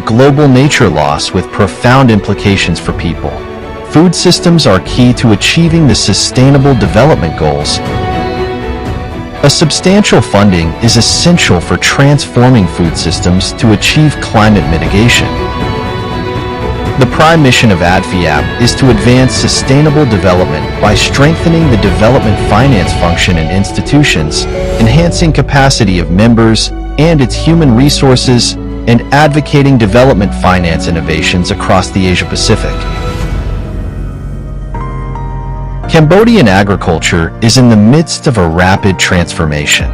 global nature loss with profound implications for people. Food systems are key to achieving the Sustainable Development Goals. A substantial funding is essential for transforming food systems to achieve climate mitigation. The prime mission of ADFIAP is to advance sustainable development by strengthening the development finance function in institutions, enhancing capacity of members and its human resources, and advocating development finance innovations across the Asia-Pacific. Cambodian agriculture is in the midst of a rapid transformation.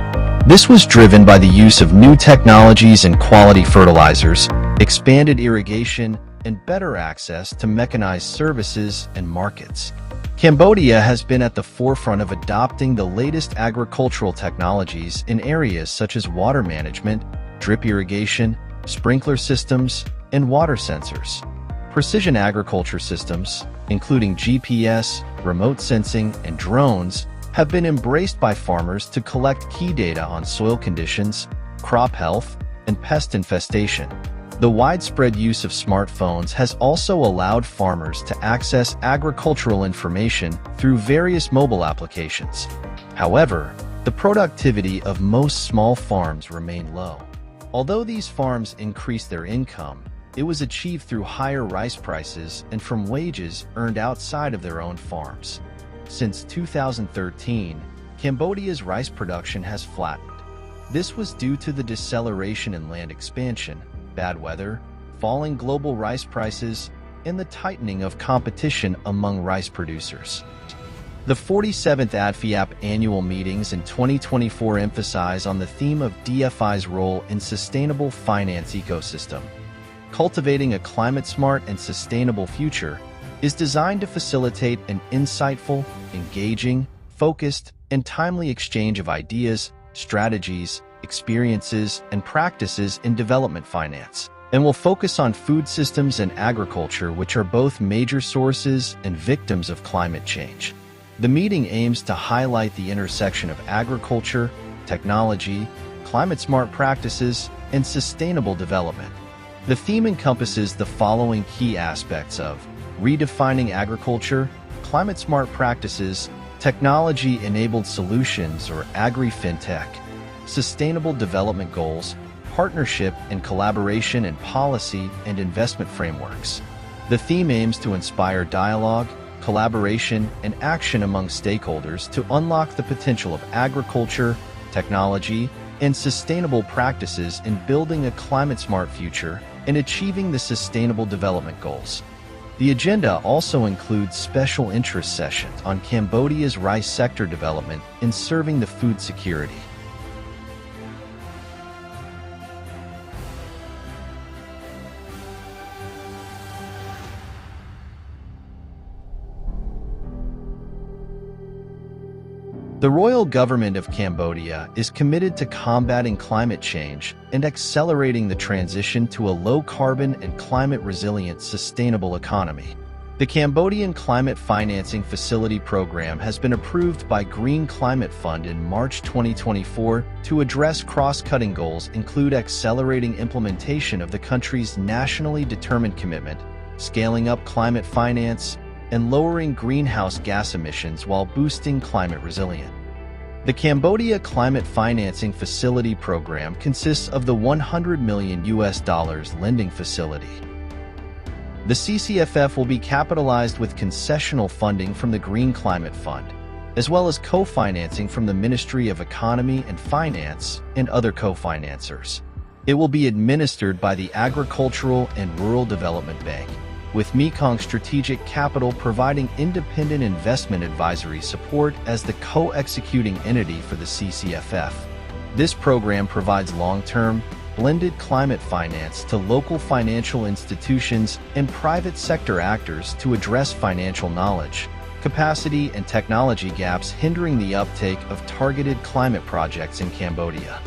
This was driven by the use of new technologies and quality fertilizers, expanded irrigation, and better access to mechanized services and markets. Cambodia has been at the forefront of adopting the latest agricultural technologies in areas such as water management, drip irrigation, sprinkler systems, and water sensors. Precision agriculture systems, including GPS, remote sensing, and drones, have been embraced by farmers to collect key data on soil conditions, crop health, and pest infestation. The widespread use of smartphones has also allowed farmers to access agricultural information through various mobile applications. However, the productivity of most small farms remain low. Although these farms increase their income, it was achieved through higher rice prices and from wages earned outside of their own farms. Since 2013, Cambodia's rice production has flattened. This was due to the deceleration in land expansion, bad weather, falling global rice prices, and the tightening of competition among rice producers. The 47th ADFIAP annual meetings in 2024 emphasize on the theme of DFI's role in sustainable finance ecosystem. Cultivating a climate-smart and sustainable future is designed to facilitate an insightful, engaging, focused, and timely exchange of ideas, strategies, experiences, and practices in development finance, and will focus on food systems and agriculture, which are both major sources and victims of climate change. The meeting aims to highlight the intersection of agriculture, technology, climate-smart practices, and sustainable development. The theme encompasses the following key aspects of redefining agriculture, climate-smart practices, technology-enabled solutions or agri-fintech, sustainable development goals, partnership and collaboration in policy and investment frameworks. The theme aims to inspire dialogue, collaboration, and action among stakeholders to unlock the potential of agriculture, technology, and sustainable practices in building a climate-smart future and achieving the Sustainable Development Goals. The agenda also includes special interest sessions on Cambodia's rice sector development in serving the food security. The Royal Government of Cambodia is committed to combating climate change and accelerating the transition to a low-carbon and climate-resilient sustainable economy. The Cambodian Climate Financing Facility Program has been approved by Green Climate Fund in March 2024 to address cross-cutting goals include accelerating implementation of the country's nationally determined commitment, scaling up climate finance, and lowering greenhouse gas emissions while boosting climate resilience. The Cambodia Climate Financing Facility Program consists of the $100 million lending facility. The CCFF will be capitalized with concessional funding from the Green Climate Fund, as well as co-financing from the Ministry of Economy and Finance and other co-financers. It will be administered by the Agricultural and Rural Development Bank, with Mekong Strategic Capital providing independent investment advisory support as the co-executing entity for the CCFF. This program provides long-term, blended climate finance to local financial institutions and private sector actors to address financial knowledge, capacity, and technology gaps hindering the uptake of targeted climate projects in Cambodia.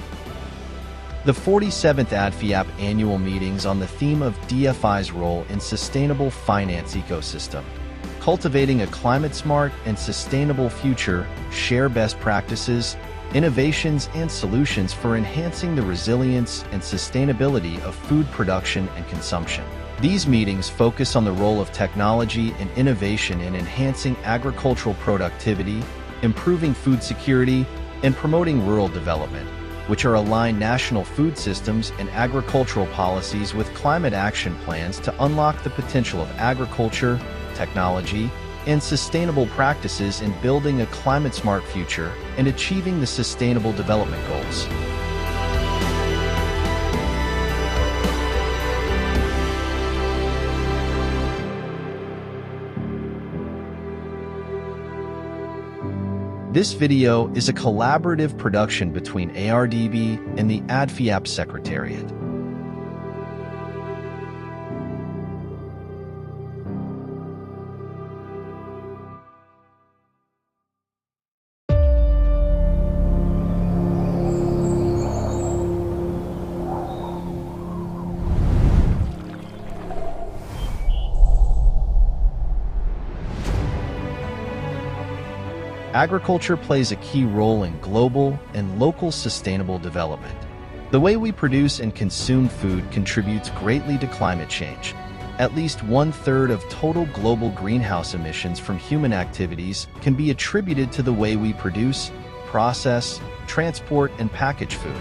The 47th ADFIAP annual meetings on the theme of DFI's role in sustainable finance ecosystem. Cultivating a climate-smart and sustainable future, share best practices, innovations, and solutions for enhancing the resilience and sustainability of food production and consumption. These meetings focus on the role of technology and innovation in enhancing agricultural productivity, improving food security, and promoting rural development, which are aligned national food systems and agricultural policies with climate action plans to unlock the potential of agriculture, technology, and sustainable practices in building a climate-smart future and achieving the Sustainable Development Goals. This video is a collaborative production between ARDB and the ADFIAP Secretariat. Agriculture plays a key role in global and local sustainable development. The way we produce and consume food contributes greatly to climate change. At least 1/3 of total global greenhouse emissions from human activities can be attributed to the way we produce, process, transport, and package food.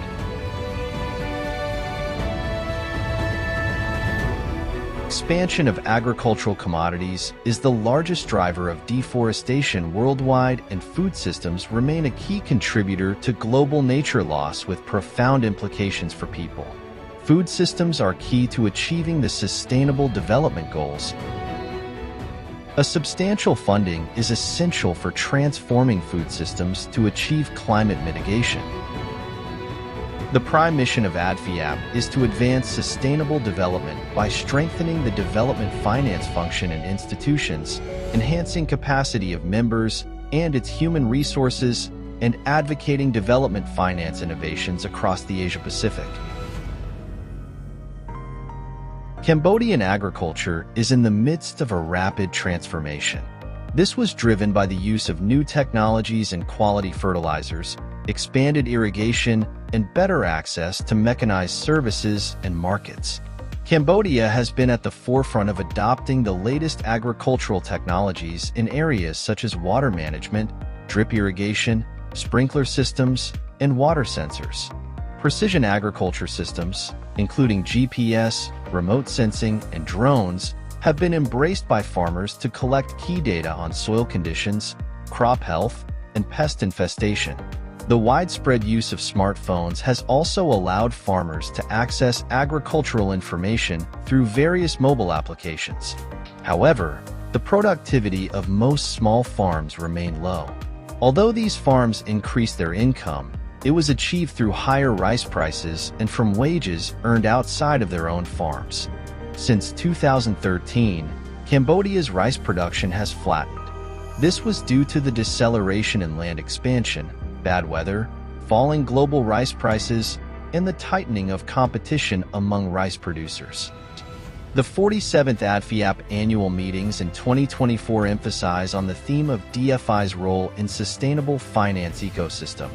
Expansion of agricultural commodities is the largest driver of deforestation worldwide, and food systems remain a key contributor to global nature loss with profound implications for people. Food systems are key to achieving the Sustainable Development Goals. A substantial funding is essential for transforming food systems to achieve climate mitigation. The prime mission of ADFIAP is to advance sustainable development by strengthening the development finance function in institutions, enhancing capacity of members and its human resources, and advocating development finance innovations across the Asia-Pacific. Cambodian agriculture is in the midst of a rapid transformation. This was driven by the use of new technologies and quality fertilizers, expanded irrigation, and better access to mechanized services and markets. Cambodia has been at the forefront of adopting the latest agricultural technologies in areas such as water management, drip irrigation, sprinkler systems, and water sensors. Precision agriculture systems, including GPS, remote sensing, and drones, have been embraced by farmers to collect key data on soil conditions, crop health, and pest infestation. The widespread use of smartphones has also allowed farmers to access agricultural information through various mobile applications. However, the productivity of most small farms remain low. Although these farms increase their income, it was achieved through higher rice prices and from wages earned outside of their own farms. Since 2013, Cambodia's rice production has flattened. This was due to the deceleration in land expansion, bad weather, falling global rice prices, and the tightening of competition among rice producers. The 47th ADFIAP annual meetings in 2024 emphasize on the theme of DFI's role in sustainable finance ecosystem.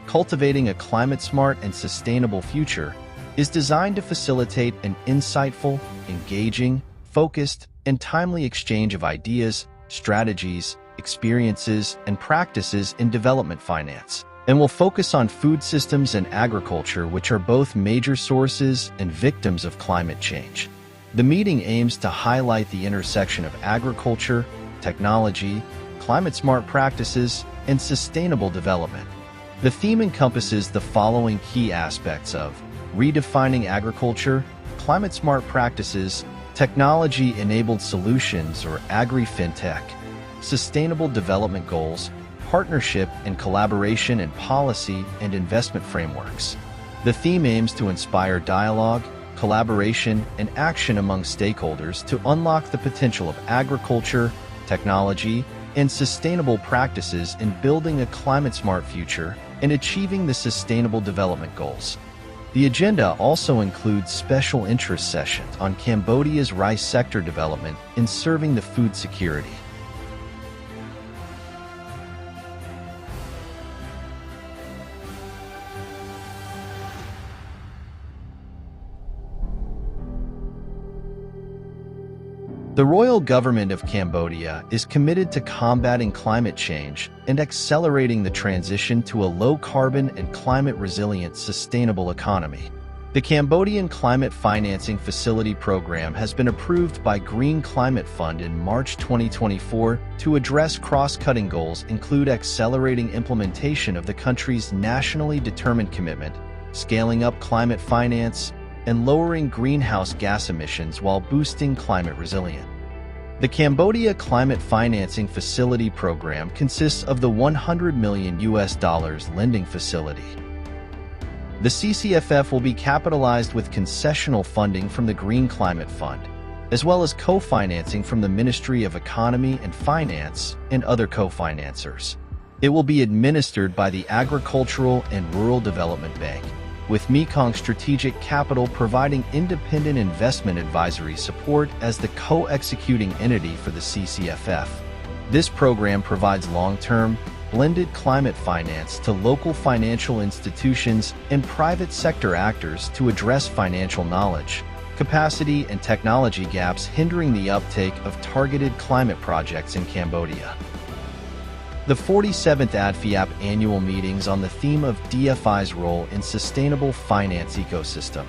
Cultivating a climate-smart and sustainable future is designed to facilitate an insightful, engaging, focused, and timely exchange of ideas, strategies, experiences, and practices in development finance, and will focus on food systems and agriculture, which are both major sources and victims of climate change. The meeting aims to highlight the intersection of agriculture, technology, climate-smart practices, and sustainable development. The theme encompasses the following key aspects of redefining agriculture, climate-smart practices, technology-enabled solutions or agri-fintech, Sustainable Development Goals, partnership and collaboration in policy and investment frameworks. The theme aims to inspire dialogue, collaboration, and action among stakeholders to unlock the potential of agriculture, technology, and sustainable practices in building a climate-smart future and achieving the Sustainable Development Goals. The agenda also includes special interest sessions on Cambodia's rice sector development in serving the food security. The royal government of Cambodia is committed to combating climate change and accelerating the transition to a low-carbon and climate-resilient sustainable economy. The Cambodian Climate Financing Facility Program has been approved by Green Climate Fund in March 2024 to address cross-cutting goals include accelerating implementation of the country's nationally determined commitment, scaling up climate finance, and lowering greenhouse gas emissions while boosting climate resilience. The Cambodia Climate Financing Facility Program consists of the $100 million lending facility. The CCFF will be capitalized with concessional funding from the Green Climate Fund, as well as co-financing from the Ministry of Economy and Finance and other co-financers. It will be administered by the Agricultural and Rural Development Bank, with Mekong Strategic Capital providing independent investment advisory support as the co-executing entity for the CCFF. This program provides long-term, blended climate finance to local financial institutions and private sector actors to address financial knowledge, capacity, and technology gaps hindering the uptake of targeted climate projects in Cambodia. The 47th ADFIAP annual meetings on the theme of DFI's role in sustainable finance ecosystem,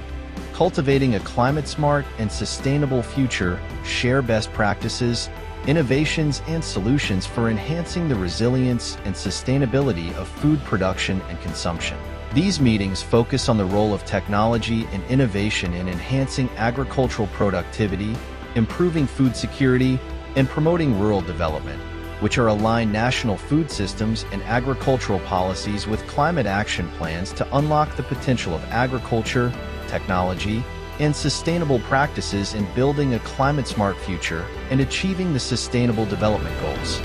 cultivating a climate-smart and sustainable future, share best practices, innovations, and solutions for enhancing the resilience and sustainability of food production and consumption. These meetings focus on the role of technology and innovation in enhancing agricultural productivity, improving food security, and promoting rural development, which are aligned national food systems and agricultural policies with climate action plans to unlock the potential of agriculture, technology, and sustainable practices in building a climate-smart future and achieving the Sustainable Development Goals.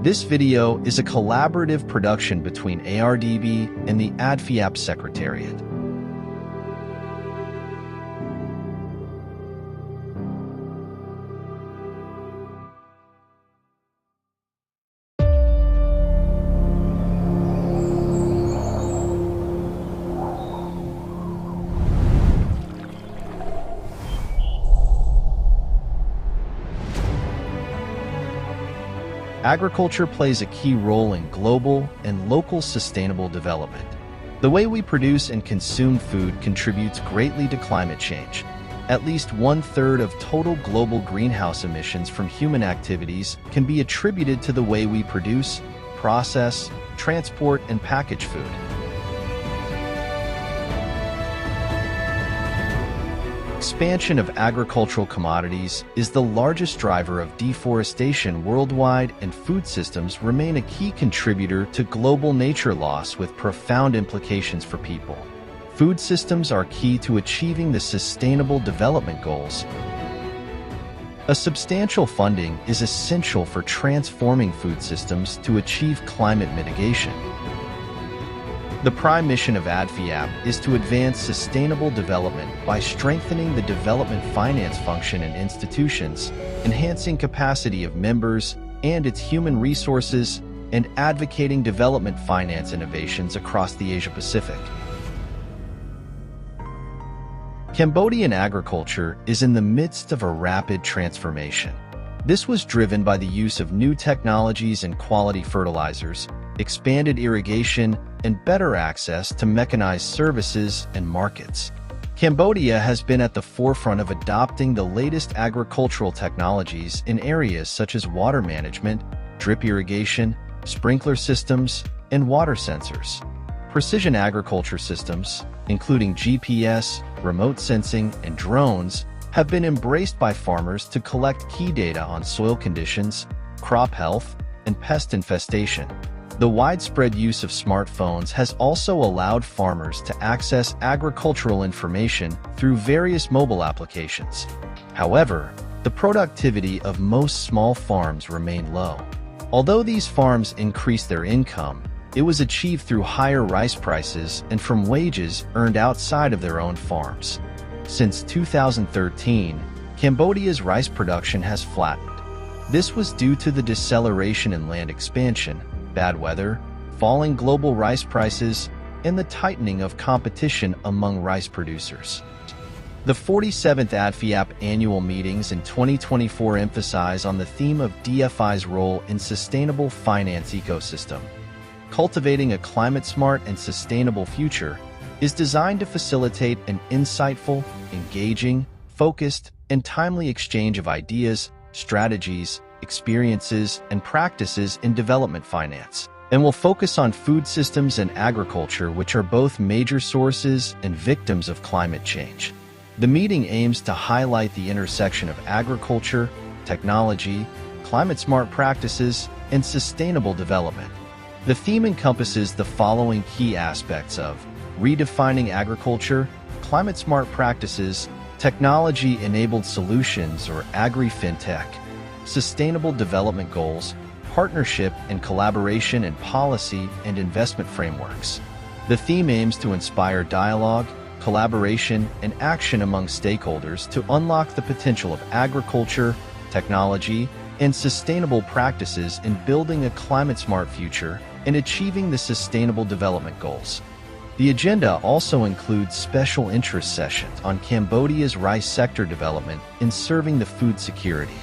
This video is a collaborative production between ARDB and the ADFIAP Secretariat. Agriculture plays a key role in global and local sustainable development. The way we produce and consume food contributes greatly to climate change. At least 1/3 of total global greenhouse emissions from human activities can be attributed to the way we produce, process, transport, and package food. Expansion of agricultural commodities is the largest driver of deforestation worldwide, and food systems remain a key contributor to global nature loss with profound implications for people. Food systems are key to achieving the Sustainable Development Goals. A substantial funding is essential for transforming food systems to achieve climate mitigation. The prime mission of ADFIAP is to advance sustainable development by strengthening the development finance function in institutions, enhancing capacity of members and its human resources, and advocating development finance innovations across the Asia-Pacific. Cambodian agriculture is in the midst of a rapid transformation. This was driven by the use of new technologies and quality fertilizers, expanded irrigation, and better access to mechanized services and markets. Cambodia has been at the forefront of adopting the latest agricultural technologies in areas such as water management, drip irrigation, sprinkler systems, and water sensors. Precision agriculture systems, including GPS, remote sensing, and drones, have been embraced by farmers to collect key data on soil conditions, crop health, and pest infestation. The widespread use of smartphones has also allowed farmers to access agricultural information through various mobile applications. However, the productivity of most small farms remain low. Although these farms increase their income, it was achieved through higher rice prices and from wages earned outside of their own farms. Since 2013, Cambodia's rice production has flattened. This was due to the deceleration in land expansion, bad weather, falling global rice prices, and the tightening of competition among rice producers. The 47th ADFIAP annual meetings in 2024 emphasize on the theme of DFI's role in sustainable finance ecosystem. Cultivating a climate-smart and sustainable future is designed to facilitate an insightful, engaging, focused, and timely exchange of ideas, strategies, experiences, and practices in development finance, and will focus on food systems and agriculture, which are both major sources and victims of climate change. The meeting aims to highlight the intersection of agriculture, technology, climate-smart practices, and sustainable development. The theme encompasses the following key aspects of redefining agriculture, climate-smart practices, technology-enabled solutions or agri-fintech, sustainable development goals, partnership and collaboration in policy and investment frameworks. The theme aims to inspire dialogue, collaboration, and action among stakeholders to unlock the potential of agriculture, technology, and sustainable practices in building a climate-smart future and achieving the Sustainable Development Goals. The agenda also includes special interest sessions on Cambodia's rice sector development in serving the food security.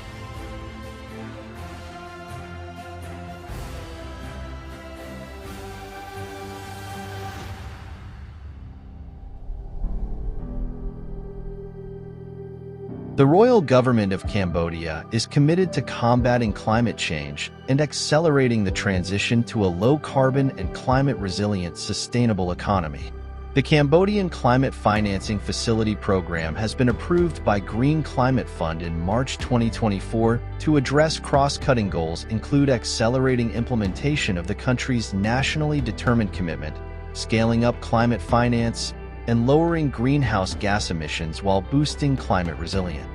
The royal government of Cambodia is committed to combating climate change and accelerating the transition to a low-carbon and climate-resilient sustainable economy. The Cambodian Climate Financing Facility Program has been approved by Green Climate Fund in March 2024 to address cross-cutting goals include accelerating implementation of the country's nationally determined commitment, scaling up climate finance, and lowering greenhouse gas emissions while boosting climate resilience.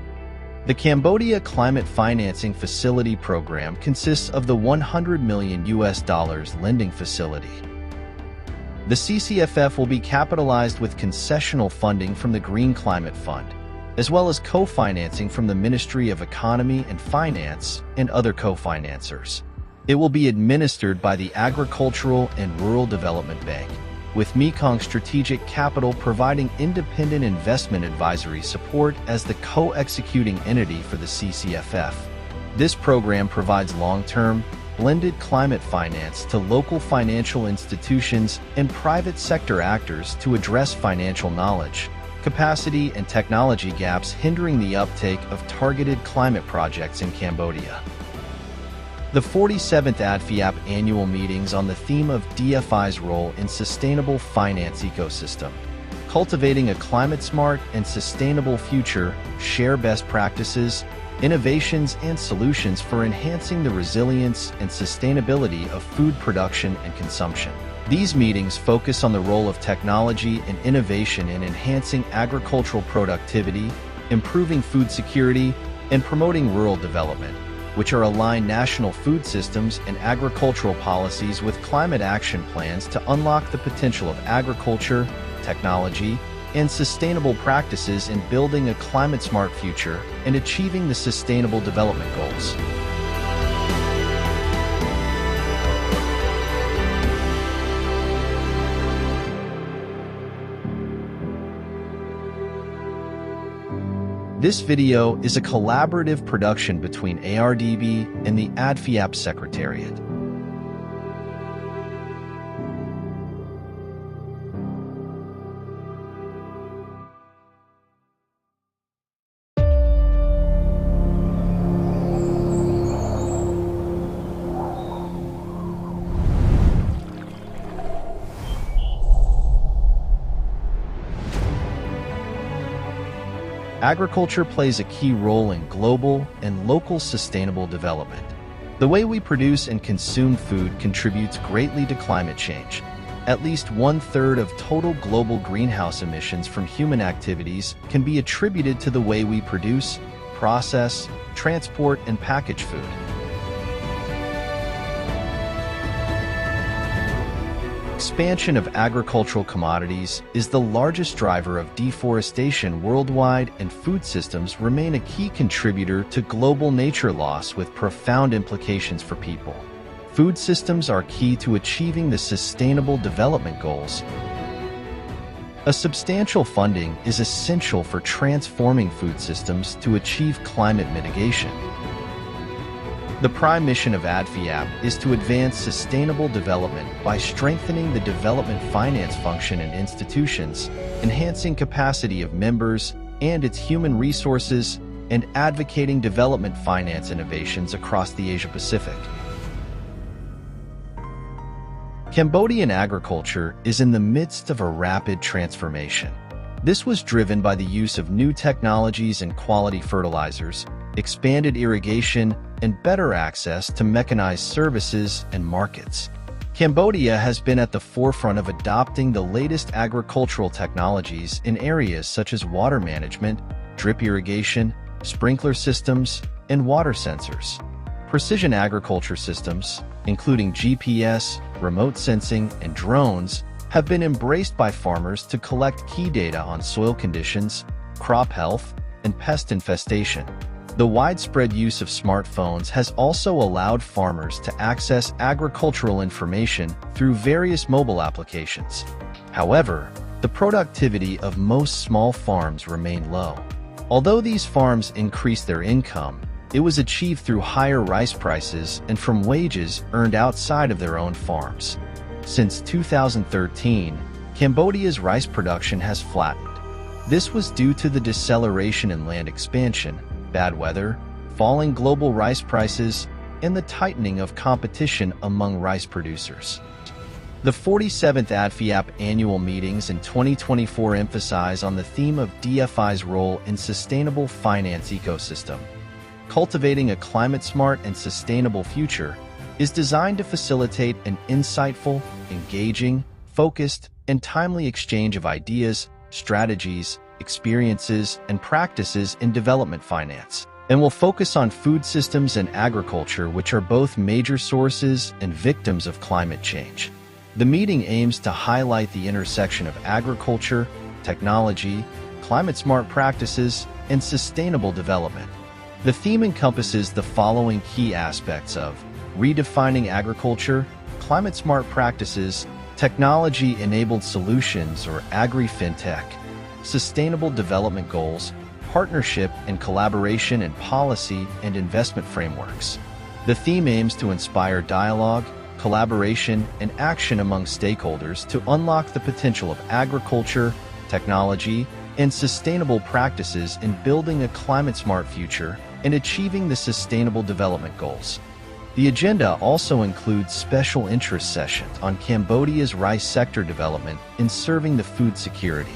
The Cambodia Climate Financing Facility Program consists of the $100 million lending facility. The CCFF will be capitalized with concessional funding from the Green Climate Fund, as well as co-financing from the Ministry of Economy and Finance and other co-financers. It will be administered by the Agricultural and Rural Development Bank, with Mekong Strategic Capital providing independent investment advisory support as the co-executing entity for the CCFF. This program provides long-term, blended climate finance to local financial institutions and private sector actors to address financial knowledge, capacity, and technology gaps hindering the uptake of targeted climate projects in Cambodia. The 47th ADFIAP annual meetings on the theme of DFI's role in sustainable finance ecosystem. Cultivating a climate-smart and sustainable future, share best practices, innovations, and solutions for enhancing the resilience and sustainability of food production and consumption. These meetings focus on the role of technology and innovation in enhancing agricultural productivity, improving food security, and promoting rural development, which are aligned national food systems and agricultural policies with climate action plans to unlock the potential of agriculture, technology, and sustainable practices in building a climate-smart future and achieving the Sustainable Development Goals. This video is a collaborative production between ARDB and the ADFIAP Secretariat. Agriculture plays a key role in global and local sustainable development. The way we produce and consume food contributes greatly to climate change. At least 1/3 of total global greenhouse emissions from human activities can be attributed to the way we produce, process, transport, and package food. expansion of agricultural commodities is the largest driver of deforestation worldwide, and food systems remain a key contributor to global nature loss with profound implications for people. Food systems are key to achieving the Sustainable Development Goals. A substantial funding is essential for transforming food systems to achieve climate mitigation. The prime mission of ADFIAP is to advance sustainable development by strengthening the development finance function in institutions, enhancing capacity of members and its human resources, and advocating development finance innovations across the Asia-Pacific. Cambodian agriculture is in the midst of a rapid transformation. This was driven by the use of new technologies and quality fertilizers, expanded irrigation, and better access to mechanized services and markets. Cambodia has been at the forefront of adopting the latest agricultural technologies in areas such as water management, drip irrigation, sprinkler systems, and water sensors. Precision agriculture systems, including GPS, remote sensing, and drones, have been embraced by farmers to collect key data on soil conditions, crop health, and pest infestation. The widespread use of smartphones has also allowed farmers to access agricultural information through various mobile applications. However, the productivity of most small farms remain low. Although these farms increase their income, it was achieved through higher rice prices and from wages earned outside of their own farms. Since 2013, Cambodia's rice production has flattened. This was due to the deceleration in land expansion, bad weather, falling global rice prices, and the tightening of competition among rice producers. The 47th ADFIAP annual meetings in 2024 emphasize on the theme of DFI's role in sustainable finance ecosystem. Cultivating a climate-smart and sustainable future is designed to facilitate an insightful, engaging, focused, and timely exchange of ideas, strategies, experiences, and practices in development finance, and will focus on food systems and agriculture, which are both major sources and victims of climate change. The meeting aims to highlight the intersection of agriculture, technology, climate-smart practices, and sustainable development. The theme encompasses the following key aspects of redefining agriculture, climate-smart practices, technology-enabled solutions or agri-fintech, sustainable development goals, partnership and collaboration in policy and investment frameworks. The theme aims to inspire dialogue, collaboration, and action among stakeholders to unlock the potential of agriculture, technology, and sustainable practices in building a climate-smart future and achieving the Sustainable Development Goals. The agenda also includes special interest sessions on Cambodia's rice sector development in serving the food security.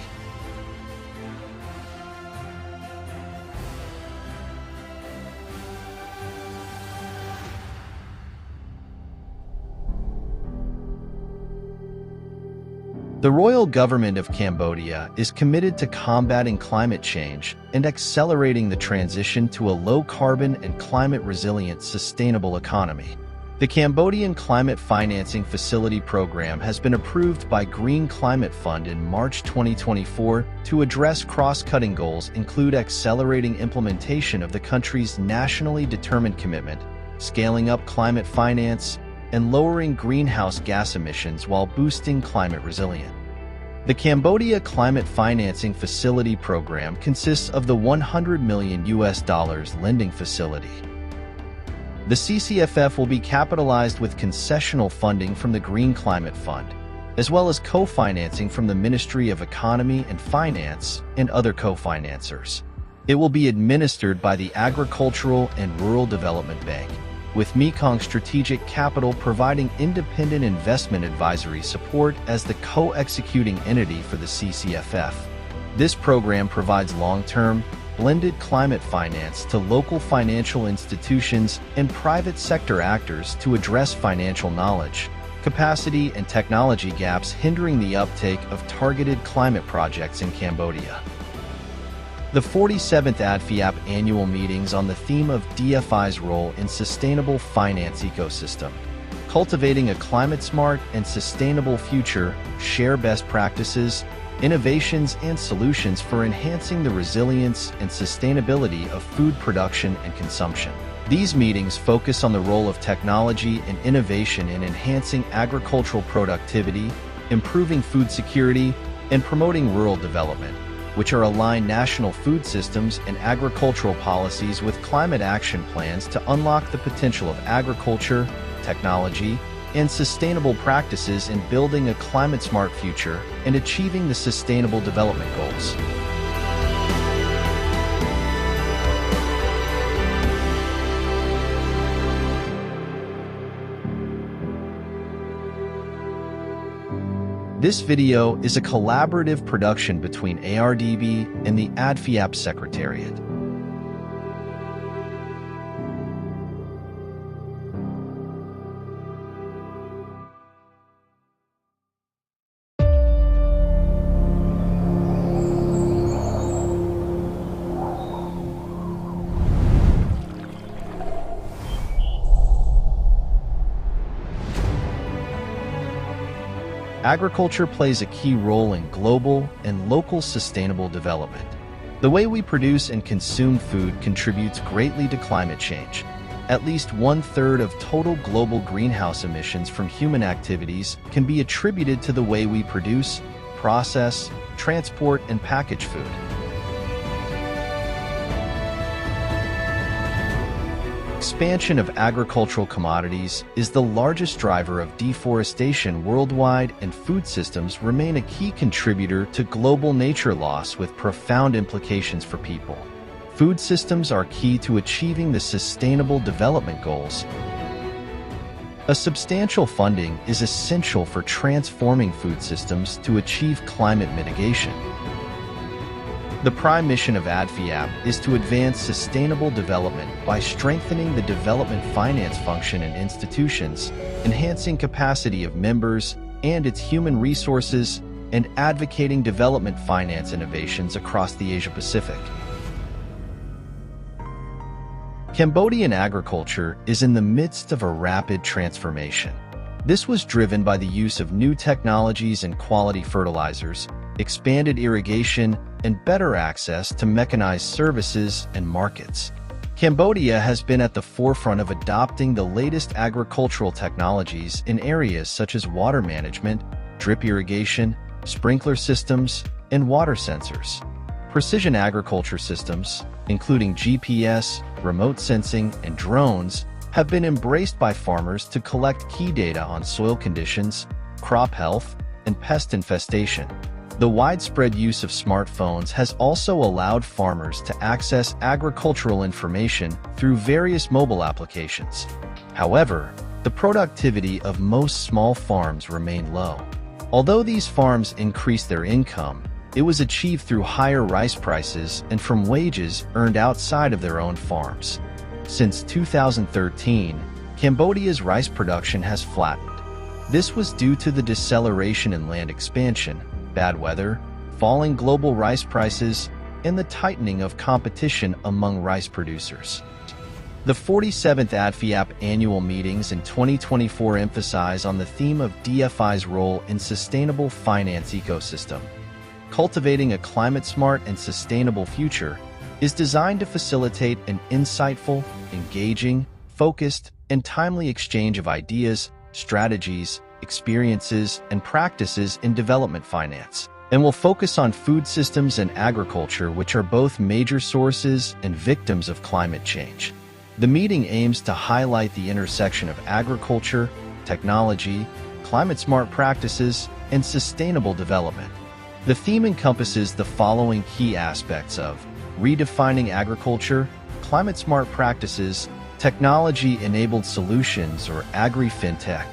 The royal government of Cambodia is committed to combating climate change and accelerating the transition to a low-carbon and climate-resilient sustainable economy. The Cambodian Climate Financing Facility Program has been approved by Green Climate Fund in March 2024 to address cross-cutting goals include accelerating implementation of the country's nationally determined commitment, scaling up climate finance, and lowering greenhouse gas emissions while boosting climate resilience. The Cambodia Climate Financing Facility Program consists of the $100 million lending facility. The CCFF will be capitalized with concessional funding from the Green Climate Fund, as well as co-financing from the Ministry of Economy and Finance and other co-financers. It will be administered by the Agricultural and Rural Development Bank, with Mekong Strategic Capital providing independent investment advisory support as the co-executing entity for the CCFF. This program provides long-term, blended climate finance to local financial institutions and private sector actors to address financial knowledge, capacity, and technology gaps hindering the uptake of targeted climate projects in Cambodia. The 47th ADFIAP annual meetings on the theme of DFI's role in sustainable finance ecosystem. cultivating a climate-smart and sustainable future, share best practices, innovations, and solutions for enhancing the resilience and sustainability of food production and consumption. These meetings focus on the role of technology and innovation in enhancing agricultural productivity, improving food security, and promoting rural development, which are aligned national food systems and agricultural policies with climate action plans to unlock the potential of agriculture, technology, and sustainable practices in building a climate-smart future and achieving the Sustainable Development Goals. This video is a collaborative production between ARDB and the ADFIAP Secretariat. Agriculture plays a key role in global and local sustainable development. The way we produce and consume food contributes greatly to climate change. At least 1/3 of total global greenhouse emissions from human activities can be attributed to the way we produce, process, transport, and package food. Expansion of agricultural commodities is the largest driver of deforestation worldwide, and food systems remain a key contributor to global nature loss with profound implications for people. Food systems are key to achieving the Sustainable Development Goals. A substantial funding is essential for transforming food systems to achieve climate mitigation. The prime mission of ADFIAP is to advance sustainable development by strengthening the development finance function in institutions, enhancing capacity of members and its human resources, and advocating development finance innovations across the Asia-Pacific. Cambodian agriculture is in the midst of a rapid transformation. This was driven by the use of new technologies and quality fertilizers, expanded irrigation, and better access to mechanized services and markets. Cambodia has been at the forefront of adopting the latest agricultural technologies in areas such as water management, drip irrigation, sprinkler systems, and water sensors. Precision agriculture systems, including GPS, remote sensing, and drones, have been embraced by farmers to collect key data on soil conditions, crop health, and pest infestation. The widespread use of smartphones has also allowed farmers to access agricultural information through various mobile applications. However, the productivity of most small farms remain low. Although these farms increase their income, it was achieved through higher rice prices and from wages earned outside of their own farms. Since 2013, Cambodia's rice production has flattened. This was due to the deceleration in land expansion, bad weather, falling global rice prices, and the tightening of competition among rice producers. The 47th ADFIAP annual meetings in 2024 emphasize on the theme of DFI's role in sustainable finance ecosystem. Cultivating a climate-smart and sustainable future is designed to facilitate an insightful, engaging, focused, and timely exchange of ideas, strategies, experiences, and practices in development finance, and will focus on food systems and agriculture, which are both major sources and victims of climate change. The meeting aims to highlight the intersection of agriculture, technology, climate-smart practices, and sustainable development. The theme encompasses the following key aspects of redefining agriculture, climate-smart practices, technology-enabled solutions or agri-fintech,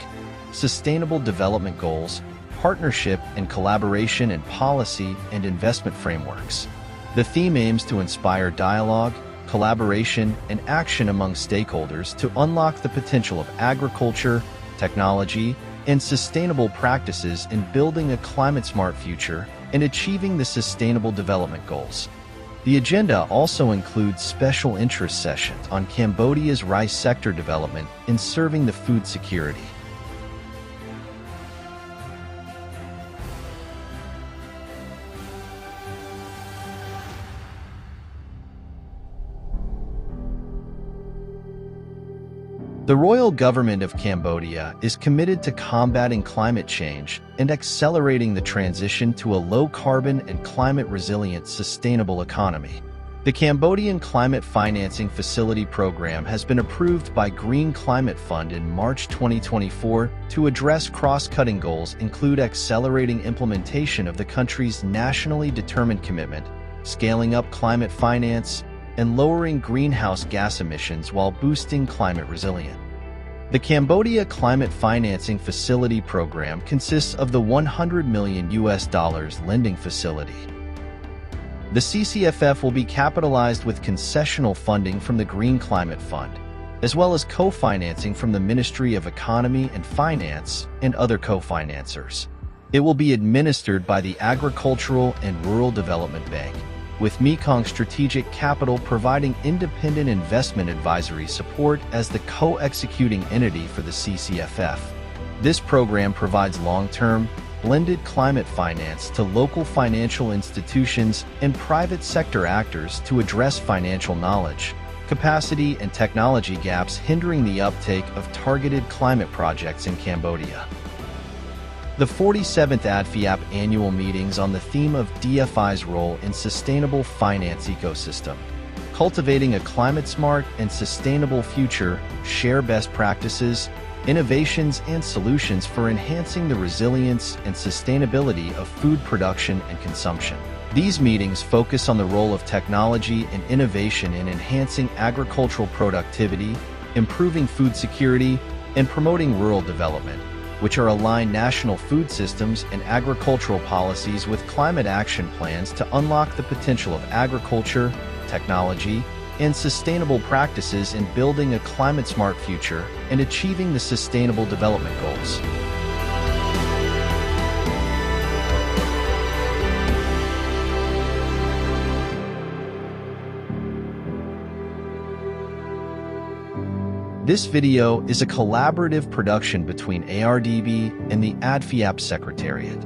Sustainable Development Goals, partnership and collaboration in policy and investment frameworks. The theme aims to inspire dialogue, collaboration, and action among stakeholders to unlock the potential of agriculture, technology, and sustainable practices in building a climate-smart future and achieving the Sustainable Development Goals. The agenda also includes special interest sessions on Cambodia's rice sector development in serving the food security. The royal government of Cambodia is committed to combating climate change and accelerating the transition to a low-carbon and climate-resilient sustainable economy. The Cambodian Climate Financing Facility Program has been approved by Green Climate Fund in March 2024 to address cross-cutting goals include accelerating implementation of the country's nationally determined commitment, scaling up climate finance, and lowering greenhouse gas emissions while boosting climate resilience. The Cambodia Climate Financing Facility Program consists of the $100 million lending facility. The CCFF will be capitalized with concessional funding from the Green Climate Fund, as well as co-financing from the Ministry of Economy and Finance and other co-financers. It will be administered by the Agricultural and Rural Development Bank, with Mekong Strategic Capital providing independent investment advisory support as the co-executing entity for the CCFF. This program provides long-term, blended climate finance to local financial institutions and private sector actors to address financial knowledge, capacity, and technology gaps hindering the uptake of targeted climate projects in Cambodia. The 47th ADFIAP annual meetings on the theme of DFI's role in sustainable finance ecosystem, cultivating a climate-smart and sustainable future, share best practices, innovations, and solutions for enhancing the resilience and sustainability of food production and consumption. These meetings focus on the role of technology and innovation in enhancing agricultural productivity, improving food security, and promoting rural development, which are aligned national food systems and agricultural policies with climate action plans to unlock the potential of agriculture, technology, and sustainable practices in building a climate-smart future and achieving the Sustainable Development Goals. This video is a collaborative production between ARDB and the ADFIAP Secretariat.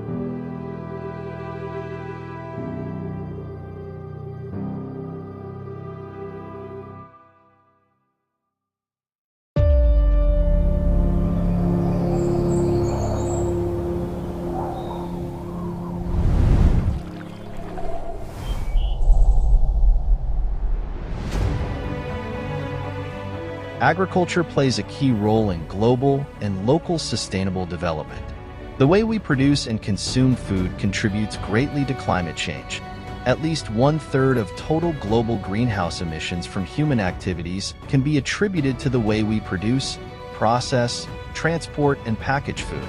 Agriculture plays a key role in global and local sustainable development. The way we produce and consume food contributes greatly to climate change. At least 1/3 of total global greenhouse emissions from human activities can be attributed to the way we produce, process, transport, and package food.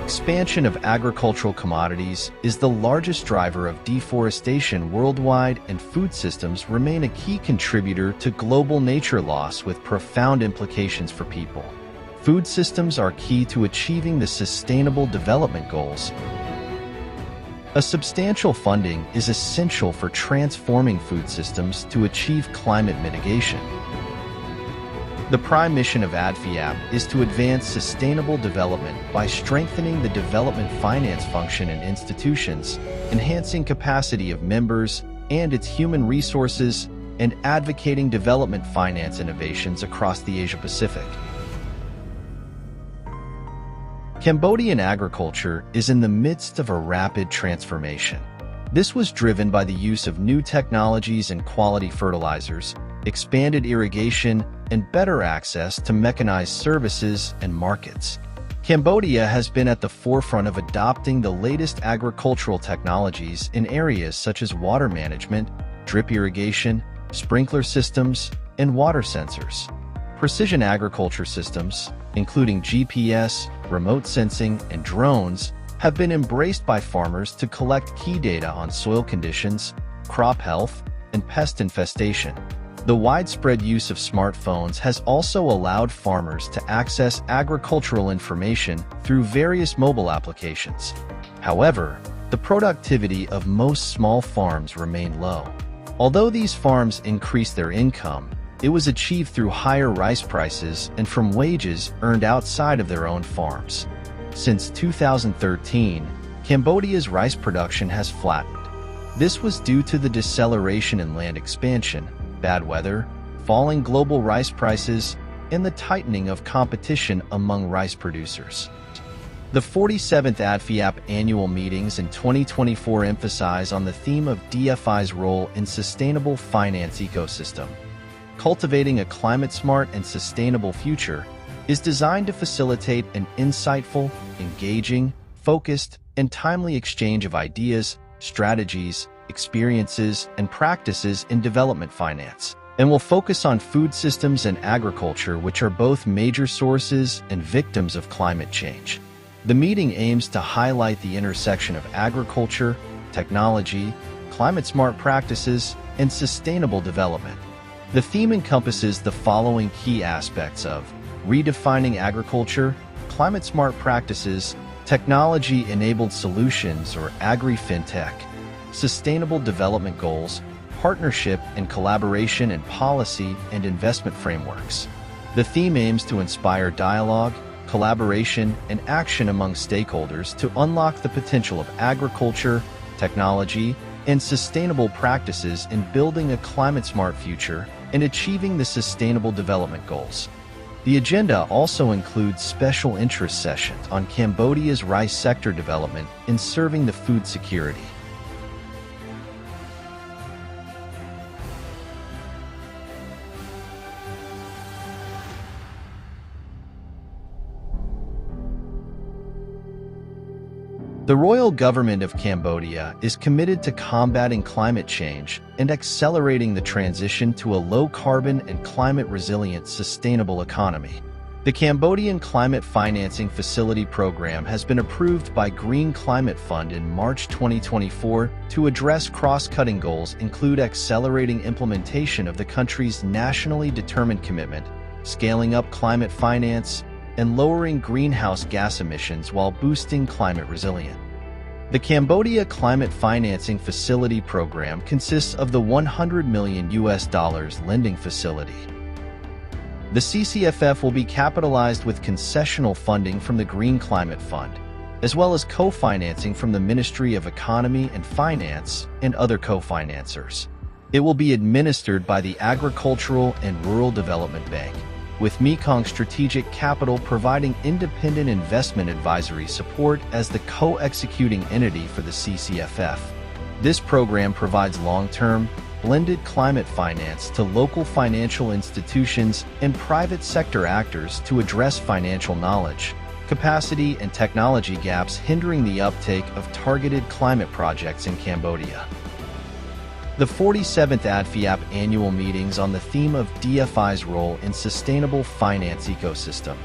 Expansion of agricultural commodities is the largest driver of deforestation worldwide, and food systems remain a key contributor to global nature loss with profound implications for people. Food systems are key to achieving the Sustainable Development Goals. A substantial funding is essential for transforming food systems to achieve climate mitigation. The prime mission of ADFIAP is to advance sustainable development by strengthening the development finance function in institutions, enhancing capacity of members and its human resources, and advocating development finance innovations across the Asia-Pacific. Cambodian agriculture is in the midst of a rapid transformation. This was driven by the use of new technologies and quality fertilizers, expanded irrigation, and better access to mechanized services and markets. Cambodia has been at the forefront of adopting the latest agricultural technologies in areas such as water management, drip irrigation, sprinkler systems, and water sensors. Precision agriculture systems, including GPS, remote sensing, and drones, have been embraced by farmers to collect key data on soil conditions, crop health, and pest infestation. The widespread use of smartphones has also allowed farmers to access agricultural information through various mobile applications. However, the productivity of most small farms remain low. Although these farms increase their income, it was achieved through higher rice prices and from wages earned outside of their own farms. Since 2013, Cambodia's rice production has flattened. This was due to the deceleration in land expansion, bad weather, falling global rice prices, and the tightening of competition among rice producers. The 47th ADFIAP annual meetings in 2024 emphasize on the theme of DFI's role in sustainable finance ecosystem. Cultivating a climate-smart and sustainable future is designed to facilitate an insightful, engaging, focused, and timely exchange of ideas, strategies, experiences, and practices in development finance, and will focus on food systems and agriculture, which are both major sources and victims of climate change. The meeting aims to highlight the intersection of agriculture, technology, climate-smart practices, and sustainable development. The theme encompasses the following key aspects of redefining agriculture, climate-smart practices, technology-enabled solutions or agri-fintech, sustainable development goals, partnership and collaboration in policy and investment frameworks. The theme aims to inspire dialogue, collaboration, and action among stakeholders to unlock the potential of agriculture, technology, and sustainable practices in building a climate-smart future and achieving the Sustainable Development Goals. The agenda also includes special interest sessions on Cambodia's rice sector development in serving the food security. The royal government of Cambodia is committed to combating climate change and accelerating the transition to a low-carbon and climate-resilient sustainable economy. The Cambodian Climate Financing Facility Program has been approved by Green Climate Fund in March 2024 to address cross-cutting goals include accelerating implementation of the country's nationally determined commitment, scaling up climate finance, and lowering greenhouse gas emissions while boosting climate resilience. The Cambodia Climate Financing Facility Program consists of the $100 million lending facility. The CCFF will be capitalized with concessional funding from the Green Climate Fund, as well as co-financing from the Ministry of Economy and Finance and other co-financers. It will be administered by the Agricultural and Rural Development Bank, with Mekong Strategic Capital providing independent investment advisory support as the co-executing entity for the CCFF. This program provides long-term, blended climate finance to local financial institutions and private sector actors to address financial knowledge, capacity, and technology gaps hindering the uptake of targeted climate projects in Cambodia. The 47th ADFIAP annual meetings on the theme of DFI's role in sustainable finance ecosystem.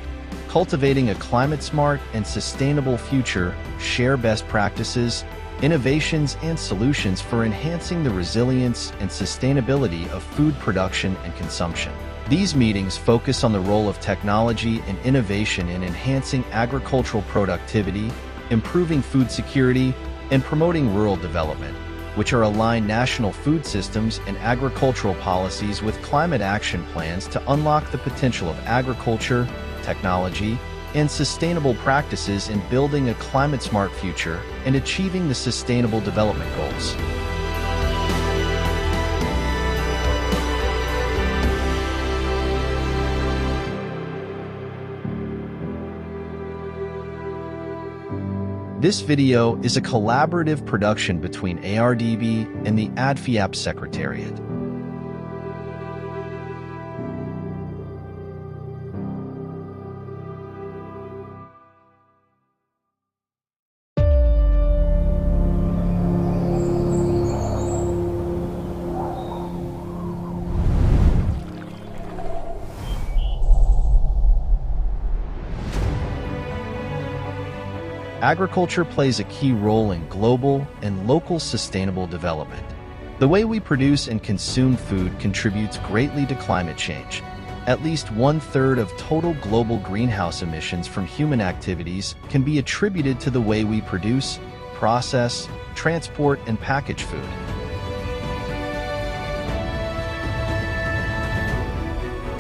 Cultivating a climate-smart and sustainable future, share best practices, innovations, and solutions for enhancing the resilience and sustainability of food production and consumption. These meetings focus on the role of technology and innovation in enhancing agricultural productivity, improving food security, and promoting rural development, which are aligned national food systems and agricultural policies with climate action plans to unlock the potential of agriculture, technology, and sustainable practices in building a climate-smart future and achieving the Sustainable Development Goals. This video is a collaborative production between ARDB and the ADFIAP Secretariat. Agriculture plays a key role in global and local sustainable development. The way we produce and consume food contributes greatly to climate change. At least 1/3 of total global greenhouse emissions from human activities can be attributed to the way we produce, process, transport, and package food.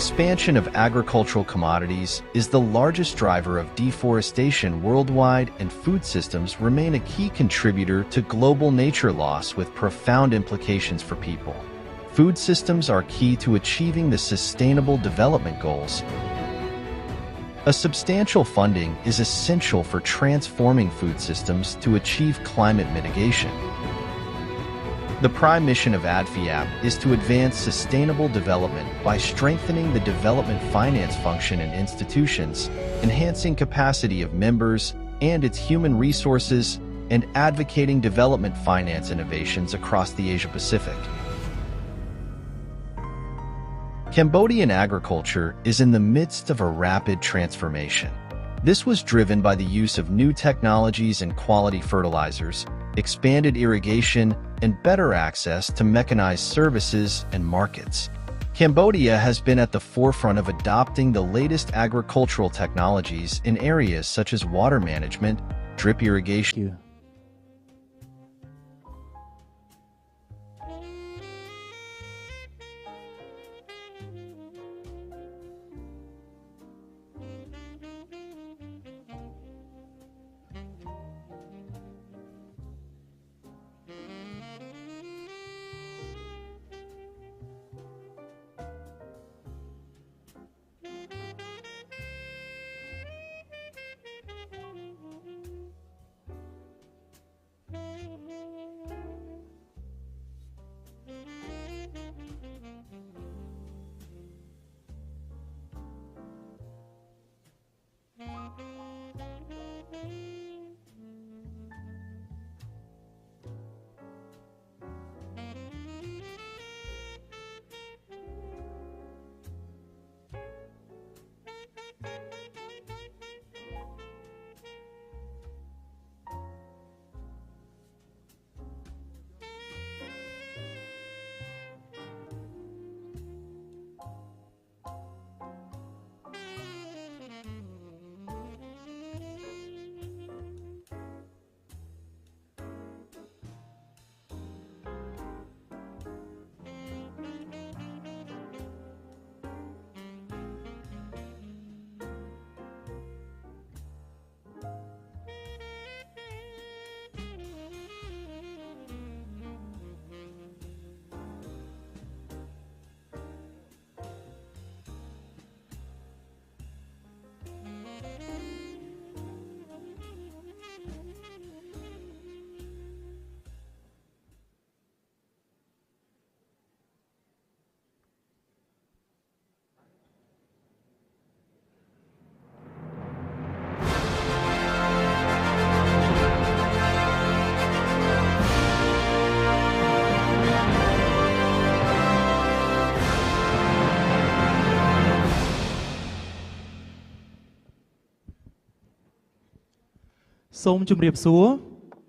expansion of agricultural commodities is the largest driver of deforestation worldwide, and food systems remain a key contributor to global nature loss with profound implications for people. Food systems are key to achieving the Sustainable Development Goals. A substantial funding is essential for transforming food systems to achieve climate mitigation. The prime mission of ADFIAP is to advance sustainable development by strengthening the development finance function in institutions, enhancing capacity of members and its human resources, and advocating development finance innovations across the Asia-Pacific. Cambodian agriculture is in the midst of a rapid transformation. This was driven by the use of new technologies and quality fertilizers, expanded irrigation, and better access to mechanized services and markets. Cambodia has been at the forefront of adopting the latest agricultural technologies in areas such as water management, drip irrigation.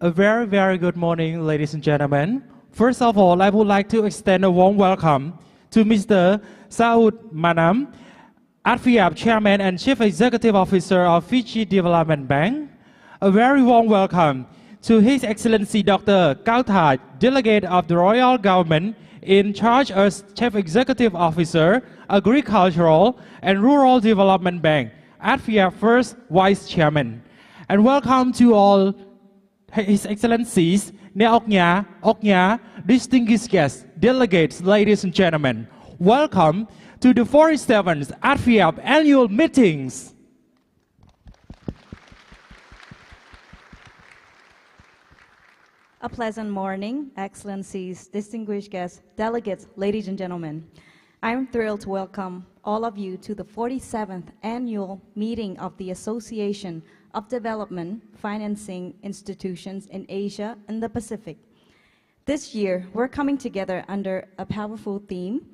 A very good morning, ladies and gentlemen. First of all, I would like to extend a warm welcome to Mr. Saud Manam, ADFIAP Chairman and Chief Executive Officer of Fiji Development Bank. A very warm welcome to His Excellency Dr. Kauthai, Delegate of the Royal Government in charge as Chief Executive Officer, Agricultural and Rural Development Bank, ADFIAP First Vice Chairman. And welcome to all His Excellencies, Oknya, distinguished guests, delegates, ladies and gentlemen. Welcome to the 47th ADFIAP annual meetings. A pleasant morning, Excellencies, distinguished guests, delegates, ladies and gentlemen. I'm thrilled to welcome all of you to the 47th annual meeting of the Association of Development Financing Institutions in Asia and the Pacific. This year, we're coming together under a powerful theme,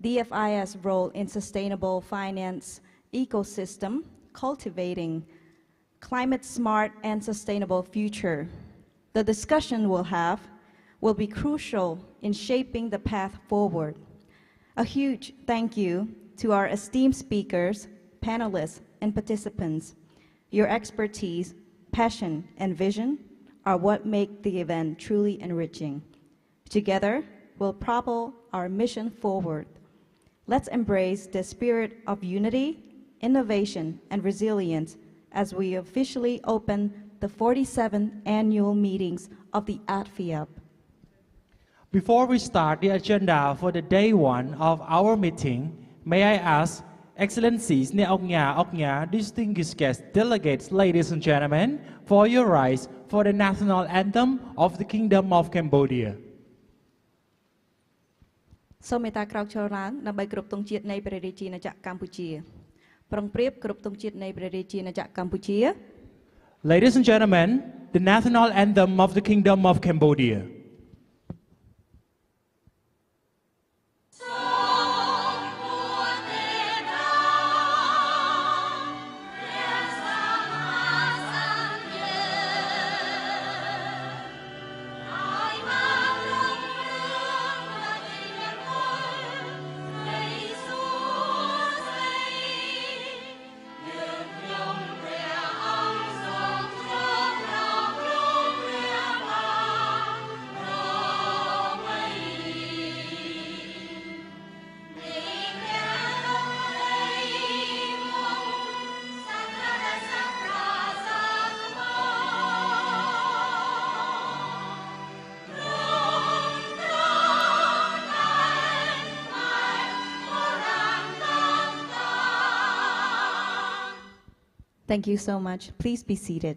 DFI's role in sustainable finance ecosystem, cultivating climate-smart and sustainable future. The discussion we'll have will be crucial in shaping the path forward. A huge thank you to our esteemed speakers, panelists, and participants. Your expertise, passion, and vision are what make the event truly enriching. Together, we'll propel our mission forward. Let's embrace the spirit of unity, innovation, and resilience as we officially open the 47th annual meetings of the ARDB. Before we start the agenda for the day one of our meeting, may I ask Excellencies, distinguished guests, delegates, ladies and gentlemen, for your rise for the national anthem of the Kingdom of Cambodia. សូមមេត្តាក្រោកឈរឡើងដើម្បីគោរពទង់ជាតិនៃព្រះរាជាណាចក្រកម្ពុជាប្រុងប្រៀបគោរពទង់ជាតិនៃព្រះរាជាណាចក្រកម្ពុជា Ladies and gentlemen, the national anthem of the Kingdom of Cambodia. Thank you so much. Please be seated.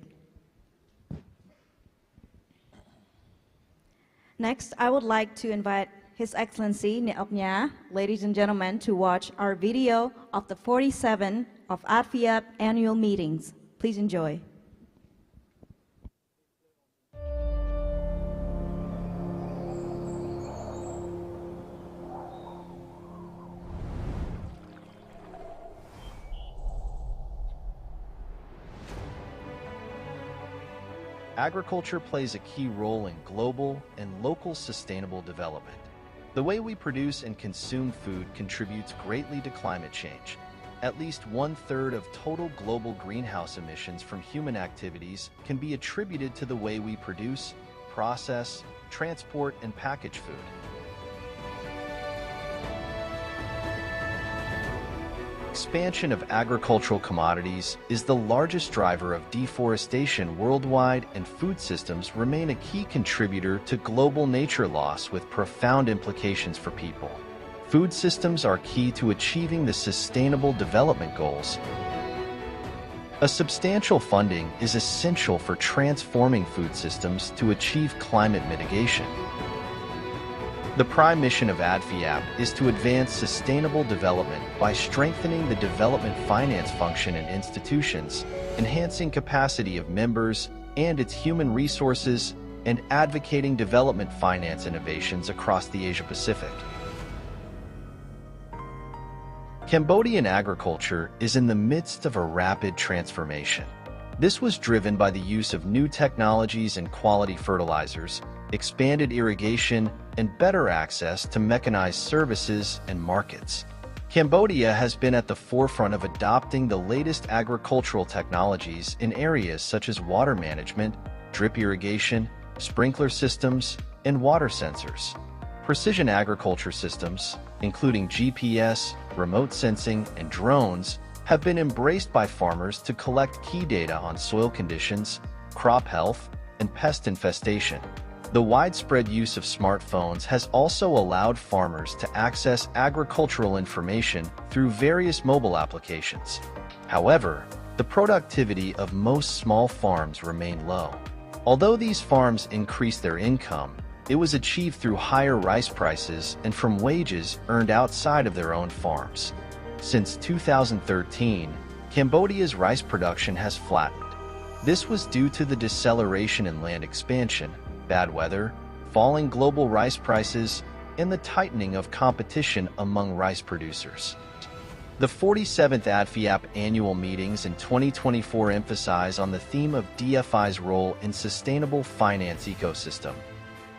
Next, I would like to invite His Excellency Neop Nha, ladies and gentlemen, to watch our video of the 47 of ARDB annual meetings. Please enjoy. Agriculture plays a key role in global and local sustainable development. The way we produce and consume food contributes greatly to climate change. At least 1/3 of total global greenhouse emissions from human activities can be attributed to the way we produce, process, transport, and package food. Expansion of agricultural commodities is the largest driver of deforestation worldwide, and food systems remain a key contributor to global nature loss with profound implications for people. Food systems are key to achieving the Sustainable Development Goals. A substantial funding is essential for transforming food systems to achieve climate mitigation. The prime mission of ARDB is to advance sustainable development by strengthening the development finance function in institutions, enhancing capacity of members and its human resources, and advocating development finance innovations across the Asia-Pacific. Cambodian agriculture is in the midst of a rapid transformation. This was driven by the use of new technologies and quality fertilizers, expanded irrigation, and better access to mechanized services and markets. Cambodia has been at the forefront of adopting the latest agricultural technologies in areas such as water management, drip irrigation, sprinkler systems, and water sensors. Precision agriculture systems, including GPS, remote sensing, and drones, have been embraced by farmers to collect key data on soil conditions, crop health, and pest infestation. The widespread use of smartphones has also allowed farmers to access agricultural information through various mobile applications. However, the productivity of most small farms remain low. Although these farms increase their income, it was achieved through higher rice prices and from wages earned outside of their own farms. Since 2013, Cambodia's rice production has flattened. This was due to the deceleration in land expansion, bad weather, falling global rice prices, and the tightening of competition among rice producers. The 47th ARDB annual meetings in 2024 emphasize on the theme of DFI's role in sustainable finance ecosystem.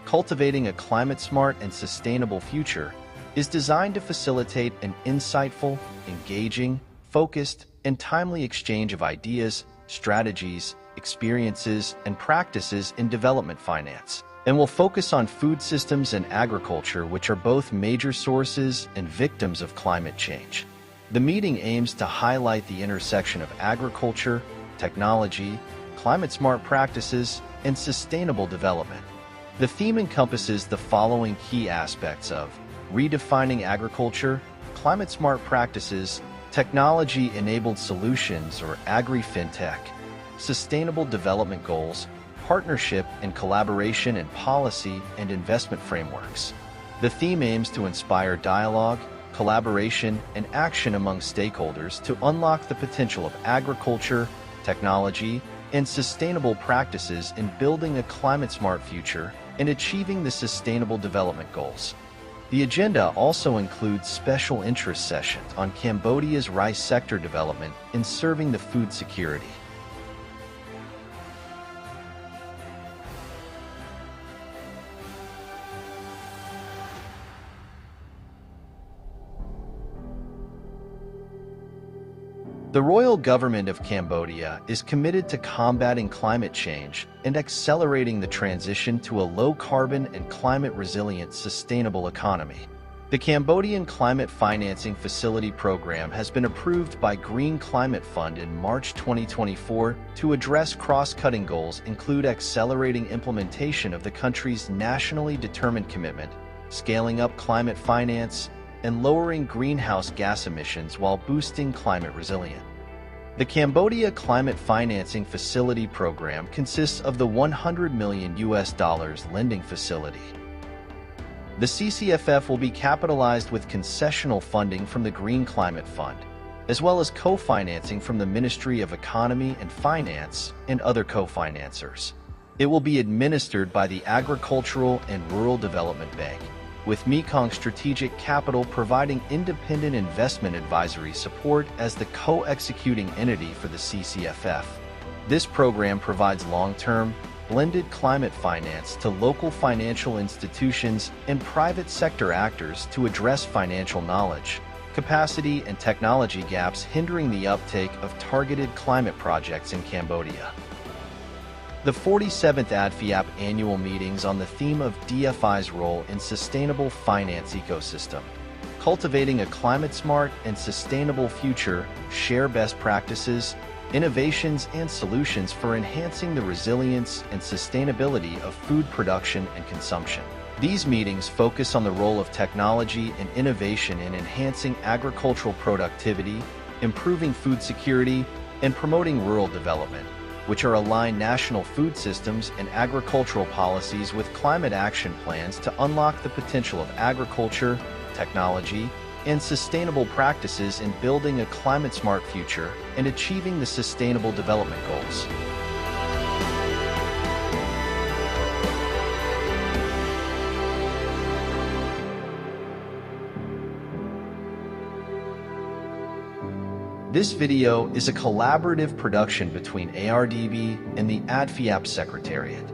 Cultivating a climate-smart and sustainable future is designed to facilitate an insightful, engaging, focused, and timely exchange of ideas, strategies, experiences, and practices in development finance. and will focus on food systems and agriculture, which are both major sources and victims of climate change. The meeting aims to highlight the intersection of agriculture, technology, climate-smart practices, and sustainable development. The theme encompasses the following key aspects of redefining agriculture, climate-smart practices, technology-enabled solutions or agri-fintech, sustainable development goals, partnership and collaboration in policy and investment frameworks. The theme aims to inspire dialogue, collaboration, and action among stakeholders to unlock the potential of agriculture, technology, and sustainable practices in building a climate-smart future and achieving the Sustainable Development Goals. The agenda also includes special interest sessions on Cambodia's rice sector development in serving the food security. The royal government of Cambodia is committed to combating climate change and accelerating the transition to a low-carbon and climate-resilient sustainable economy. The Cambodian Climate Financing Facility Program has been approved by Green Climate Fund in March 2024 to address cross-cutting goals include accelerating implementation of the country's nationally determined commitment, scaling up climate finance, and lowering greenhouse gas emissions while boosting climate resilience. The Cambodia Climate Financing Facility Program consists of the $100 million lending facility. The CCFF will be capitalized with concessional funding from the Green Climate Fund, as well as co-financing from the Ministry of Economy and Finance and other co-financers. It will be administered by the Agricultural and Rural Development Bank, with Mekong Strategic Capital providing independent investment advisory support as the co-executing entity for the CCFF. This program provides long-term, blended climate finance to local financial institutions and private sector actors to address financial knowledge, capacity, and technology gaps hindering the uptake of targeted climate projects in Cambodia. The 47th ADFIAP annual meetings on the theme of DFI's role in sustainable finance ecosystem, cultivating a climate-smart and sustainable future, share best practices, innovations, and solutions for enhancing the resilience and sustainability of food production and consumption. These meetings focus on the role of technology and innovation in enhancing agricultural productivity, improving food security, and promoting rural development, which are aligned national food systems and agricultural policies with climate action plans to unlock the potential of agriculture, technology, and sustainable practices in building a climate-smart future and achieving the Sustainable Development Goals. This video is a collaborative production between ARDB and the ADFIAP Secretariat.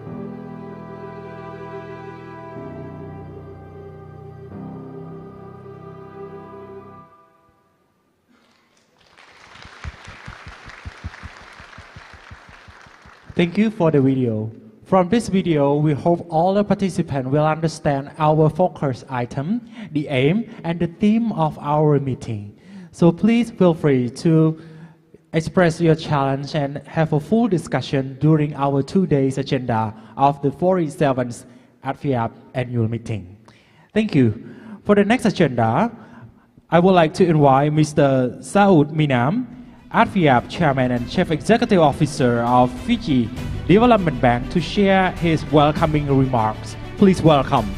Thank you for the video. From this video, we hope all the participants will understand our focus item, the aim, and the theme of our meeting. So please feel free to express your challenge and have a full discussion during our 2 days agenda of the 47th ADFIAP annual meeting. Thank you. For the next agenda, I would like to invite Mr. Saud Minam, ADFIAP Chairman and Chief Executive Officer of Fiji Development Bank, to share his welcoming remarks. Please welcome.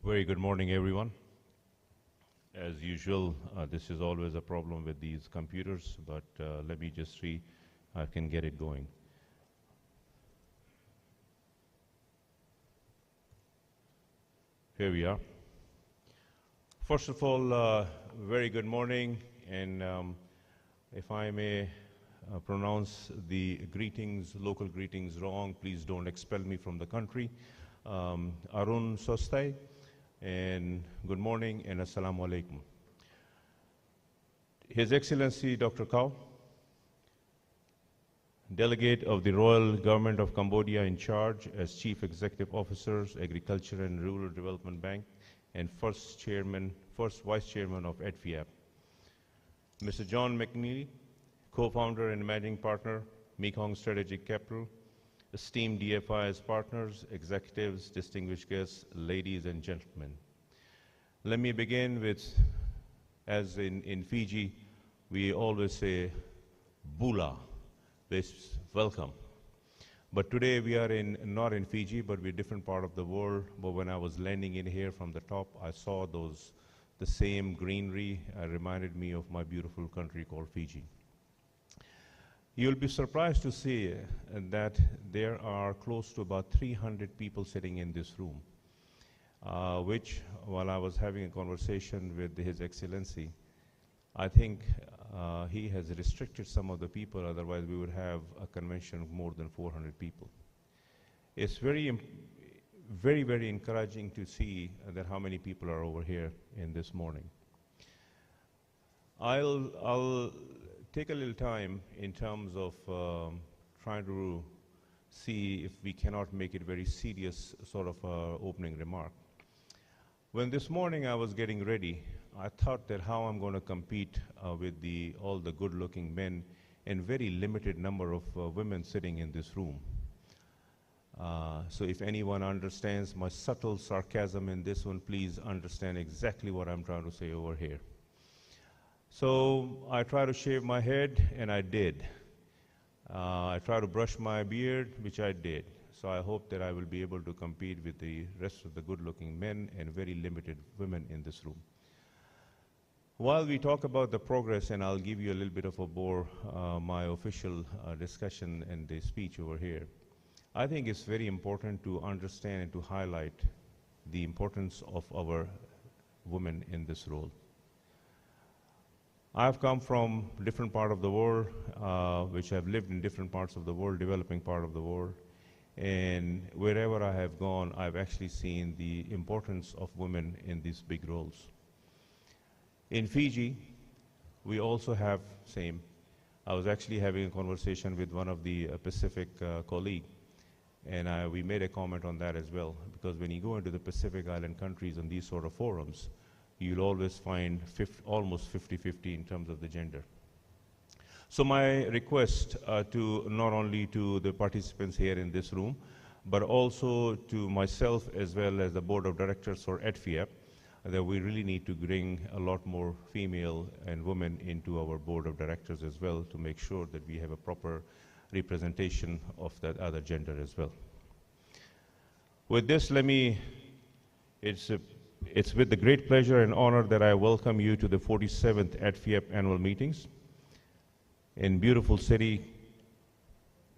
Very good morning, everyone. As usual, this is always a problem with these computers, but let me just see if I can get it going. Here we are. First of all, very good morning, and if I may pronounce the greetings, local greetings wrong, please don't expel me from the country. Arun Sostai, and good morning and assalamu alaikum. His Excellency Dr. Kao, Delegate of the Royal Government of Cambodia in charge as Chief Executive Officers, Agriculture and Rural Development Bank, and first Vice Chairman of ADFIAP. Mr. John McNeely, Co-founder and Managing Partner, Mekong Strategic Capital, esteemed DFI's partners, executives, distinguished guests, ladies and gentlemen. Let me begin with, as in Fiji, we always say, Bula, this welcome. But today we are not in Fiji, but we're a different part of the world. But when I was landing in here from the top, I saw the same greenery. Reminded me of my beautiful country called Fiji. You'll be surprised to see that there are close to about 300 people sitting in this room, which, while I was having a conversation with His Excellency, I think he has restricted some of the people, otherwise we would have a convention of more than 400 people. It's very, very encouraging to see that how many people are over here in this morning. I'll take a little time in terms of trying to see if we cannot make it very serious sort of opening remark. When this morning I was getting ready, I thought that how I'm going to compete with all the good-looking men and very limited number of women sitting in this room. So if anyone understands my subtle sarcasm in this one, please understand exactly what I'm trying to say over here. So I tried to shave my head, and I did. I tried to brush my beard, which I did. So I hope that I will be able to compete with the rest of the good-looking men and very limited women in this room. While we talk about the progress, and I'll give you a little bit of my official discussion and the speech over here, I think it's very important to understand and to highlight the importance of our women in this role. I've come from different part of the world, which have lived in different parts of the world, developing part of the world, and wherever I have gone, I've actually seen the importance of women in these big roles. In Fiji, we also have same. I was actually having a conversation with one of the Pacific colleague, and we made a comment on that as well, because when you go into the Pacific Island countries on these sort of forums, you'll always find almost 50-50 in terms of the gender. So my request to not only to the participants here in this room, but also to myself as well as the board of directors for ADFIAP, that we really need to bring a lot more female and women into our board of directors as well to make sure that we have a proper representation of that other gender as well. With this, it's with the great pleasure and honor that I welcome you to the 47th ADFIAP annual meetings in beautiful city,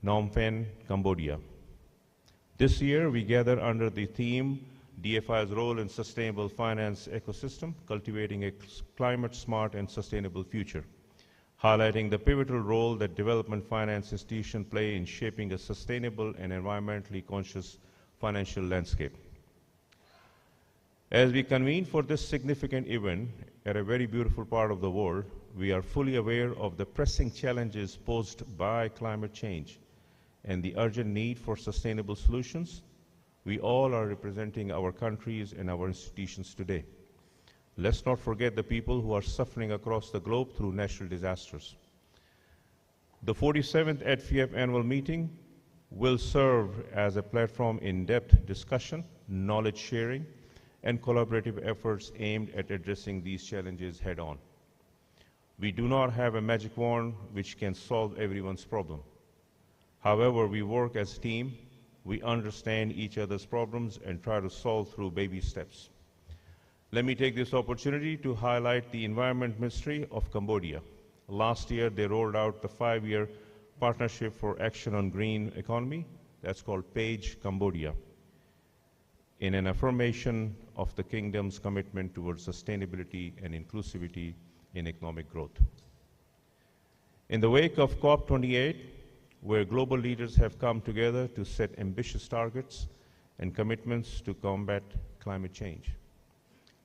Phnom Penh, Cambodia. This year, we gather under the theme, DFI's role in sustainable finance ecosystem, cultivating a climate-smart and sustainable future, highlighting the pivotal role that development finance institutions play in shaping a sustainable and environmentally conscious financial landscape. As we convene for this significant event at a very beautiful part of the world, we are fully aware of the pressing challenges posed by climate change and the urgent need for sustainable solutions. We all are representing our countries and our institutions today. Let's not forget the people who are suffering across the globe through natural disasters. The 47th ADFIAP annual meeting will serve as a platform in-depth discussion, knowledge sharing, and collaborative efforts aimed at addressing these challenges head-on. We do not have a magic wand which can solve everyone's problem. However, we work as a team. We understand each other's problems and try to solve through baby steps. Let me take this opportunity to highlight the Environment Ministry of Cambodia. Last year, they rolled out the 5-year Partnership for Action on Green Economy. That's called PAGE Cambodia. in an affirmation of the Kingdom's commitment towards sustainability and inclusivity in economic growth. In the wake of COP28, where global leaders have come together to set ambitious targets and commitments to combat climate change,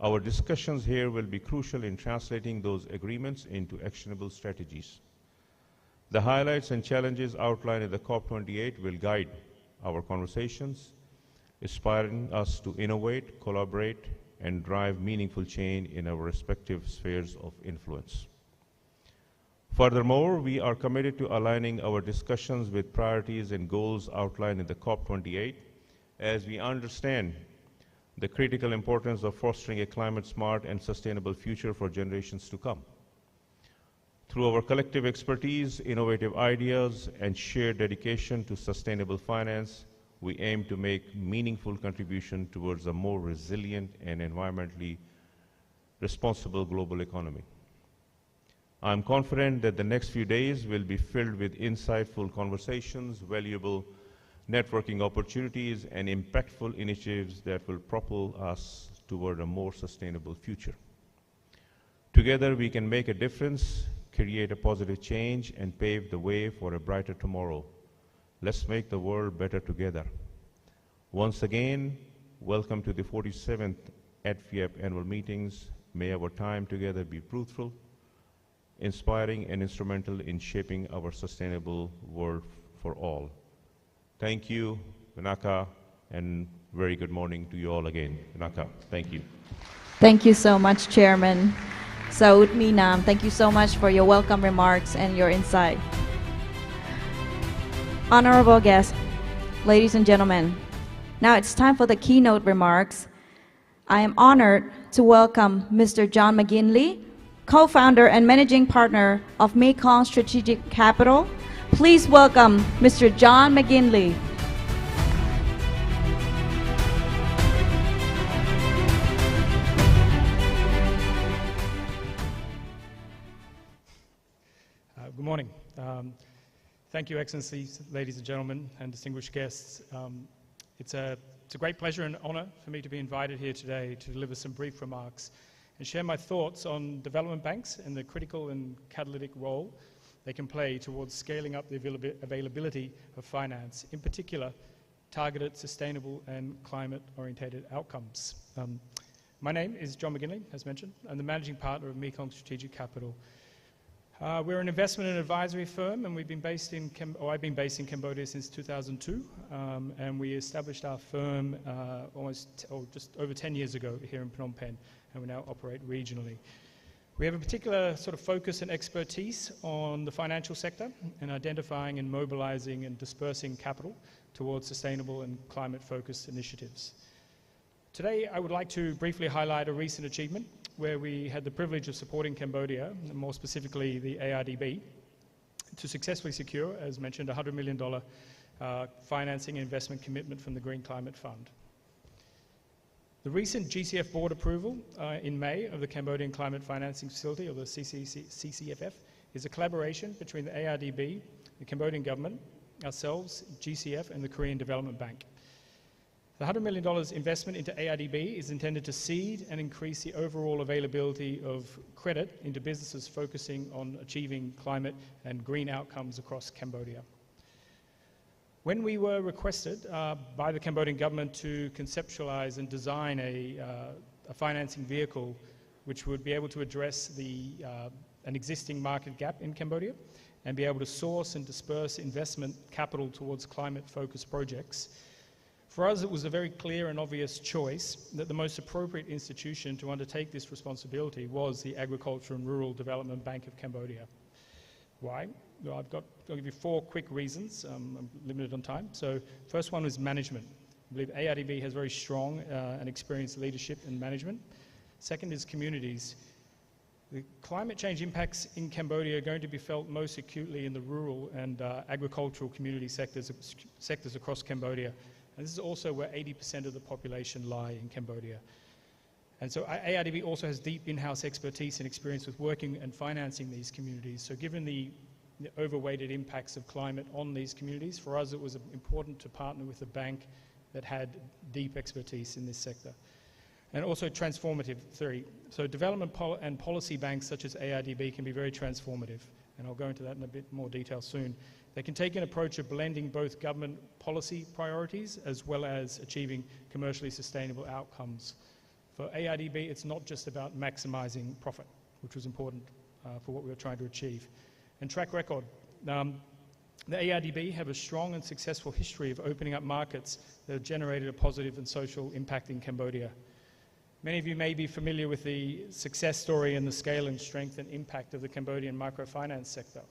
our discussions here will be crucial in translating those agreements into actionable strategies. The highlights and challenges outlined in the COP28 will guide our conversations, inspiring us to innovate, collaborate, and drive meaningful change in our respective spheres of influence. Furthermore, we are committed to aligning our discussions with priorities and goals outlined in the COP28 as we understand the critical importance of fostering a climate-smart and sustainable future for generations to come. Through our collective expertise, innovative ideas, and shared dedication to sustainable finance, we aim to make meaningful contribution towards a more resilient and environmentally responsible global economy. I'm confident that the next few days will be filled with insightful conversations, valuable networking opportunities, and impactful initiatives that will propel us toward a more sustainable future. Together, we can make a difference, create a positive change, and pave the way for a brighter tomorrow. Let's make the world better together. Once again, welcome to the 47th ADFIAP annual meetings. May our time together be fruitful, inspiring, and instrumental in shaping our sustainable world for all. Thank you, Vinaka, and very good morning to you all again. Vinaka, thank you. Thank you so much, Chairman Saud Minam. Thank you so much for your welcome remarks and your insight. Honorable guests, ladies and gentlemen, now it's time for the keynote remarks. I am honored to welcome Mr. John McGinley, co-founder and managing partner of Mekong Strategic Capital. Please welcome Mr. John McGinley. Good morning. Thank you, Excellencies, ladies and gentlemen, and distinguished guests. It's a great pleasure and honor for me to be invited here today to deliver some brief remarks and share my thoughts on development banks and the critical and catalytic role they can play towards scaling up the availability of finance, in particular, targeted, sustainable, and climate-oriented outcomes. My name is John McGinley, as mentioned. I'm the managing partner of Mekong Strategic Capital. We're an investment and advisory firm, and I've been based in Cambodia since 2002, and we established our firm just over 10 years ago here in Phnom Penh, and we now operate regionally. We have a particular sort of focus and expertise on the financial sector and identifying and mobilizing and dispersing capital towards sustainable and climate-focused initiatives. Today, I would like to briefly highlight a recent achievement where we had the privilege of supporting Cambodia, and more specifically the ARDB, to successfully secure, as mentioned, a $100 million financing and investment commitment from the Green Climate Fund. The recent GCF board approval in May of the Cambodian Climate Financing Facility, or the CCFF, is a collaboration between the ARDB, the Cambodian government, ourselves, GCF, and the Korean Development Bank. The $100 million investment into ARDB is intended to seed and increase the overall availability of credit into businesses focusing on achieving climate and green outcomes across Cambodia. When we were requested by the Cambodian government to conceptualize and design a financing vehicle which would be able to address an existing market gap in Cambodia and be able to source and disperse investment capital towards climate-focused projects, for us, it was a very clear and obvious choice that the most appropriate institution to undertake this responsibility was the Agriculture and Rural Development Bank of Cambodia. Why? Well, I'll give you 4 quick reasons. I'm limited on time. So, first one is management. I believe ARDB has very strong and experienced leadership and management. Second is communities. The climate change impacts in Cambodia are going to be felt most acutely in the rural and agricultural community sectors across Cambodia. And this is also where 80% of the population lie in Cambodia. And so ARDB also has deep in-house expertise and experience with working and financing these communities. So given the overweighted impacts of climate on these communities, for us it was important to partner with the bank that had deep expertise in this sector. And also transformative theory. So development and policy banks such as ARDB can be very transformative, and I'll go into that in a bit more detail soon. They can take an approach of blending both government policy priorities as well as achieving commercially sustainable outcomes. For ARDB, it's not just about maximizing profit, which was important for what we were trying to achieve. And track record. The ARDB have a strong and successful history of opening up markets that have generated a positive and social impact in Cambodia. Many of you may be familiar with the success story and the scale and strength and impact of the Cambodian microfinance sector.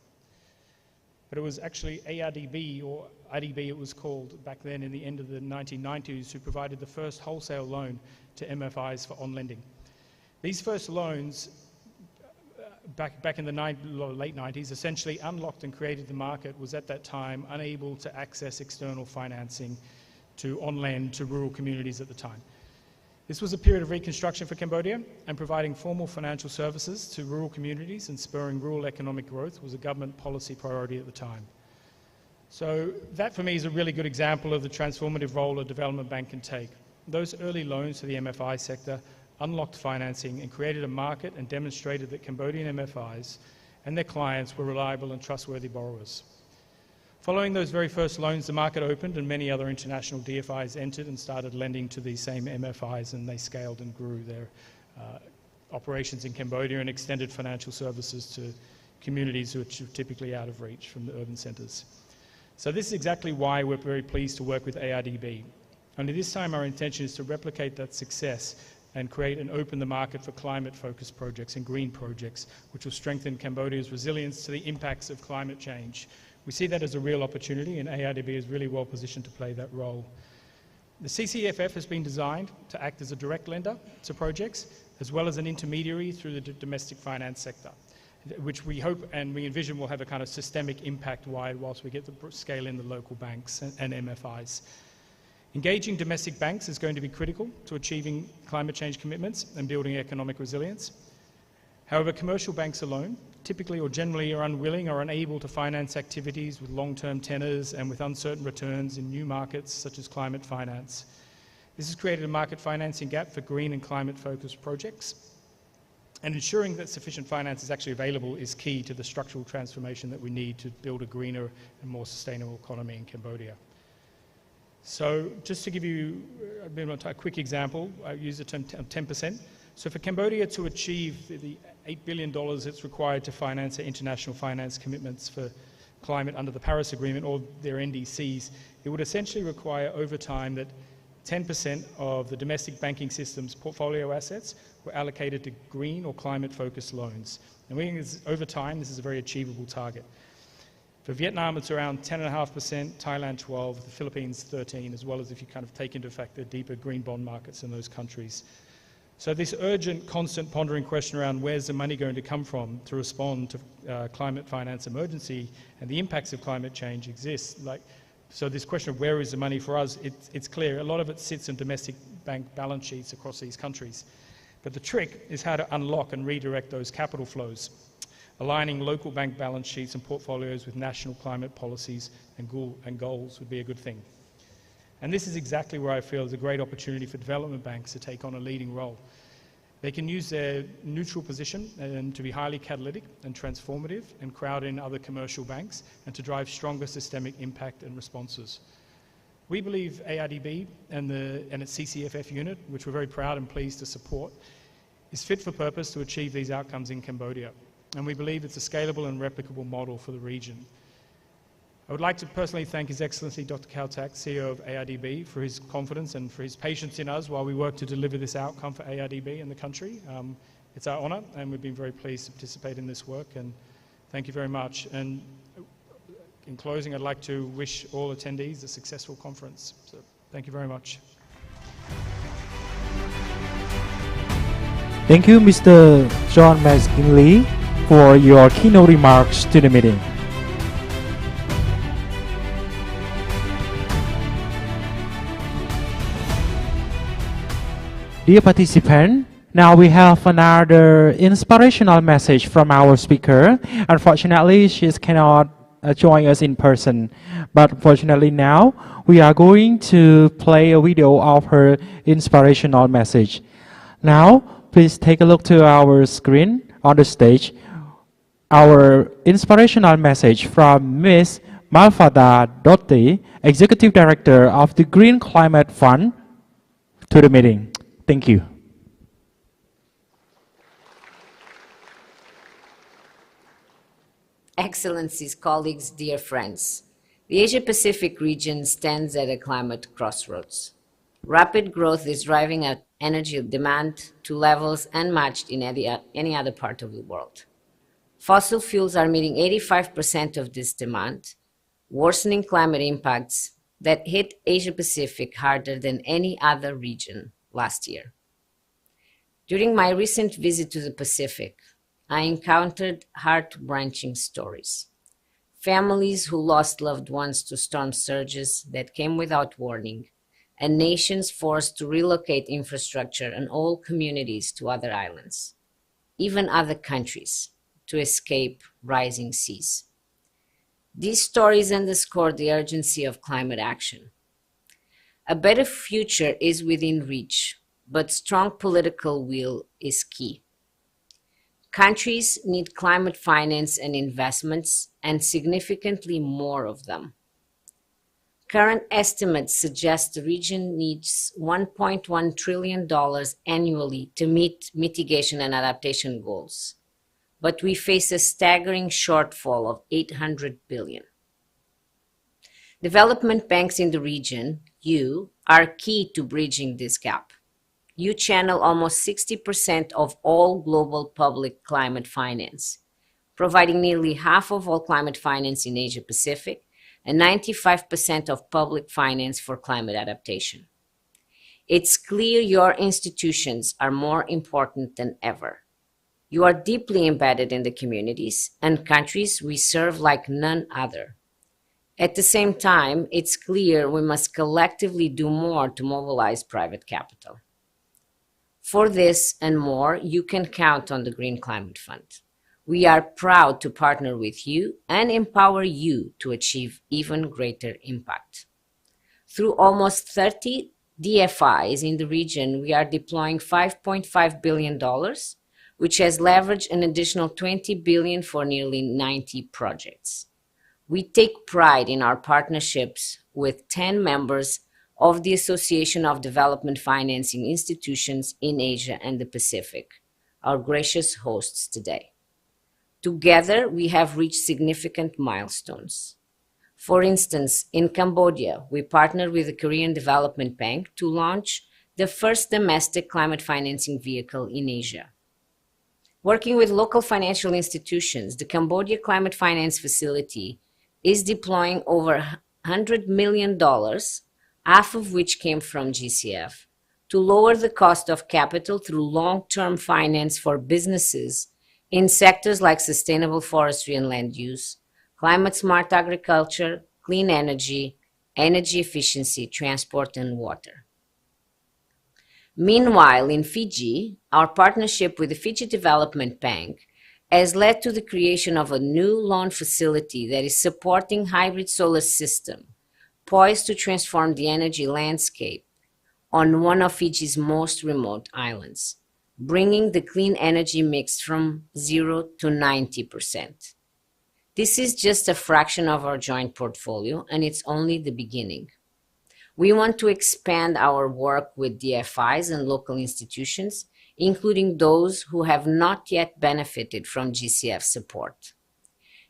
But it was actually ARDB, or IDB it was called back then in the end of the 1990s, who provided the first wholesale loan to MFIs for on-lending. These first loans, back in the late 90s, essentially unlocked and created the market, was at that time unable to access external financing to on-lend to rural communities at the time. This was a period of reconstruction for Cambodia, and providing formal financial services to rural communities and spurring rural economic growth was a government policy priority at the time. So that for me is a really good example of the transformative role a development bank can take. Those early loans to the MFI sector unlocked financing and created a market and demonstrated that Cambodian MFIs and their clients were reliable and trustworthy borrowers. Following those very first loans, the market opened and many other international DFIs entered and started lending to these same MFIs, and they scaled and grew their operations in Cambodia and extended financial services to communities which are typically out of reach from the urban centres. So this is exactly why we're very pleased to work with ARDB. Only this time our intention is to replicate that success and create and open the market for climate-focused projects and green projects, which will strengthen Cambodia's resilience to the impacts of climate change. We see that as a real opportunity, and ARDB is really well positioned to play that role. The CCFF has been designed to act as a direct lender to projects, as well as an intermediary through the domestic finance sector, which we hope and we envision will have a kind of systemic impact wide whilst we get to scale in the local banks and MFIs. Engaging domestic banks is going to be critical to achieving climate change commitments and building economic resilience. However, commercial banks alone typically or generally are unwilling or unable to finance activities with long-term tenors and with uncertain returns in new markets such as climate finance. This has created a market financing gap for green and climate-focused projects, and ensuring that sufficient finance is actually available is key to the structural transformation that we need to build a greener and more sustainable economy in Cambodia. So just to give you a quick example, I use the term 10%. So for Cambodia to achieve the $8 billion it's required to finance their international finance commitments for climate under the Paris Agreement or their NDCs, it would essentially require over time that 10% of the domestic banking system's portfolio assets were allocated to green or climate-focused loans. And we think over time this is a very achievable target. For Vietnam, it's around 10.5%, Thailand 12%, the Philippines 13%, as well as if you kind of take into effect the deeper green bond markets in those countries. So this urgent, constant pondering question around where's the money going to come from to respond to climate finance emergency and the impacts of climate change exists. So this question of where is the money for us, it's clear. A lot of it sits in domestic bank balance sheets across these countries. But the trick is how to unlock and redirect those capital flows. Aligning local bank balance sheets and portfolios with national climate policies and goals would be a good thing. And this is exactly where I feel is a great opportunity for development banks to take on a leading role. They can use their neutral position and to be highly catalytic and transformative and crowd in other commercial banks and to drive stronger systemic impact and responses. We believe ARDB and its CCFF unit, which we're very proud and pleased to support, is fit for purpose to achieve these outcomes in Cambodia. And we believe it's a scalable and replicable model for the region. I would like to personally thank His Excellency Dr. Khao Tak, CEO of ARDB, for his confidence and for his patience in us while we work to deliver this outcome for ARDB in the country. It's our honour, and we've been very pleased to participate in this work, and thank you very much. And in closing, I'd like to wish all attendees a successful conference. So thank you very much. Thank you, Mr. John McGinley, for your keynote remarks to the meeting. Dear participant, now we have another inspirational message from our speaker. Unfortunately, she cannot join us in person. But unfortunately now, we are going to play a video of her inspirational message. Now, please take a look to our screen on the stage. Our inspirational message from Ms. Malfada Dotti, Executive Director of the Green Climate Fund, to the meeting. Thank you. Excellencies, colleagues, dear friends, the Asia-Pacific region stands at a climate crossroads. Rapid growth is driving up energy demand to levels unmatched in any other part of the world. Fossil fuels are meeting 85% of this demand, worsening climate impacts that hit Asia-Pacific harder than any other region last year. During my recent visit to the Pacific, I encountered heart-wrenching stories. Families who lost loved ones to storm surges that came without warning, and nations forced to relocate infrastructure and whole communities to other islands, even other countries, to escape rising seas. These stories underscore the urgency of climate action. A better future is within reach, but strong political will is key. Countries need climate finance and investments, and significantly more of them. Current estimates suggest the region needs $1.1 trillion annually to meet mitigation and adaptation goals, but we face a staggering shortfall of $800 billion. Development banks in the region, you, are key to bridging this gap. You channel almost 60% of all global public climate finance, providing nearly half of all climate finance in Asia Pacific and 95% of public finance for climate adaptation. It's clear your institutions are more important than ever. You are deeply embedded in the communities and countries we serve like none other. At the same time, it's clear we must collectively do more to mobilize private capital. For this and more, you can count on the Green Climate Fund. We are proud to partner with you and empower you to achieve even greater impact. Through almost 30 DFIs in the region, we are deploying $5.5 billion, which has leveraged an additional $20 billion for nearly 90 projects. We take pride in our partnerships with 10 members of the Association of Development Financing Institutions in Asia and the Pacific, our gracious hosts today. Together, we have reached significant milestones. For instance, in Cambodia, we partnered with the Korean Development Bank to launch the first domestic climate financing vehicle in Asia. Working with local financial institutions, the Cambodia Climate Finance Facility is deploying over $100 million, half of which came from GCF, to lower the cost of capital through long-term finance for businesses in sectors like sustainable forestry and land use, climate-smart agriculture, clean energy, energy efficiency, transport, and water. Meanwhile, in Fiji, our partnership with the Fiji Development Bank has led to the creation of a new loan facility that is supporting hybrid solar system, poised to transform the energy landscape on one of Fiji's most remote islands, bringing the clean energy mix from 0 to 90%. This is just a fraction of our joint portfolio, and it's only the beginning. We want to expand our work with DFIs and local institutions, including those who have not yet benefited from GCF support.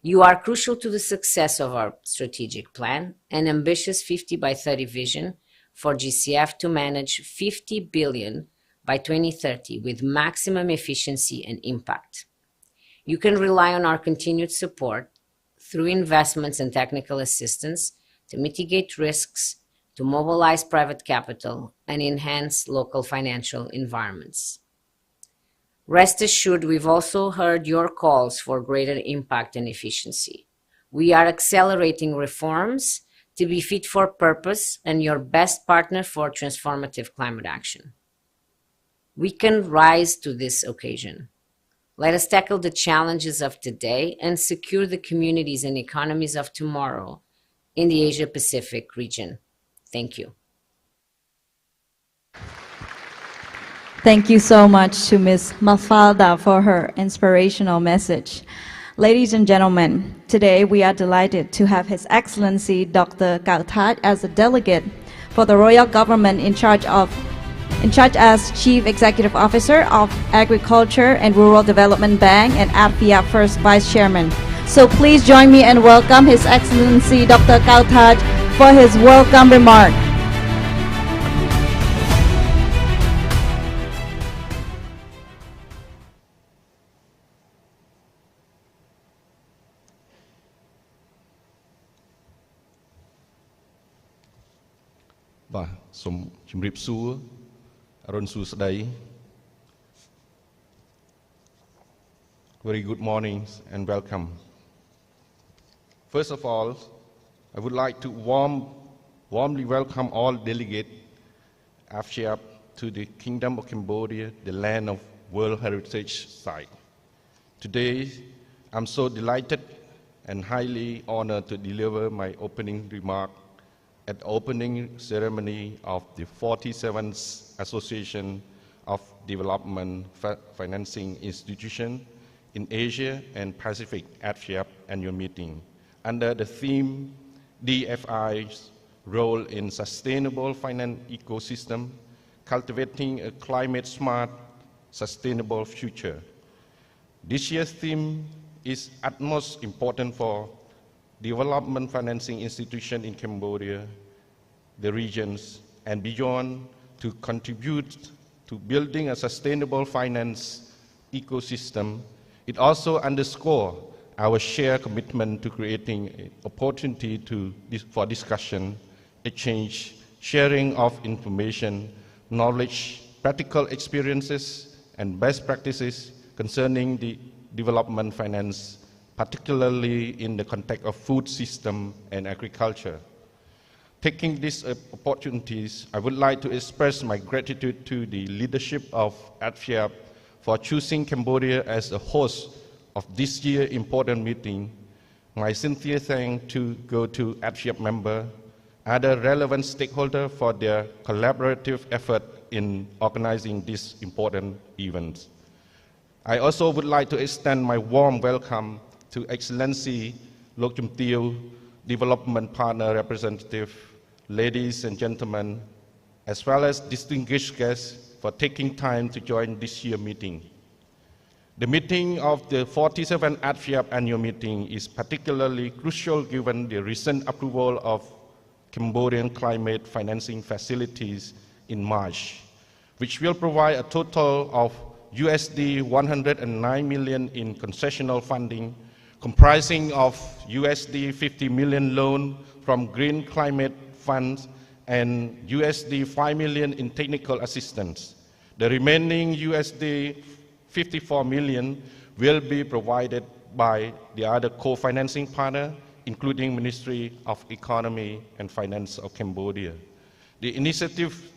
You are crucial to the success of our strategic plan, an ambitious 50 by 30 vision for GCF to manage $50 billion by 2030 with maximum efficiency and impact. You can rely on our continued support through investments and technical assistance to mitigate risks, to mobilize private capital, and enhance local financial environments. Rest assured, we've also heard your calls for greater impact and efficiency. We are accelerating reforms to be fit for purpose and your best partner for transformative climate action. We can rise to this occasion. Let us tackle the challenges of today and secure the communities and economies of tomorrow in the Asia-Pacific region. Thank you. Thank you so much to Ms. Mafalda for her inspirational message. Ladies and gentlemen, today we are delighted to have His Excellency Dr. Cao Thach as a delegate for the Royal Government in charge as Chief Executive Officer of Agriculture and Rural Development Bank and ARDB First Vice Chairman. So please join me and welcome His Excellency Dr. Cao Thach for his welcome remark. Very good morning and welcome. First of all, I would like to warmly welcome all delegates AFCIAP to the Kingdom of Cambodia, the land of World Heritage Site. Today, I'm so delighted and highly honored to deliver my opening remark at the opening ceremony of the 47th Association of Development Financing Institutions in Asia and Pacific AFCIAP annual meeting under the theme DFI's role in sustainable finance ecosystem, cultivating a climate-smart, sustainable future. This year's theme is utmost important for development financing institutions in Cambodia, the regions, and beyond to contribute to building a sustainable finance ecosystem. It also underscores our shared commitment to creating an opportunity for discussion, exchange, sharing of information, knowledge, practical experiences, and best practices concerning the development finance, particularly in the context of food system and agriculture. Taking these opportunities, I would like to express my gratitude to the leadership of AFCIAP for choosing Cambodia as a host of this year's important meeting. My sincere thanks go to AFCIAP members, other relevant stakeholders for their collaborative effort in organizing this important event. I also would like to extend my warm welcome to Excellency Lok Chum Teo, Development Partner Representative, ladies and gentlemen, as well as distinguished guests for taking time to join this year's meeting. The meeting of the 47th AFCIAP annual meeting is particularly crucial given the recent approval of Cambodian climate financing facilities in March, which will provide a total of USD 109 million in concessional funding, comprising of USD 50 million loan from Green Climate Funds and USD 5 million in technical assistance. The remaining USD 54 million will be provided by the other co-financing partner, including Ministry of Economy and Finance of Cambodia. The initiative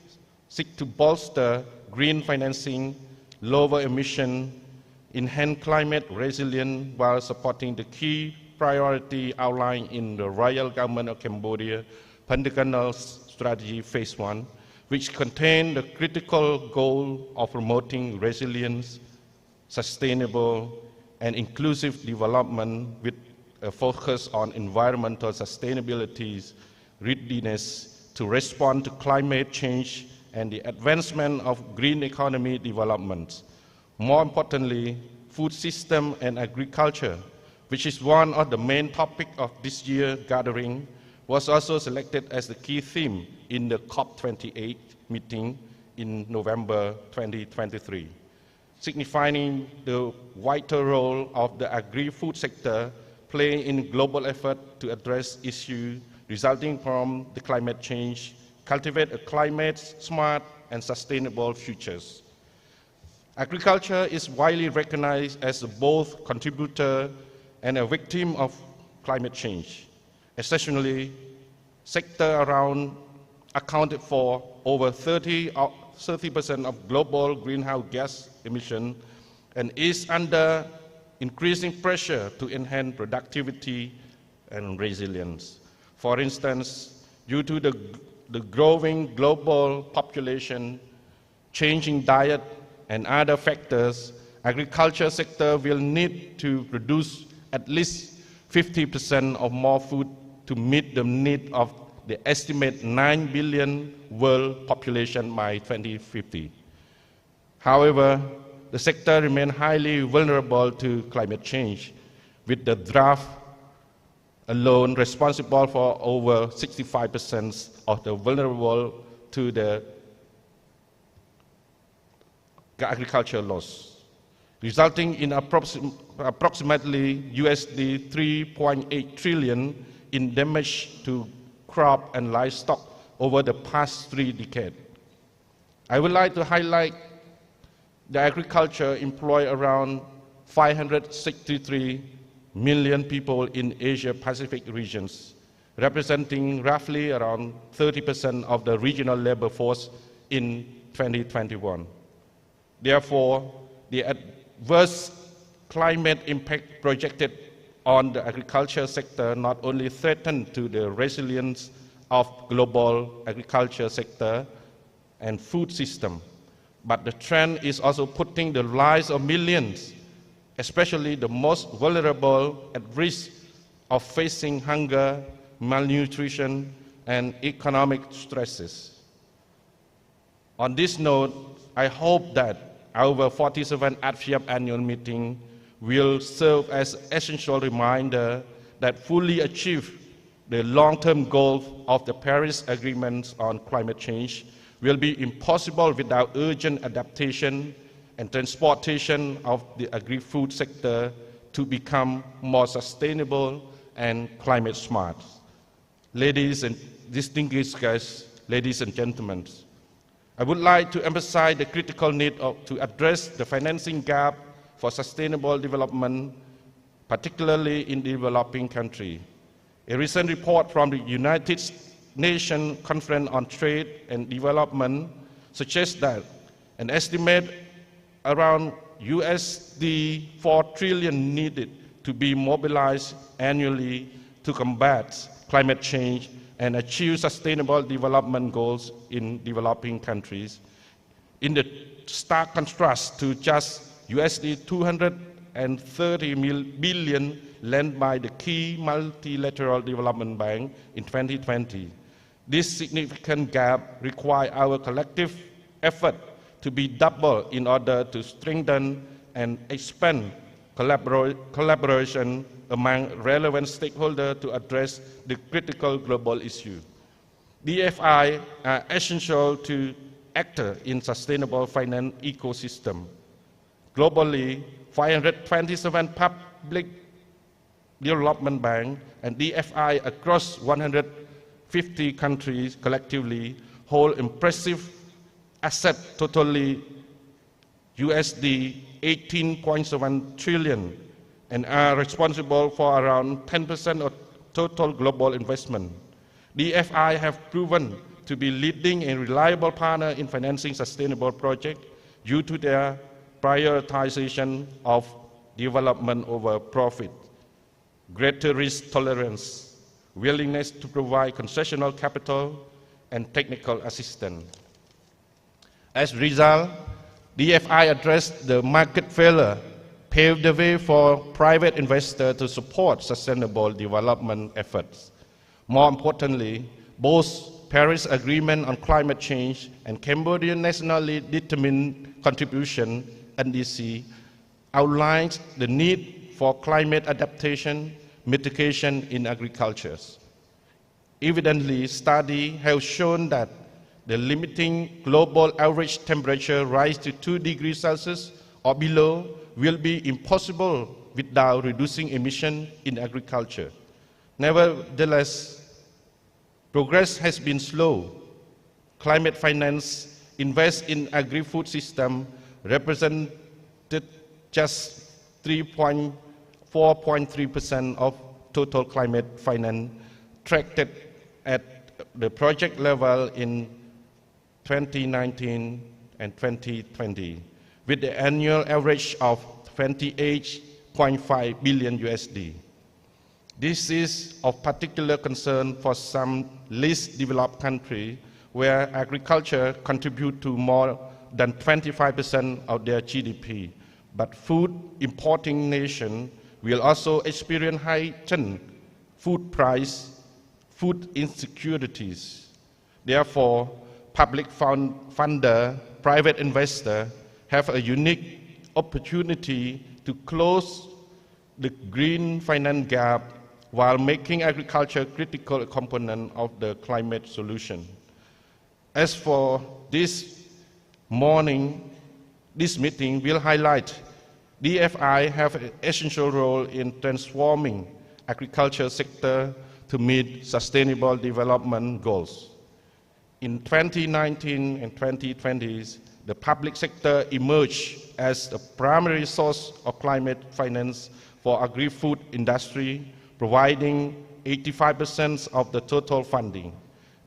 seeks to bolster green financing, lower emission, enhance climate resilience while supporting the key priority outlined in the Royal Government of Cambodia Pentagonal Strategy Phase 1, which contain the critical goal of promoting resilience, sustainable and inclusive development with a focus on environmental sustainability, readiness to respond to climate change and the advancement of green economy development. More importantly, food system and agriculture, which is one of the main topics of this year's gathering, was also selected as the key theme in the COP28 meeting in November 2023, signifying the vital role of the agri-food sector playing in global effort to address issues resulting from the climate change, cultivate a climate-smart and sustainable futures. Agriculture is widely recognized as both contributor and a victim of climate change. Essentially, sector around accounted for over 30% of global greenhouse gas emissions and is under increasing pressure to enhance productivity and resilience. For instance, due to the growing global population, changing diet, and other factors, agriculture sector will need to produce at least 50% of more food to meet the need of the estimated 9 billion world population by 2050. However, the sector remains highly vulnerable to climate change, with the drought alone responsible for over 65% of the vulnerable to the agricultural loss, resulting in approximately USD 3.8 trillion in damage to crop and livestock over the past 3 decades. I would like to highlight the agriculture employ around 563 million people in Asia-Pacific regions, representing roughly around 30% of the regional labor force in 2021. Therefore, the adverse climate impact projected on the agriculture sector not only threatens to the resilience of global agriculture sector and food system, but the trend is also putting the lives of millions, especially the most vulnerable, at risk of facing hunger, malnutrition, and economic stresses. On this note, I hope that our 47th ARDB annual meeting will serve as an essential reminder that fully achieve the long-term goals of the Paris Agreement on climate change will be impossible without urgent adaptation and transportation of the agri-food sector to become more sustainable and climate smart. Ladies and distinguished guests, ladies and gentlemen, I would like to emphasize the critical need to address the financing gap for sustainable development, particularly in developing countries. A recent report from the United Nations Conference on Trade and Development suggests that an estimate around USD 4 trillion needed to be mobilized annually to combat climate change and achieve sustainable development goals in developing countries, in the stark contrast to just USD 230 billion lent by the key multilateral development bank in 2020. This significant gap requires our collective effort to be doubled in order to strengthen and expand collaboration among relevant stakeholders to address the critical global issue. DFI are essential to actor in sustainable finance ecosystem. Globally, 527 public development banks and DFI across 150 countries collectively hold impressive assets totaling USD 18.7 trillion and are responsible for around 10% of total global investment. DFI have proven to be leading and reliable partner in financing sustainable projects due to their prioritization of development over profit, greater risk tolerance, willingness to provide concessional capital, and technical assistance. As a result, DFI addressed the market failure, paved the way for private investors to support sustainable development efforts. More importantly, both Paris Agreement on Climate Change and Cambodian Nationally Determined Contribution (NDC) outlines the need for climate adaptation mitigation in agriculture. Evidently, studies have shown that the limiting global average temperature rise to 2 degrees Celsius or below will be impossible without reducing emission in agriculture. Nevertheless, progress has been slow. Climate finance invest in agri-food system represented just 4.3% of total climate finance tracked at the project level in 2019 and 2020, with the annual average of 28.5 billion USD. This is of particular concern for some least developed countries where agriculture contributes to more than 25% of their GDP. But food importing nations will also experience heightened food price, food insecurities. Therefore, public funder, private investor have a unique opportunity to close the green finance gap while making agriculture a critical component of the climate solution. As for this meeting will highlight DFI have an essential role in transforming agriculture sector to meet sustainable development goals. In 2019 and 2020, the public sector emerged as the primary source of climate finance for agri-food industry, providing 85% of the total funding.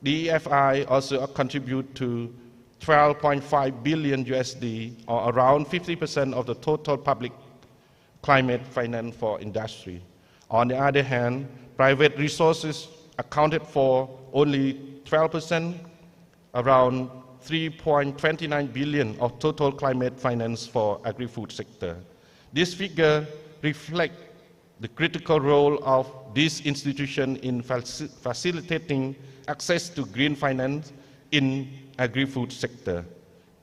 DFI also contribute to 12.5 billion USD, or around 50% of the total public climate finance for industry. On the other hand, private resources accounted for only 12%, around 3.29 billion of total climate finance for agri-food sector. This figure reflects the critical role of this institution in facilitating access to green finance in agri-food sector,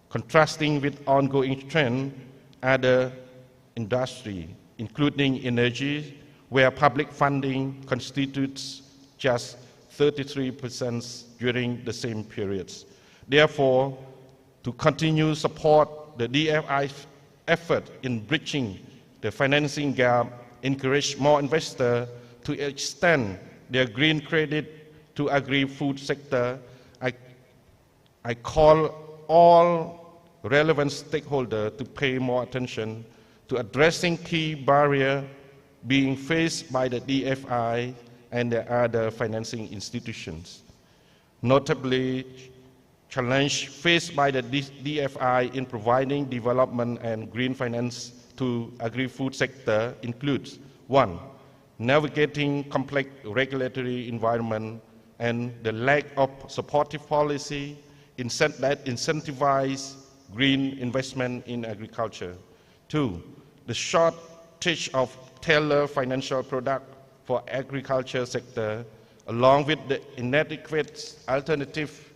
contrasting with ongoing trend other industry, including energy, where public funding constitutes just 33% during the same periods. Therefore, to continue support the DFI's effort in bridging the financing gap, encourage more investors to extend their green credit to agri-food sector, I call all relevant stakeholders to pay more attention to addressing key barriers being faced by the DFI and the other financing institutions. Notably, challenge faced by the DFI in providing development and green finance to agri-food sector includes: 1. Navigating complex regulatory environment and the lack of supportive policy that incentivize green investment in agriculture. 2. The shortage of tailored financial product for agriculture sector, along with the inadequate alternative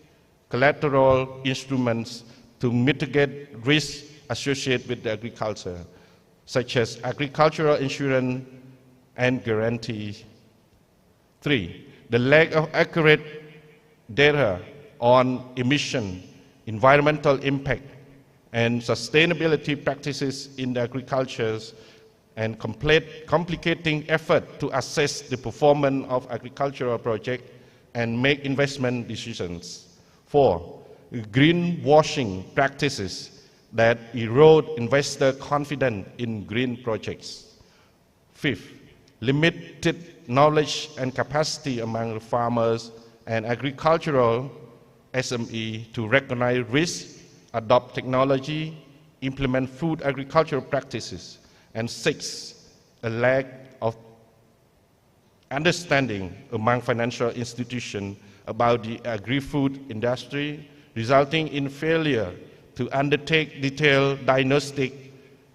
collateral instruments to mitigate risks associated with the agriculture, such as agricultural insurance and guarantee. 3. The lack of accurate data on emission, environmental impact, and sustainability practices in the agriculture, and complicating effort to assess the performance of agricultural projects and make investment decisions. 4. Greenwashing practices that erode investor confidence in green projects. 5th, limited knowledge and capacity among farmers and agricultural SME to recognize risk, adopt technology, implement food agricultural practices. And 6, a lack of understanding among financial institutions about the agri-food industry, resulting in failure to undertake detailed diagnostic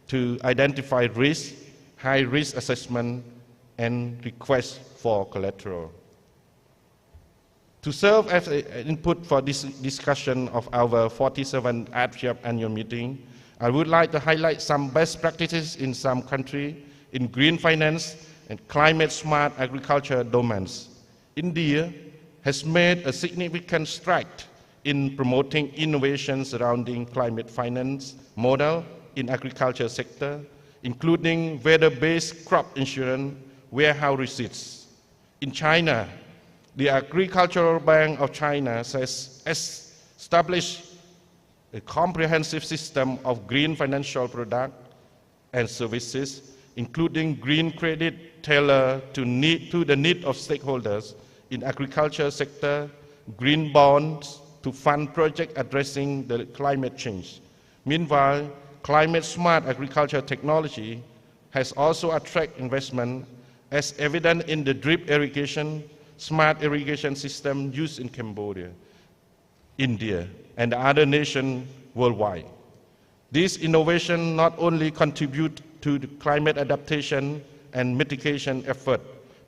to identify risk, high-risk assessment, and request for collateral. To serve as an input for this discussion of our 47th ARDB annual meeting, I would like to highlight some best practices in some countries in green finance and climate-smart agriculture domains. India has made a significant stride in promoting innovation surrounding climate finance model in agriculture sector, including weather-based crop insurance, warehouse receipts. In China, the Agricultural Bank of China has established a comprehensive system of green financial products and services, including green credit tailored to the need of stakeholders in agriculture sector, green bonds to fund projects addressing the climate change. Meanwhile, climate smart agriculture technology has also attracted investment, as evident in the drip irrigation, smart irrigation system used in Cambodia, India, and other nations worldwide. These innovations not only contribute to the climate adaptation and mitigation effort,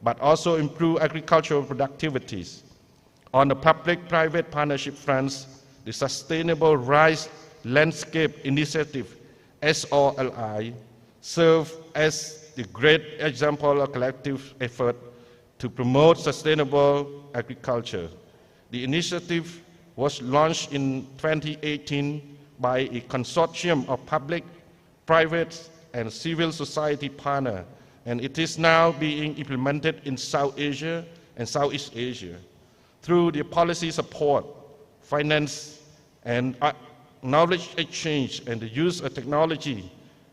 but also improve agricultural productivities. On the public-private partnership fronts, the Sustainable Rice Landscape Initiative, SRLI, serves as the great example of collective effort to promote sustainable agriculture. The initiative was launched in 2018 by a consortium of public, private, and civil society partners, and it is now being implemented in South Asia and Southeast Asia. Through the policy support, finance, and knowledge exchange and the use of technology,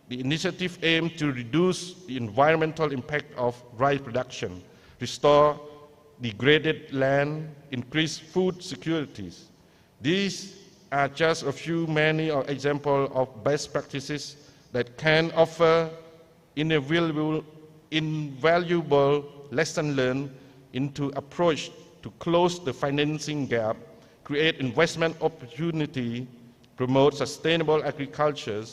the initiative aims to reduce the environmental impact of rice production, restore degraded land, increase food securities. These are just a few many examples of best practices that can offer invaluable lessons learned into approach to close the financing gap, create investment opportunity, promote sustainable agriculture.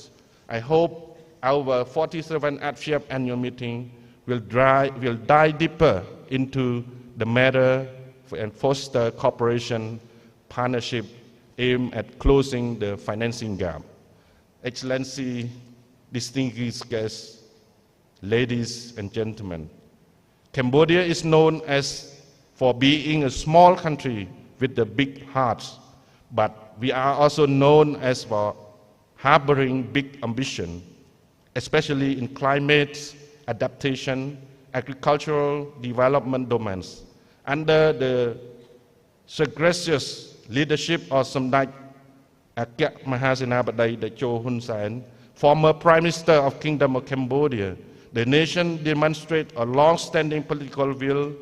I hope our 47th ARDB annual meeting will dive deeper into the matter and foster cooperation, partnership aimed at closing the financing gap. Excellency, distinguished guests, ladies and gentlemen, Cambodia is known for being a small country with a big heart, but we are also known as for harboring big ambition, especially in climate adaptation, agricultural development domains. Under the sagacious leadership of Samdech Akya Mahasenapati Techo Hun Sen, former Prime Minister of Kingdom of Cambodia, the nation demonstrates a long-standing political will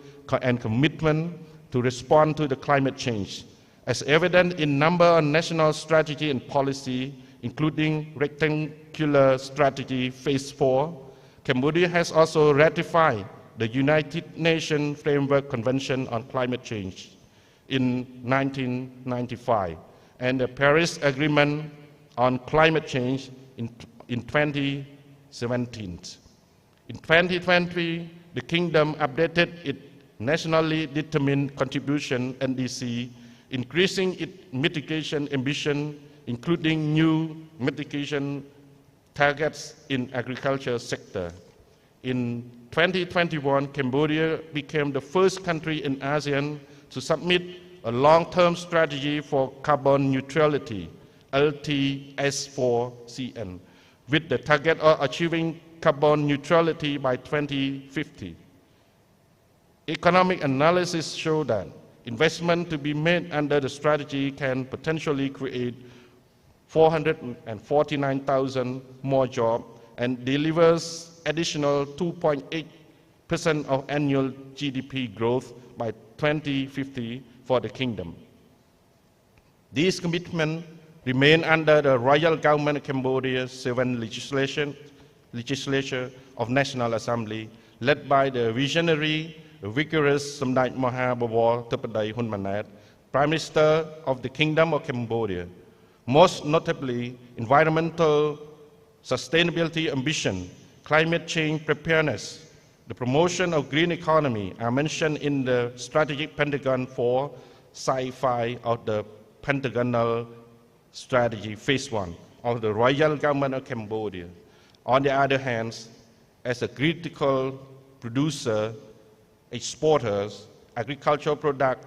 and commitment to respond to the climate change, as evident in number of national strategy and policy, including Rectangular Strategy Phase 4. Cambodia has also ratified the United Nations Framework Convention on Climate Change in 1995 and the Paris Agreement on Climate Change in 2017. In 2020, the Kingdom updated its nationally determined contribution NDC, increasing its mitigation ambition, including new mitigation targets in agriculture sector. In 2021, Cambodia became the first country in ASEAN to submit a long-term strategy for carbon neutrality, LTS4CN, with the target of achieving carbon neutrality by 2050. Economic analysis show that investment to be made under the strategy can potentially create 449,000 more jobs and delivers additional 2.8% of annual GDP growth by 2050 for the kingdom. These commitments remain under the Royal Government of Cambodia's 7th Legislature of National Assembly, led by the visionary, vigorous Samdech Mahabawar Thupadai Hun Manet, Prime Minister of the Kingdom of Cambodia. Most notably, environmental sustainability ambition, climate change preparedness, the promotion of green economy are mentioned in the strategic Pentagon 4 Sci-Fi of the Pentagonal Strategy Phase 1 of the Royal Government of Cambodia. On the other hand, as a critical producer, exporters, agricultural product,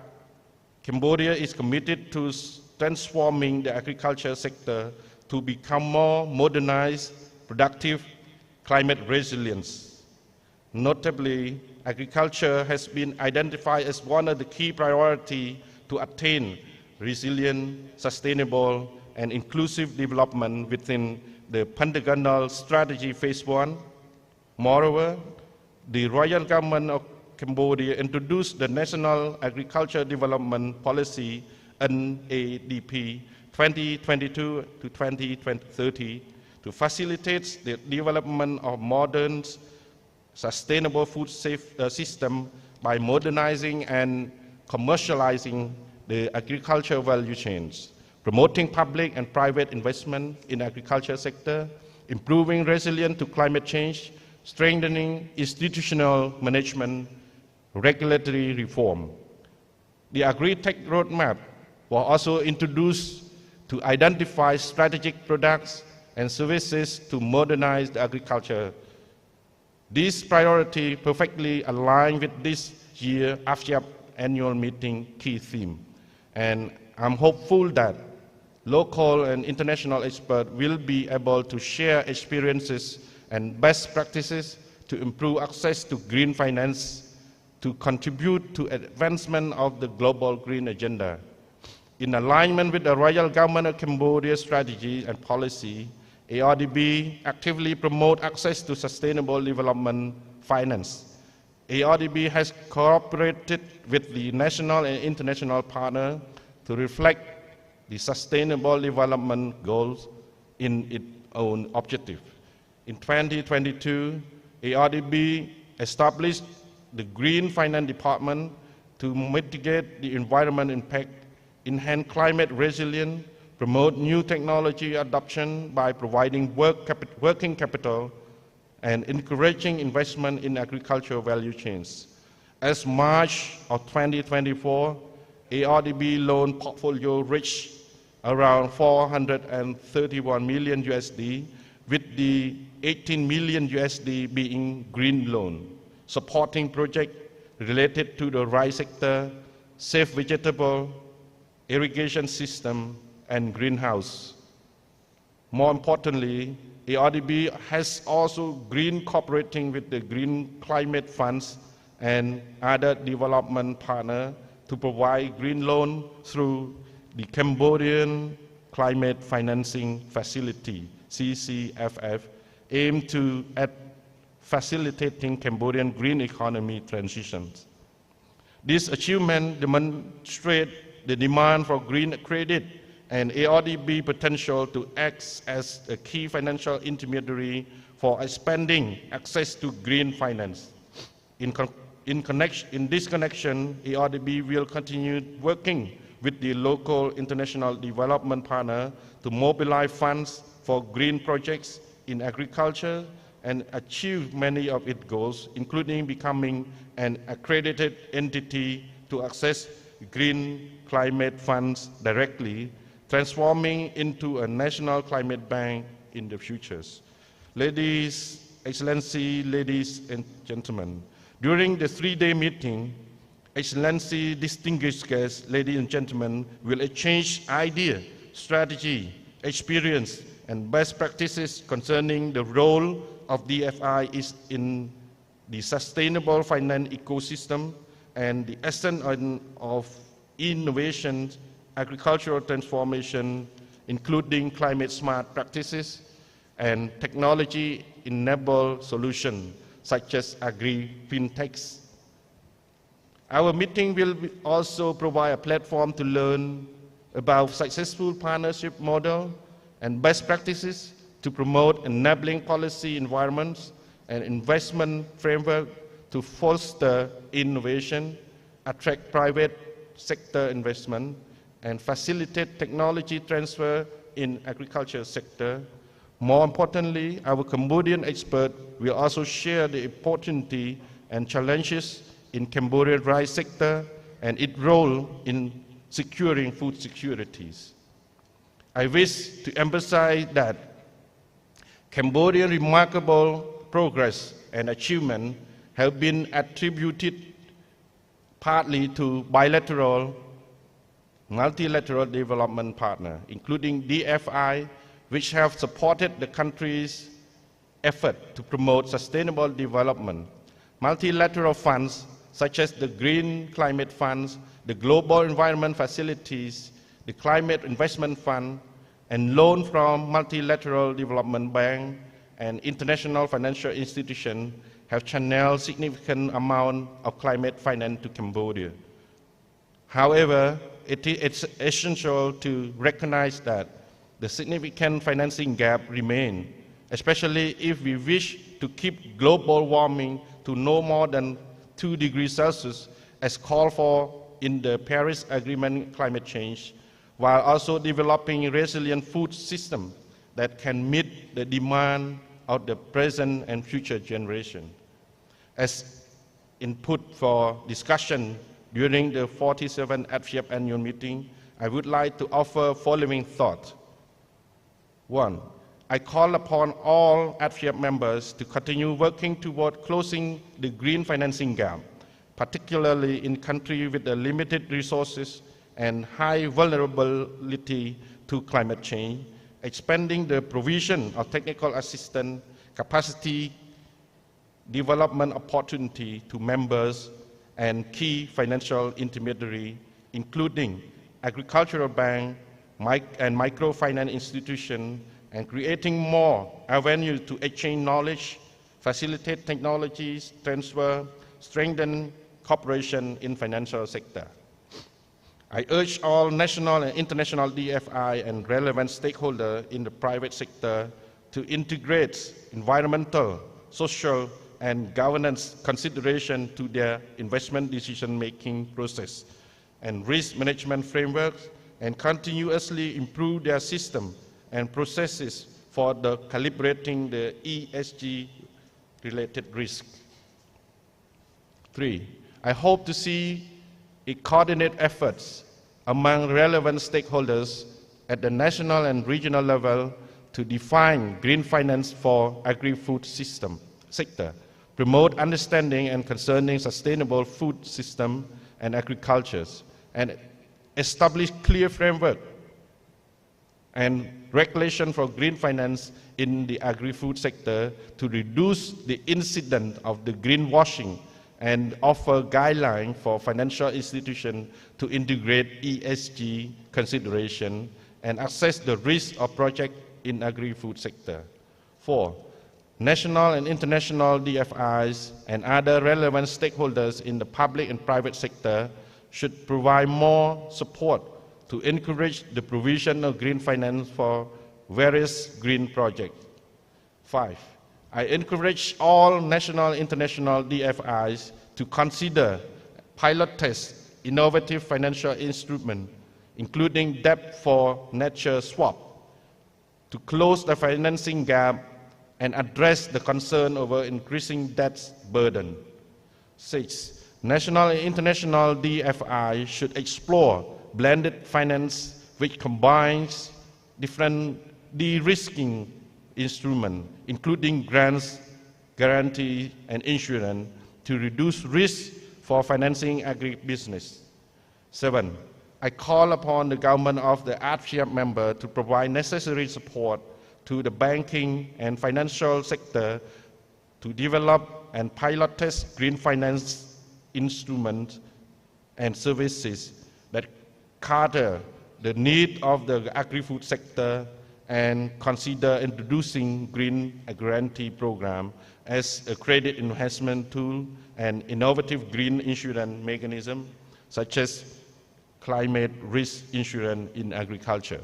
Cambodia is committed to transforming the agriculture sector to become more modernized, productive, climate resilient. Notably, agriculture has been identified as one of the key priorities to attain resilient, sustainable, and inclusive development within the Pentagonal Strategy Phase 1. Moreover, the Royal Government of Cambodia introduced the National Agriculture Development Policy NADP 2022 to 2030 to facilitate the development of modern, sustainable food system by modernizing and commercializing the agricultural value chains, promoting public and private investment in the agriculture sector, improving resilience to climate change, strengthening institutional management, regulatory reform. The Agri-Tech Roadmap was also introduced to identify strategic products and services to modernize the agriculture. This priority perfectly align with this year's AFCIAP annual meeting key theme. And I'm hopeful that local and international experts will be able to share experiences and best practices to improve access to green finance, to contribute to advancement of the global green agenda. In alignment with the Royal Government of Cambodia's strategy and policy, ARDB actively promotes access to sustainable development finance. ARDB has cooperated with the national and international partners to reflect the sustainable development goals in its own objective. In 2022, ARDB established the Green Finance Department to mitigate the environment impact, enhance climate resilience, promote new technology adoption by providing working capital and encouraging investment in agricultural value chains. As March of 2024, ARDB loan portfolio reached around 431 million USD, with the 18 million USD being green loan, supporting projects related to the rice sector, safe vegetable, irrigation system, and greenhouse. More importantly, ARDB has also green cooperating with the Green Climate Funds and other development partners to provide green loan through the Cambodian Climate Financing Facility, CCFF, aimed to facilitating Cambodian green economy transitions. This achievement demonstrates the demand for green credit and ARDB potential to act as a key financial intermediary for expanding access to green finance. In this connection, ARDB will continue working with the local international development partner to mobilize funds for green projects in agriculture and achieve many of its goals, including becoming an accredited entity to access green climate funds directly, transforming into a national climate bank in the future. Ladies, Excellency, ladies and gentlemen, during the 3-day meeting, Excellency, distinguished guests, ladies and gentlemen, will exchange ideas, strategy, experience, and best practices concerning the role of DFI in the sustainable finance ecosystem and the essence of innovation, agricultural transformation, including climate-smart practices and technology-enabled solutions such as agri-fintechs. Our meeting will also provide a platform to learn about successful partnership model and best practices to promote enabling policy environments and investment framework to foster innovation, attract private sector investment, and facilitate technology transfer in agriculture sector. More importantly, our Cambodian experts will also share the opportunity and challenges in Cambodian rice sector and its role in securing food securities. I wish to emphasize that Cambodia's remarkable progress and achievement have been attributed partly to bilateral, multilateral development partners, including DFI, which have supported the country's effort to promote sustainable development. Multilateral funds such as the Green Climate Funds, the Global Environment Facilities, the Climate Investment Fund, and loan from Multilateral Development Bank and international financial institutions have channeled significant amount of climate finance to Cambodia. However, it's essential to recognize that the significant financing gap remains, especially if we wish to keep global warming to no more than 2 degrees Celsius as called for in the Paris Agreement climate change, while also developing resilient food systems that can meet the demand of the present and future generation. As input for discussion during the 47th AFCEAP annual meeting, I would like to offer following thoughts. 1. I call upon all AFCEAP members to continue working toward closing the green financing gap, particularly in countries with the limited resources and high vulnerability to climate change, expanding the provision of technical assistance, capacity development opportunity to members and key financial intermediaries, including agricultural bank and microfinance institutions, and creating more avenues to exchange knowledge, facilitate technologies transfer, strengthen cooperation in financial sector. I urge all national and international DFI and relevant stakeholders in the private sector to integrate environmental, social, and governance consideration to their investment decision-making process and risk management frameworks, and continuously improve their system and processes for calibrating the ESG-related risk. 3. I hope to see a coordinated efforts among relevant stakeholders at the national and regional level to define green finance for agri-food sector, promote understanding and concerning sustainable food system and agriculture, and establish clear framework and regulation for green finance in the agri-food sector to reduce the incidence of the greenwashing and offer guidelines for financial institutions to integrate ESG consideration and assess the risk of projects in agri-food sector. 4. National and international DFIs and other relevant stakeholders in the public and private sector should provide more support to encourage the provision of green finance for various green projects. 5. I encourage all national and international DFIs to consider pilot test innovative financial instruments, including debt for nature swap, to close the financing gap and address the concern over increasing debt burden. 6. National and international DFI should explore blended finance which combines different de-risking instruments, including grants, guarantee, and insurance to reduce risk for financing agribusiness. 7. I call upon the government of the AFCEAP member to provide necessary support to the banking and financial sector to develop and pilot test green finance instruments and services that cater the need of the agri-food sector and consider introducing green guarantee program as a credit enhancement tool and innovative green insurance mechanism such as climate risk insurance in agriculture.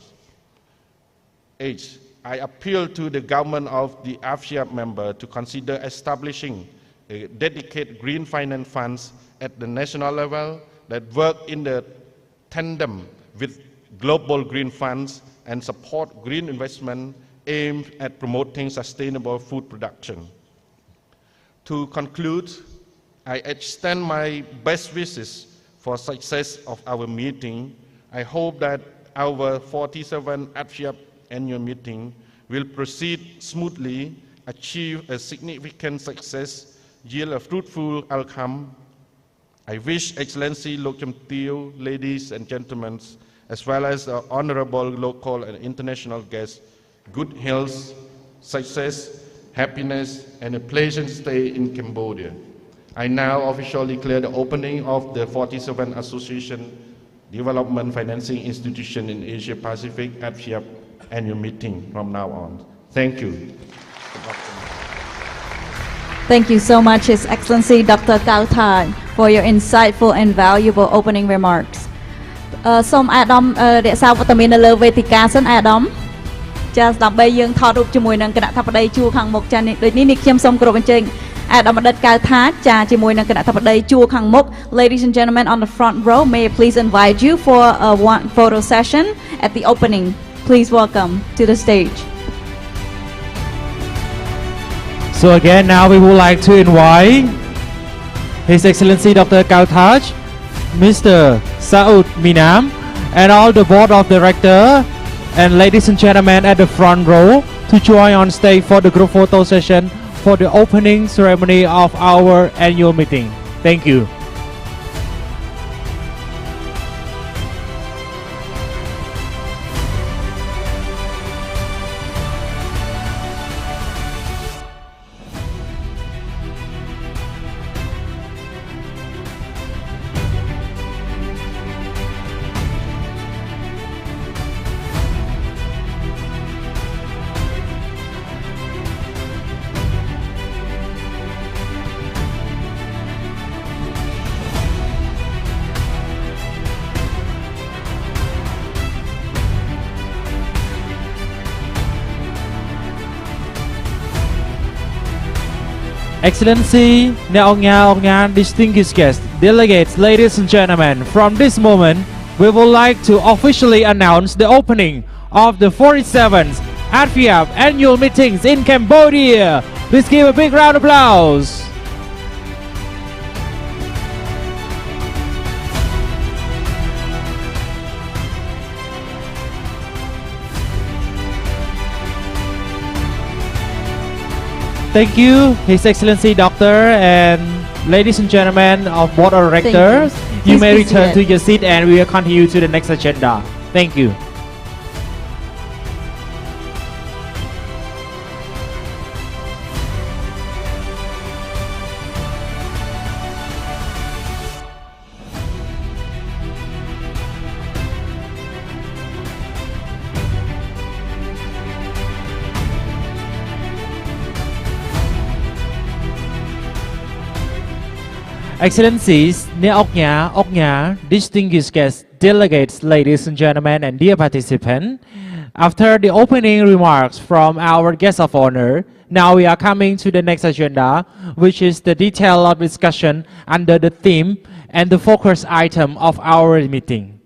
8. I appeal to the government of the AFCEAP member to consider establishing a dedicated green finance funds at the national level that work in the tandem with global green funds and support green investment aimed at promoting sustainable food production. To conclude, I extend my best wishes for success of our meeting. I hope that our 47th AFCEAP annual meeting will proceed smoothly, achieve a significant success, yield a fruitful outcome. I wish Excellency Lokcham Teo, ladies and gentlemen, as well as the honorable local and international guests, good health, success, happiness, and a pleasant stay in Cambodia. I now officially declare the opening of the 47th Association Development Financing Institution in Asia Pacific AFCEAP annual meeting from now on. Thank you. Thank you so much, His Excellency Dr. Cao Thai, for your insightful and valuable opening remarks. សូមអាដាមរក្សាវត្តមាននៅលើវេទិកាសិនអាដាម ចាស្ដើម្បីយើងថតរូបជាមួយនឹងគណៈអធិបតីជួរខាងមុខចាដូចនេះនេះខ្ញុំសូមគោរពអញ្ជើញអាដាមអតីតកៅថាចាជាមួយនឹងគណៈអធិបតីជួរខាងមុខ Ladies and gentlemen on the front row, may I please invite you for a one photo session at the opening. Please welcome to the stage. So again, now we would like to invite His Excellency Dr. Kautaj, Mr. Saud Minam, and all the board of directors, and ladies and gentlemen at the front row to join on stage for the group photo session for the opening ceremony of our annual meeting. Thank you. Excellency, distinguished guests, delegates, ladies and gentlemen, from this moment, we would like to officially announce the opening of the 47th ARDB annual meetings in Cambodia. Please give a big round of applause. Thank you, His Excellency Doctor, and ladies and gentlemen of Board of Directors. You may return to your seat and we will continue to the next agenda. Thank you. Excellencies, distinguished guests, delegates, ladies and gentlemen, and dear participants, after the opening remarks from our guest of honor, now we are coming to the next agenda, which is the detail of discussion under the theme and the focus item of our meeting.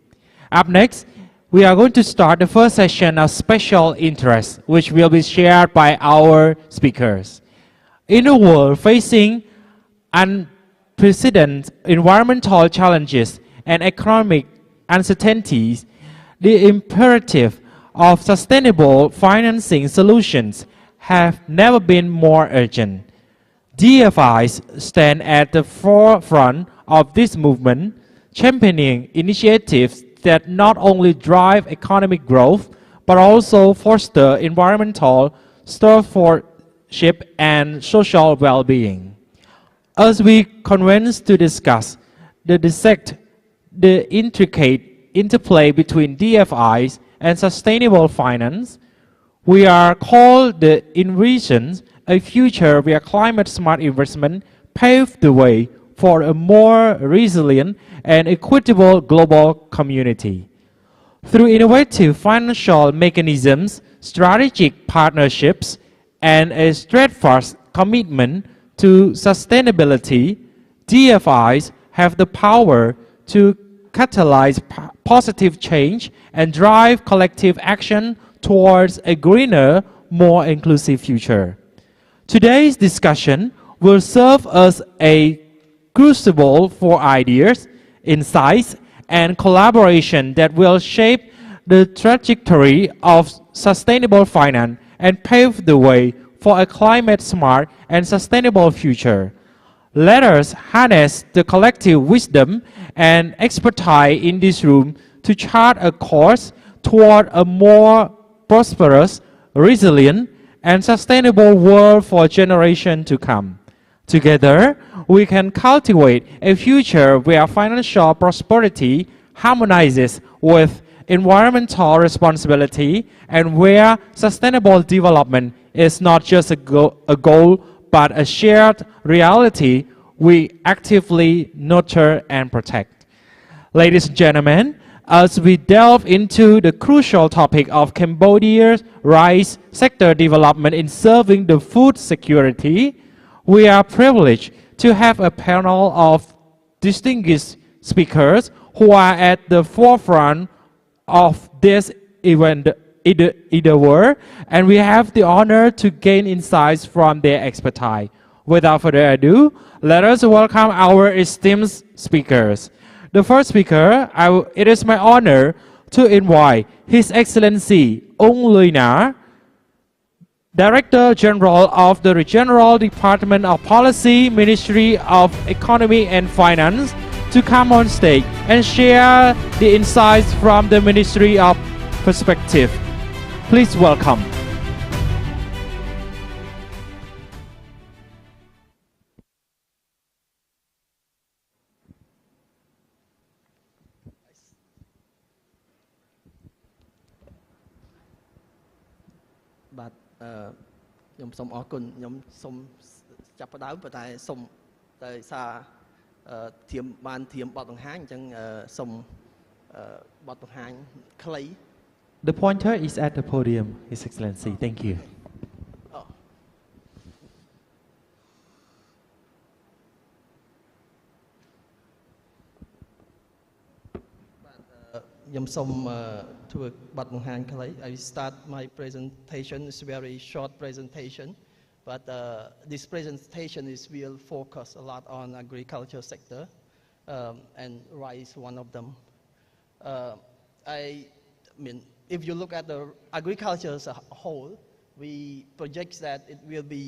Up next, we are going to start the first session of special interest, which will be shared by our speakers. In a world facing unprecedented environmental challenges and economic uncertainties, the imperative of sustainable financing solutions have never been more urgent. DFIs stand at the forefront of this movement, championing initiatives that not only drive economic growth, but also foster environmental stewardship and social well-being. As we convene to discuss the intricate interplay between DFIs and sustainable finance, we are called to envision a future where climate-smart investment paves the way for a more resilient and equitable global community. Through innovative financial mechanisms, strategic partnerships, and a steadfast commitment to sustainability, DFIs have the power to catalyze positive change and drive collective action towards a greener, more inclusive future. Today's discussion will serve as a crucible for ideas, insights, and collaboration that will shape the trajectory of sustainable finance and pave the way for a climate-smart and sustainable future. Let us harness the collective wisdom and expertise in this room to chart a course toward a more prosperous, resilient, and sustainable world for generations to come. Together, we can cultivate a future where financial prosperity harmonizes with environmental responsibility and where sustainable development is not just a goal, but a shared reality we actively nurture and protect. Ladies and gentlemen, as we delve into the crucial topic of Cambodia's rice sector development in serving the food security. We are privileged to have a panel of distinguished speakers who are at the forefront of this event in the world, and we have the honor to gain insights from their expertise. Without further ado, let us welcome our esteemed speakers. The first speaker, it is my honor to invite His Excellency Ong Luina, Director General of the Regional Department of Policy, Ministry of Economy and Finance, to come on stage and share the insights from the Ministry of Perspective. Please welcome. But ខ្ញុំសូមអរគុណខ្ញុំសូមចាប់ផ្ដើមប៉ុន្តែសូមតែសារធៀមបានធៀមបទបង្ហាញអញ្ចឹងសូមបទបង្ហាញខ្លី The pointer is at the podium, His Excellency. Thank you. ខ្ញុំសូមធ្វើបទបង្ហាញខ្លី I start my presentation. It's a very short presentation, but this presentation will focus a lot on agriculture sector, and rice one of them. I mean, if you look at the agriculture as a whole, we project that it will be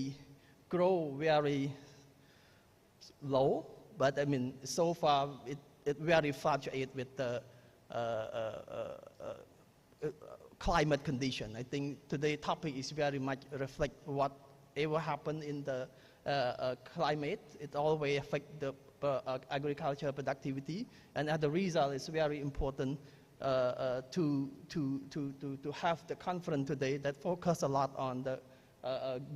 grow very low, but I mean, so far it very fluctuate with the climate condition. I think today's topic is very much reflect whatever happened in the climate. It always affect the agriculture productivity, and as a result, it's very important to have the conference today that focus a lot on the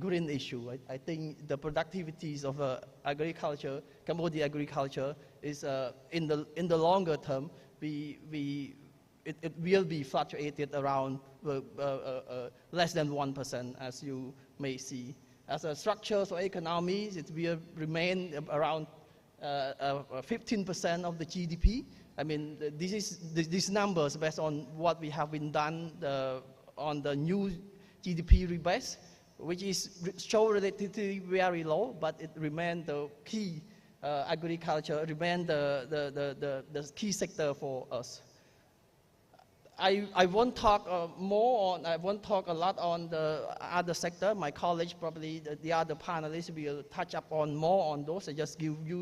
green issue. I think the productivities of agriculture, Cambodia agriculture, is in the longer term. It will be fluctuated around less than 1%, as you may see. As a structure of economies, it will remain around 15% of the GDP. I mean, these numbers based on what we have been done on the new GDP rebase, which is show relatively very low, but it remains the key. Agriculture remain the key sector for us. I won't talk I won't talk a lot on the other sector. My colleagues, probably the other panelists, will touch up on more on those. I just give you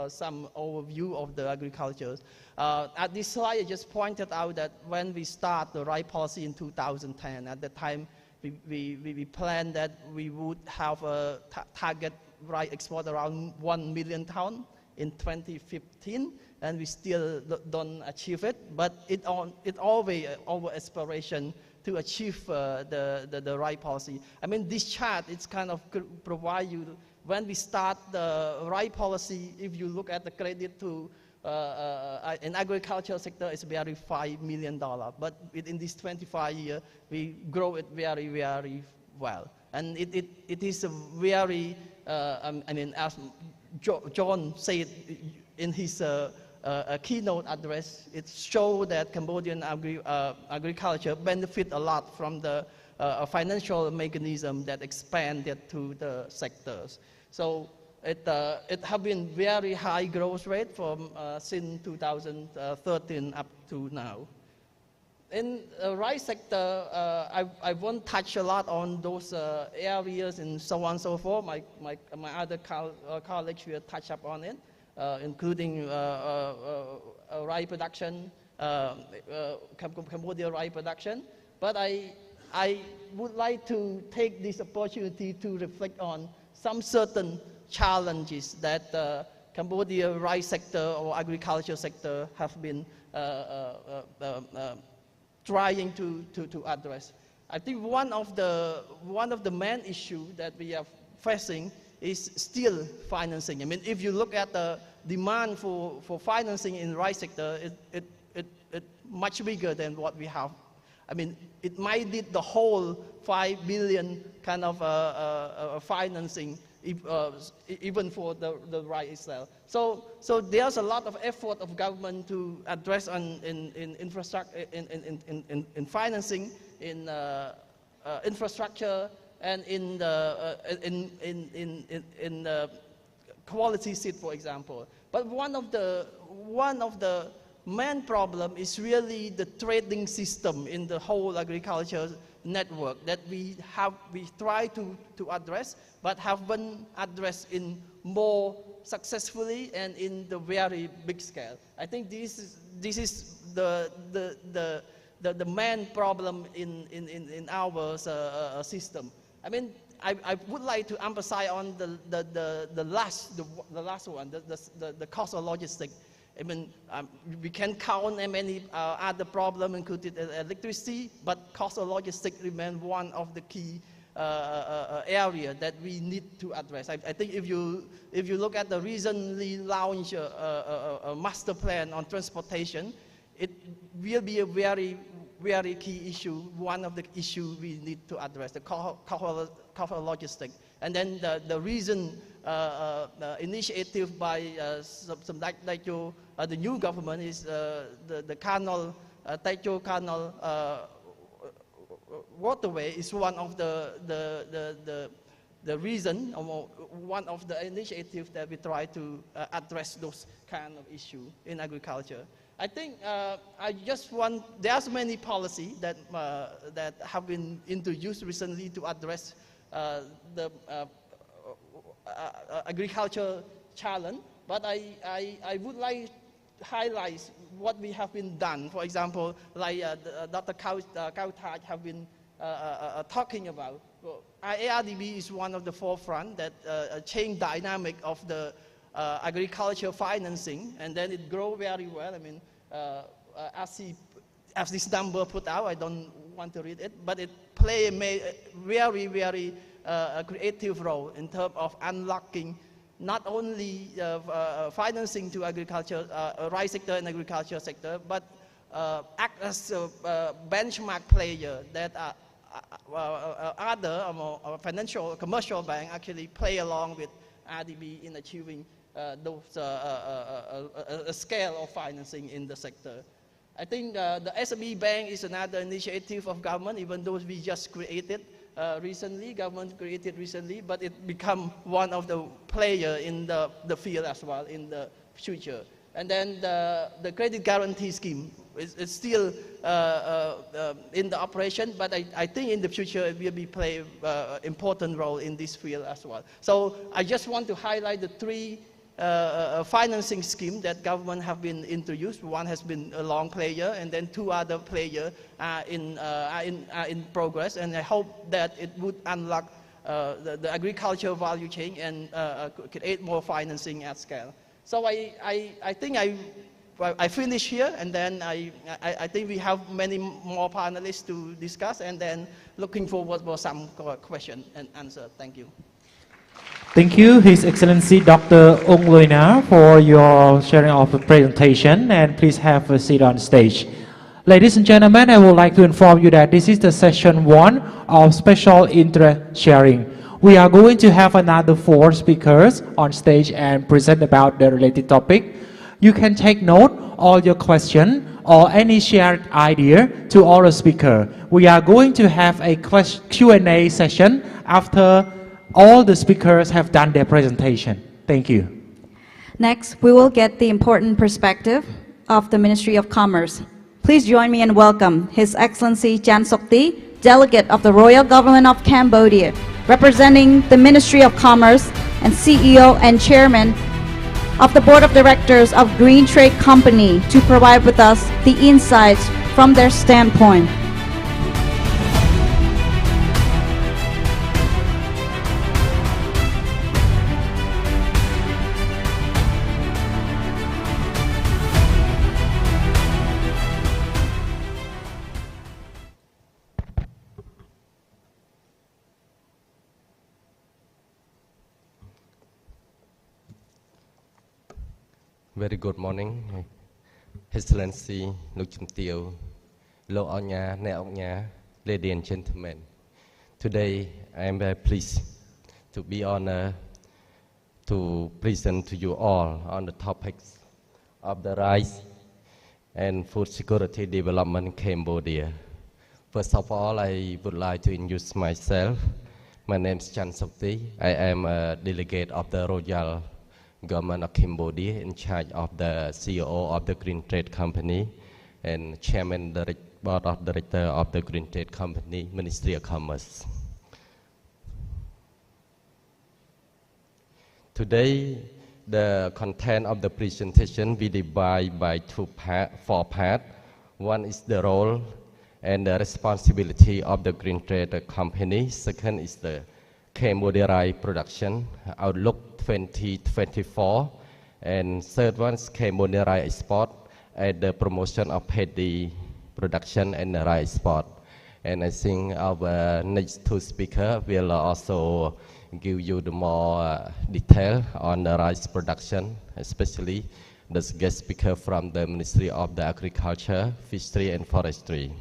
some overview of the agriculture. At this slide, I just pointed out that when we start the rice policy in 2010, at the time we planned that we would have a target rice export around 1 million tons in 2015, and we still don't achieve it. But it always our aspiration to achieve the rice policy. I mean, this chart it's kind of provide you when we start the rice policy. If you look at the credit to in agricultural sector, it's very $5 million. But within this 25 years, we grow it very, very well. And it is a very, I mean, as John said in his keynote address, it shows that Cambodian agriculture benefit a lot from the financial mechanism that expanded to the sectors. So it have been very high growth rate from since 2013 up to now. In the rice sector, I won't touch a lot on those areas and so on and so forth. My other colleagues will touch up on it, including rice production, Cambodia rice production. But I would like to take this opportunity to reflect on some certain challenges that Cambodia rice sector or agriculture sector have been trying to address. I think one of the main issue that we are facing is still financing. I mean, if you look at the demand for financing in rice sector, it much bigger than what we have. I mean, it might need the whole 5 billion kind of financing, even for the right itself. So there's a lot of effort of government to address in infrastructure, in financing, in infrastructure, and in the quality seed, for example. But one of the main problem is really the trading system in the whole agriculture network that we try to address, but haven't addressed in more successfully and in the very big scale. I think this is the main problem in our system. I mean, I would like to emphasize on the last one, the cost of logistics. I mean, we can count many other problems, including electricity, but cost of logistics remains one of the key area that we need to address. I think if you look at the recently launched master plan on transportation, it will be a very key issue, one of the issues we need to address, the cost of logistics. And then the recent initiative by some like you, the new government is the canal, Taicho Canal waterway is one of the reason, or one of the initiatives that we try to address those kind of issues in agriculture. I think there's many policies that have been introduced recently to address the agriculture challenge, but I would like to highlight what we have been done. For example, like Dr. Kautaj have been talking about. Well, ARDB is one of the forefront that change dynamic of the agriculture financing, and then it grow very well. I mean, as this number put out, I don't want to read it, but it play a very creative role in terms of unlocking not only financing to agriculture, rice sector and agriculture sector, but act as a benchmark player that other financial commercial bank actually play along with RDB in achieving those a scale of financing in the sector. I think the SME bank is another initiative of government, even though we just created recently, government created recently, but it become one of the player in the field as well in the future. And then the credit guarantee scheme is still in the operation, but I think in the future it will be play important role in this field as well. So I just want to highlight the three financing scheme that government have been introduced. One has been a long player, and then two other players are in progress. And I hope that it would unlock the agricultural value chain and create more financing at scale. So I think I finish here, and then I think we have many more panelists to discuss, and then looking forward for some question and answer. Thank you. Thank you, His Excellency Dr. Ong Loina, for your sharing of the presentation, and please have a seat on stage. Ladies and gentlemen, I would like to inform you that this is the session 1 of special interest sharing. We are going to have another 4 speakers on stage and present about the related topic. You can take note all your question or any shared idea to all the speaker. We are going to have a Q&A session after all the speakers have done their presentation. Thank you. Next, we will get the important perspective of the Ministry of Commerce. Please join me in welcome His Excellency Chan Sokti, Delegate of the Royal Government of Cambodia, representing the Ministry of Commerce, and CEO and Chairman of the Board of Directors of Green Trade Company, to provide with us the insights from their standpoint. Very good morning, Excellency លោកជំទាវ លោកអញ្ញា អ្នកអង្គញា Ladies and gentlemen, today I am very pleased to be honored to present to you all on the topics of the rice and food security development in Cambodia. First of all, I would like to introduce myself. My name is Chan Sokti. I am a delegate of the Royal Government of Cambodia in charge of the CEO of the Green Trade Company and Chairman of the Board of Directors of the Green Trade Company, Ministry of Commerce. Today, the content of the presentation we divide by four parts. One is the role and the responsibility of the Green Trade Company. Second is the Cambodia rice production outlook 2024. And third one is Cambodia rice export and the promotion of paddy production and the rice export. And I think our next two speakers will also give you the more detail on the rice production, especially the guest speaker from the Ministry of the Agriculture, Fishery and Forestry.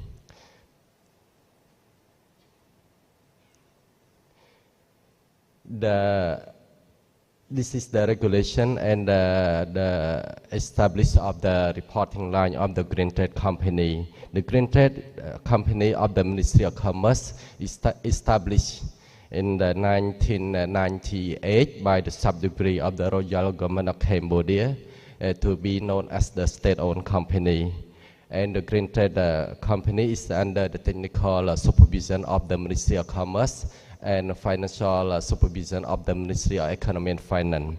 This is the regulation and the establishment of the reporting line of the Green Trade Company. The Green Trade Company of the Ministry of Commerce is established in the 1998 by the subsidiary of the Royal Government of Cambodia to be known as the state-owned company. And the Green Trade Company is under the technical supervision of the Ministry of Commerce and financial supervision of the Ministry of Economy and Finance.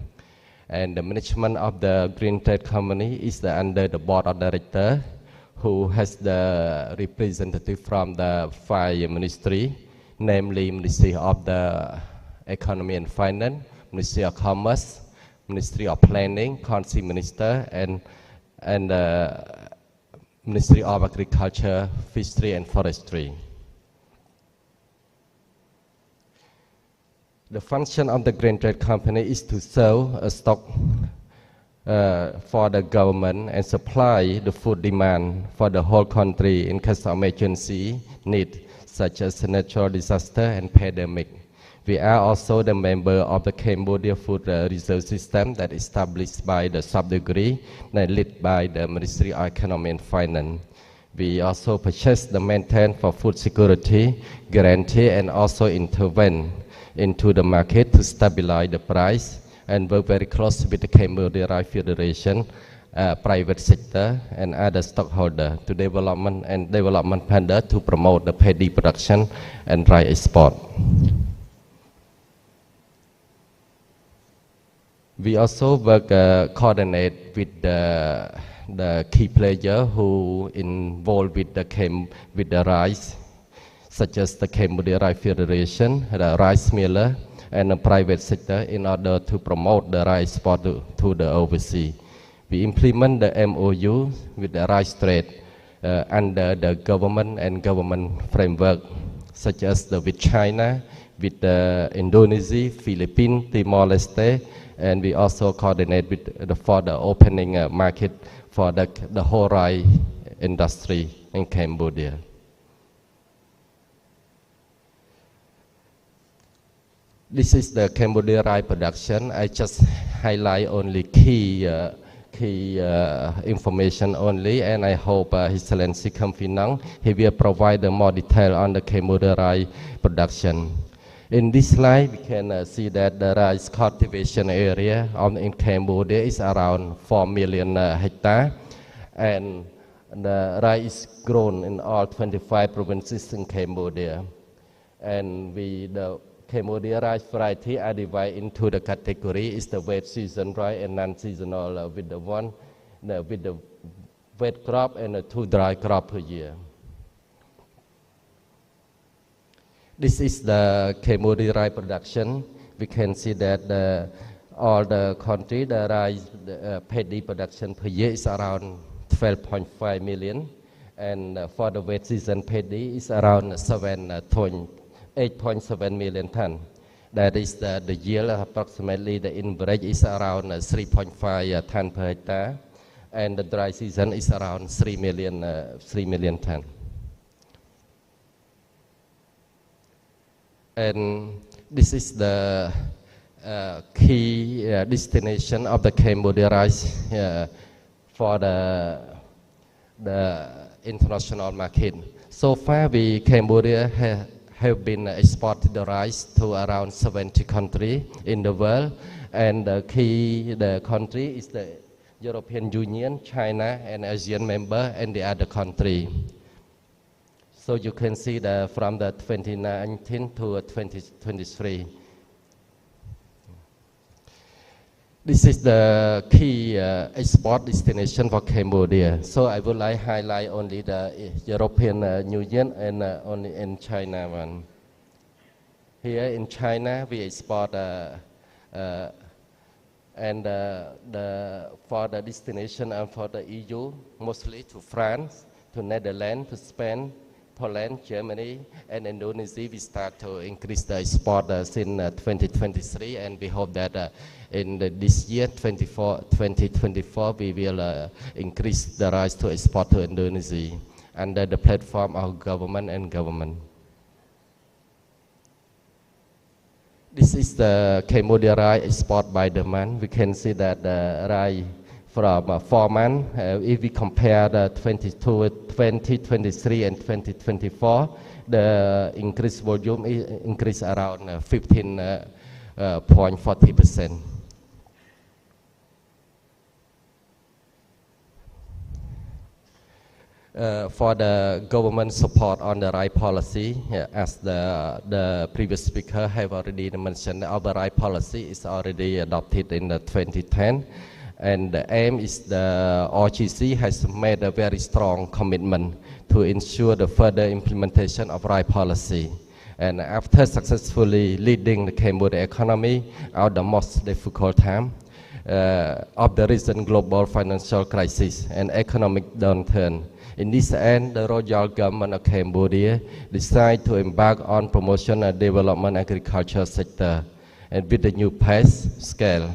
And the management of the Green Trade Company is under the Board of Directors, who has the representative from the five ministry, namely Ministry of the Economy and Finance, Ministry of Commerce, Ministry of Planning, Council Minister, and Ministry of Agriculture, Fishery and Forestry. The function of the Green Trade Company is to sell a stock for the government and supply the food demand for the whole country in case of emergency need, such as natural disaster and pandemic. We are also the member of the Cambodia Food Reserve System that is established by the subsidiary and led by the Ministry of Economy and Finance. We also purchase the maintain for food security, guarantee and also intervene into the market to stabilize the price and work very close with the Cambodia Rice Federation, private sector and other stockholders to development partner to promote the paddy production and rice export. We also work coordinate with the key player who involved with the rice, such as the Cambodia Rice Federation, the rice miller, and the private sector in order to promote the rice export to the overseas. We implement the MOU with the rice trade under the government and government framework, such as with China, with Indonesia, Philippines, Timor-Leste, and we also coordinate with for the opening market for the whole rice industry in Cambodia. This is the Cambodia rice production. I just highlight only key information only, and I hope His Excellency Kamfinang, he will provide more detail on the Cambodia rice production. In this slide, we can see that the rice cultivation area in Cambodia is around 4 million hectares, and the rice is grown in all 25 provinces in Cambodia. And the Cambodia rice variety are divided into the category is the wet season rice and non-seasonal with the wet crop and 2 dry crop per year. This is the Cambodia rice production. We can see that all the country, the rice paddy production per year is around 12.5 million, and for the wet season paddy is around 8.7 million tons. That is the yield approximately the average is around 3.5 tons per hectare, and the dry season is around 3 million ton. And this is the key destination of the Cambodia rice for the international market. So far, Cambodia have been exported the rice to around 70 countries in the world, and the country is the European Union, China, and ASEAN member, and the other country. So you can see from the 2019 to 2023. This is the key export destination for Cambodia. So I would like to highlight only the European Union and only in China one. Here in China, we export for the destination and for the EU, mostly to France, to Netherlands, to Spain, Poland, Germany, and Indonesia. We start to increase the export in 2023, and we hope that in this year, 2024, we will increase the rice to export to Indonesia under the platform of government and government. This is the Cambodia rice export by the month. We can see that the rice from 4 months, if we compare the 2023 and 2024, the increased volume is increased around 15.40%. For the government support on the rice policy, as the previous speaker have already mentioned, our rice policy is already adopted in the 2010. And the aim is the RGC has made a very strong commitment to ensure the further implementation of rice policy. And after successfully leading the Cambodia economy out of the most difficult time of the recent global financial crisis and economic downturn, in this end, the royal government of Cambodia decided to embark on promotion and development agriculture sector, and with a new pace scale,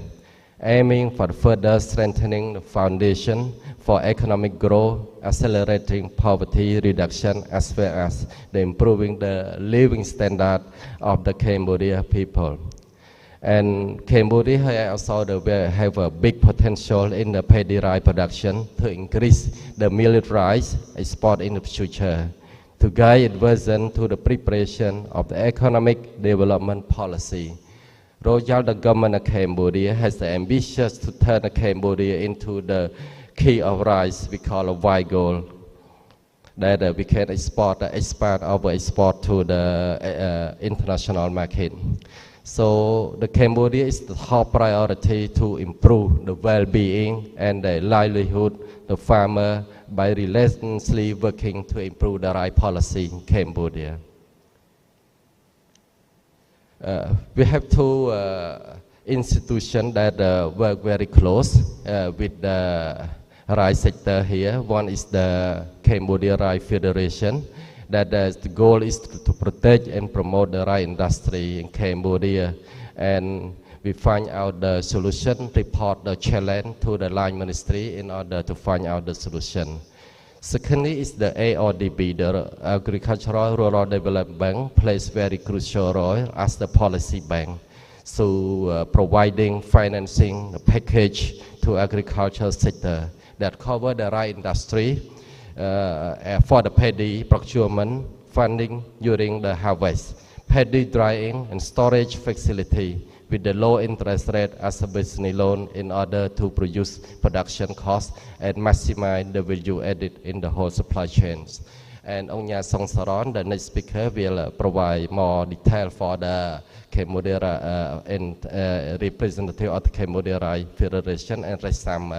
aiming for further strengthening the foundation for economic growth, accelerating poverty reduction, as well as improving the living standard of the Cambodia people. And Cambodia also have a big potential in the paddy rice production to increase the millet rice export in the future, to guide adversion to the preparation of the economic development policy. Royal government of Cambodia has the ambition to turn Cambodia into the key of rice we call a white gold, that we can expand our export to the international market. So the Cambodia is the top priority to improve the well-being and the livelihood of the farmer by relentlessly working to improve the rice policy in Cambodia. We have two institutions that work very close with the rice sector here. One is the Cambodia Rice Federation, that the goal is to protect and promote the rice industry in Cambodia. And we find out the solution, report the challenge to the line ministry in order to find out the solution. Secondly is the ARDB, the Agricultural Rural Development Bank, plays very crucial role as the policy bank. So providing financing package to agricultural sector that cover the rice industry for the paddy procurement, funding during the harvest, paddy drying and storage facility with the low interest rate as a business loan in order to produce production costs and maximize the value added in the whole supply chains. And Onya Songsaron, the next speaker, will provide more detail for the Cambodia and representative of the Cambodia Rice Federation and raise some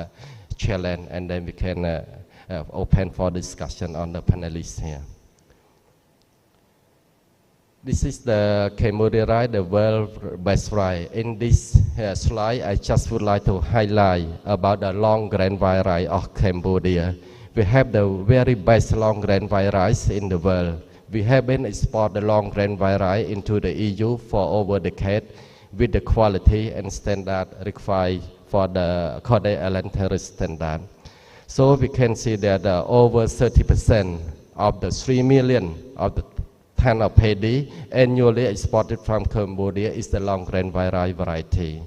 challenge, and then we can open for discussion on the panelists here. This is the Cambodia rice, the world best rice. In this slide, I just would like to highlight about the long grain white rice of Cambodia. We have the very best long grain white rice in the world. We have been export the long grain white rice into the EU for over a decade with the quality and standard required for the Code Alimentary standard. So we can see that over 30% of the 3 million of the ton of paddy annually exported from Cambodia is the long grain variety.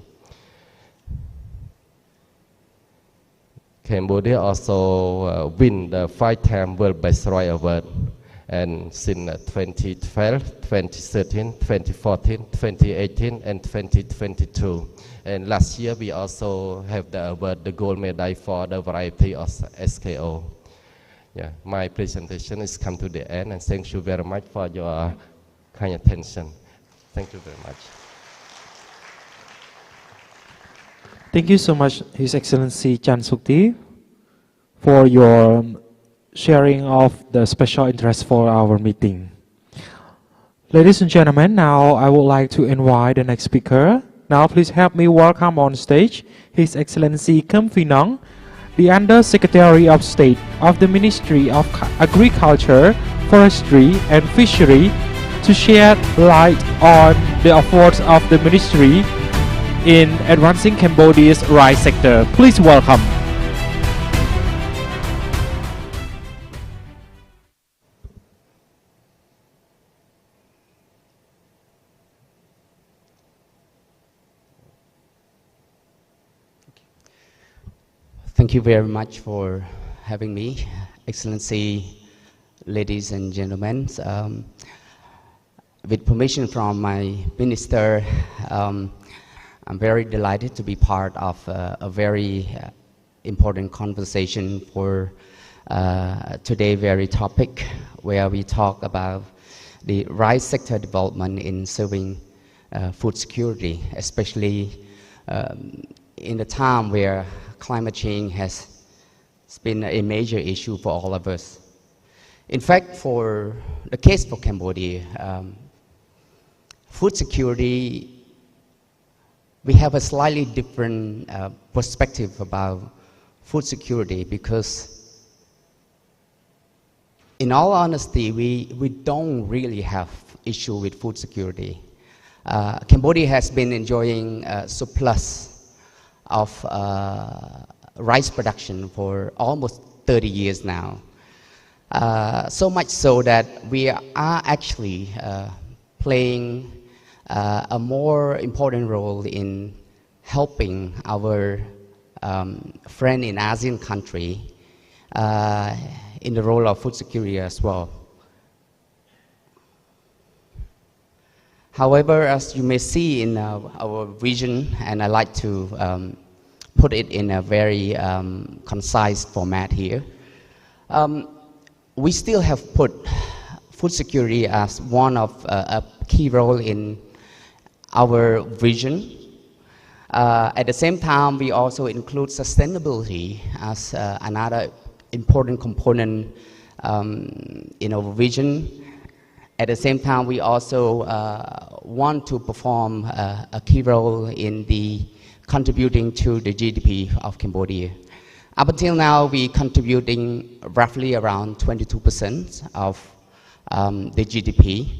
Cambodia also win the 5-time World Best Soil Award, and since 2012, 2013, 2014, 2018, and 2022. And last year we also have the award, the gold medal for the variety of SKO. Yeah, my presentation is come to the end, and thank you very much for your kind attention. Thank you very much. Thank you so much, His Excellency Chan Sukti, for your sharing of the special interest for our meeting. Ladies and gentlemen, now I would like to invite the next speaker. Now please help me welcome on stage His Excellency Kem Phinong, the Under Secretary of State of the Ministry of Agriculture, Forestry and Fishery, to shed light on the efforts of the ministry in advancing Cambodia's rice sector. Please welcome. Thank you very much for having me, Excellency, ladies and gentlemen. With permission from my minister, I'm very delighted to be part of a very important conversation for today's very topic, where we talk about the rice sector development in serving food security, especially in the time where climate change has been a major issue for all of us. In fact, for the case for Cambodia, food security, we have a slightly different perspective about food security, because in all honesty, we don't really have issue with food security. Cambodia has been enjoying a surplus of rice production for almost 30 years now. So much so that we are actually playing a more important role in helping our friend in ASEAN country in the role of food security as well. However, as you may see in our vision, and I like to put it in a very concise format here, we still have put food security as one of a key role in our vision. At the same time, we also include sustainability as another important component in our vision. At the same time, we also want to perform a key role in the contributing to the GDP of Cambodia. Up until now, we contributing roughly around 22% of the GDP.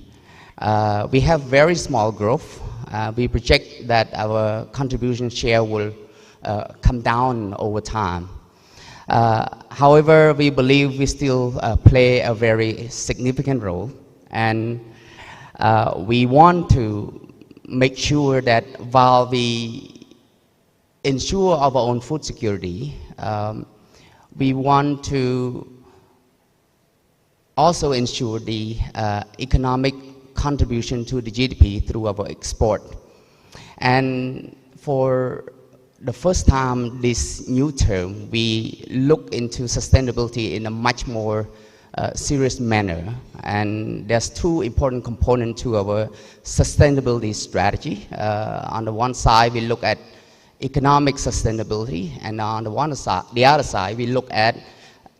We have very small growth. We project that our contribution share will come down over time. However, we believe we still play a very significant role, and we want to make sure that while we ensure our own food security, we want to also ensure the economic contribution to the GDP through our export. And for the first time this new term, we look into sustainability in a much more serious manner. And there's two important components to our sustainability strategy. On the one side, we look at economic sustainability, and on the other side, we look at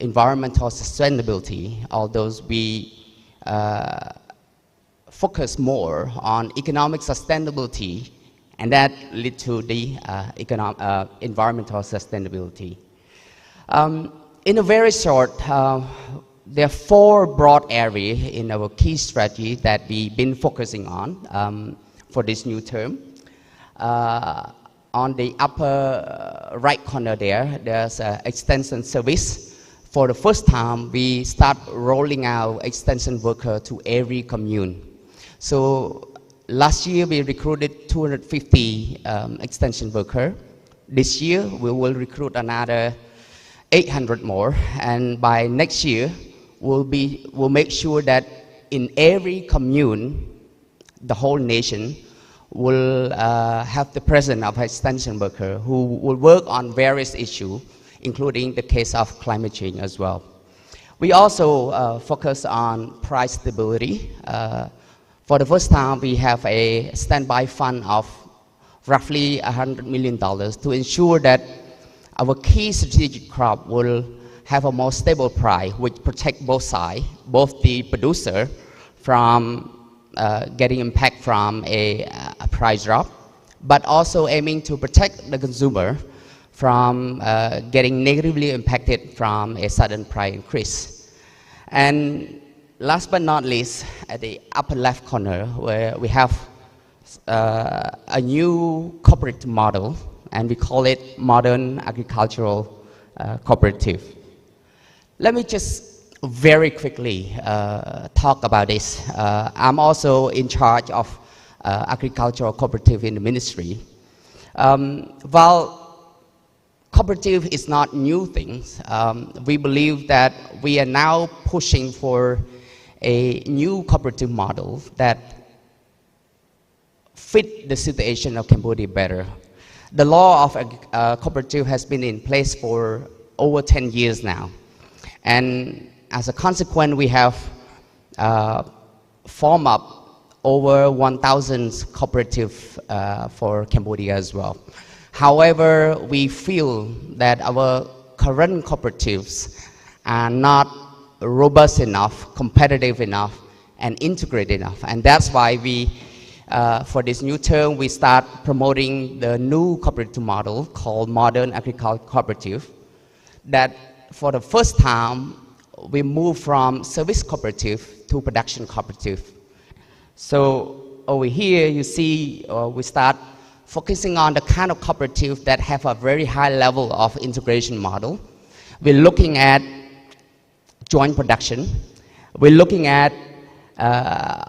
environmental sustainability, although we focus more on economic sustainability, and that leads to the environmental sustainability. In a very short, there are four broad areas in our key strategy that we've been focusing on for this new term. on the upper right corner there, there's an extension service. For the first time, we start rolling out extension worker to every commune. So last year, we recruited 250 extension worker. This year, we will recruit another 800 more. And by next year, we'll make sure that in every commune, the whole nation will have the presence of extension worker who will work on various issues, including the case of climate change as well. We also focus on price stability. For the first time, we have a standby fund of roughly $100 million to ensure that our key strategic crop will have a more stable price, which protect both sides, both the producer from getting impact from a price drop, but also aiming to protect the consumer from getting negatively impacted from a sudden price increase. And last but not least, at the upper left corner, where we have a new cooperative model, and we call it Modern Agricultural Cooperative. Let me just very quickly talk about this. I'm also in charge of agricultural cooperative in the ministry. While cooperative is not new things, we believe that we are now pushing for a new cooperative model that fit the situation of Cambodia better. The law of cooperative has been in place for over 10 years now. And as a consequence, we have formed up over 1,000 cooperatives for Cambodia as well. However, we feel that our current cooperatives are not robust enough, competitive enough, and integrated enough. And that's why we, for this new term, we start promoting the new cooperative model called Modern Agricultural Cooperative, that for the first time, we move from service cooperative to production cooperative. So over here, you see, we start focusing on the kind of cooperative that have a very high level of integration model. We're looking at joint production. We're looking at a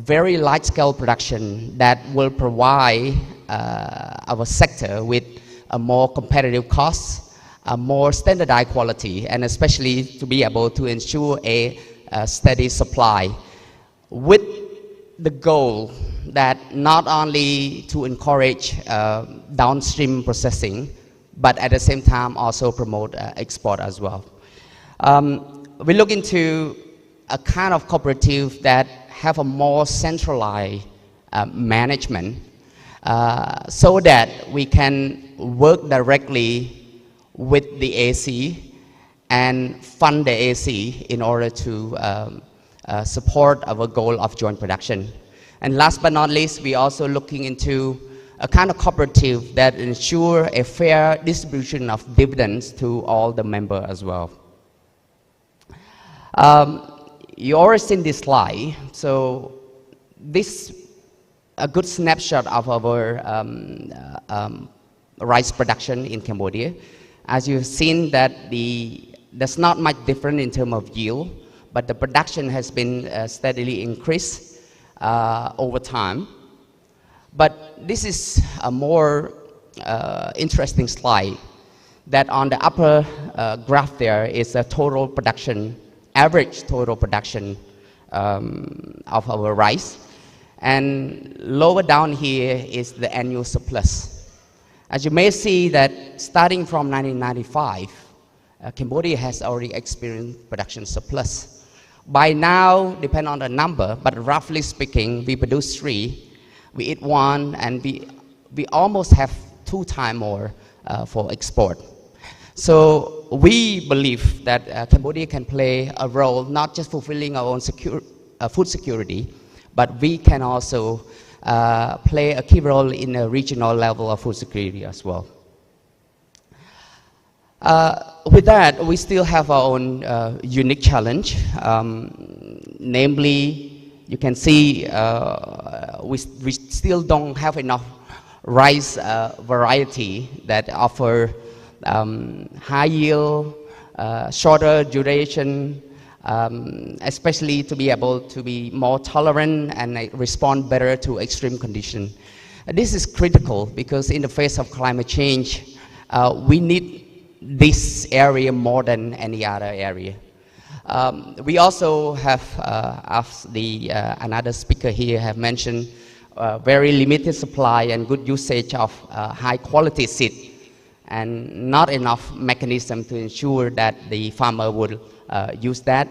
very large-scale production that will provide our sector with a more competitive cost, a more standardized quality, and especially to be able to ensure a steady supply, with the goal that not only to encourage downstream processing, but at the same time also promote export as well. We look into a kind of cooperative that have a more centralized management so that we can work directly with the AC and fund the AC in order to support our goal of joint production. And last but not least, we're also looking into a kind of cooperative that ensure a fair distribution of dividends to all the members as well. You already seen this slide, so this a good snapshot of our rice production in Cambodia. As you've seen that there's not much different in terms of yield, but the production has been steadily increased over time. But this is a more interesting slide, that on the upper graph there is a total production, average total production of our rice. And lower down here is the annual surplus. As you may see that starting from 1995, Cambodia has already experienced production surplus. By now, depending on the number, but roughly speaking, we produce 3, we eat 1, and we almost have 2 times more for export. So we believe that Cambodia can play a role, not just fulfilling our own food security, but we can also play a key role in a regional level of food security as well. With that, we still have our own unique challenge. Namely, you can see we still don't have enough rice variety that offer high yield, shorter duration, especially to be able to be more tolerant and respond better to extreme condition. This is critical because in the face of climate change, we need this area more than any other area. We also have, as another speaker here have mentioned, very limited supply and good usage of high quality seed, and not enough mechanism to ensure that the farmer would use that.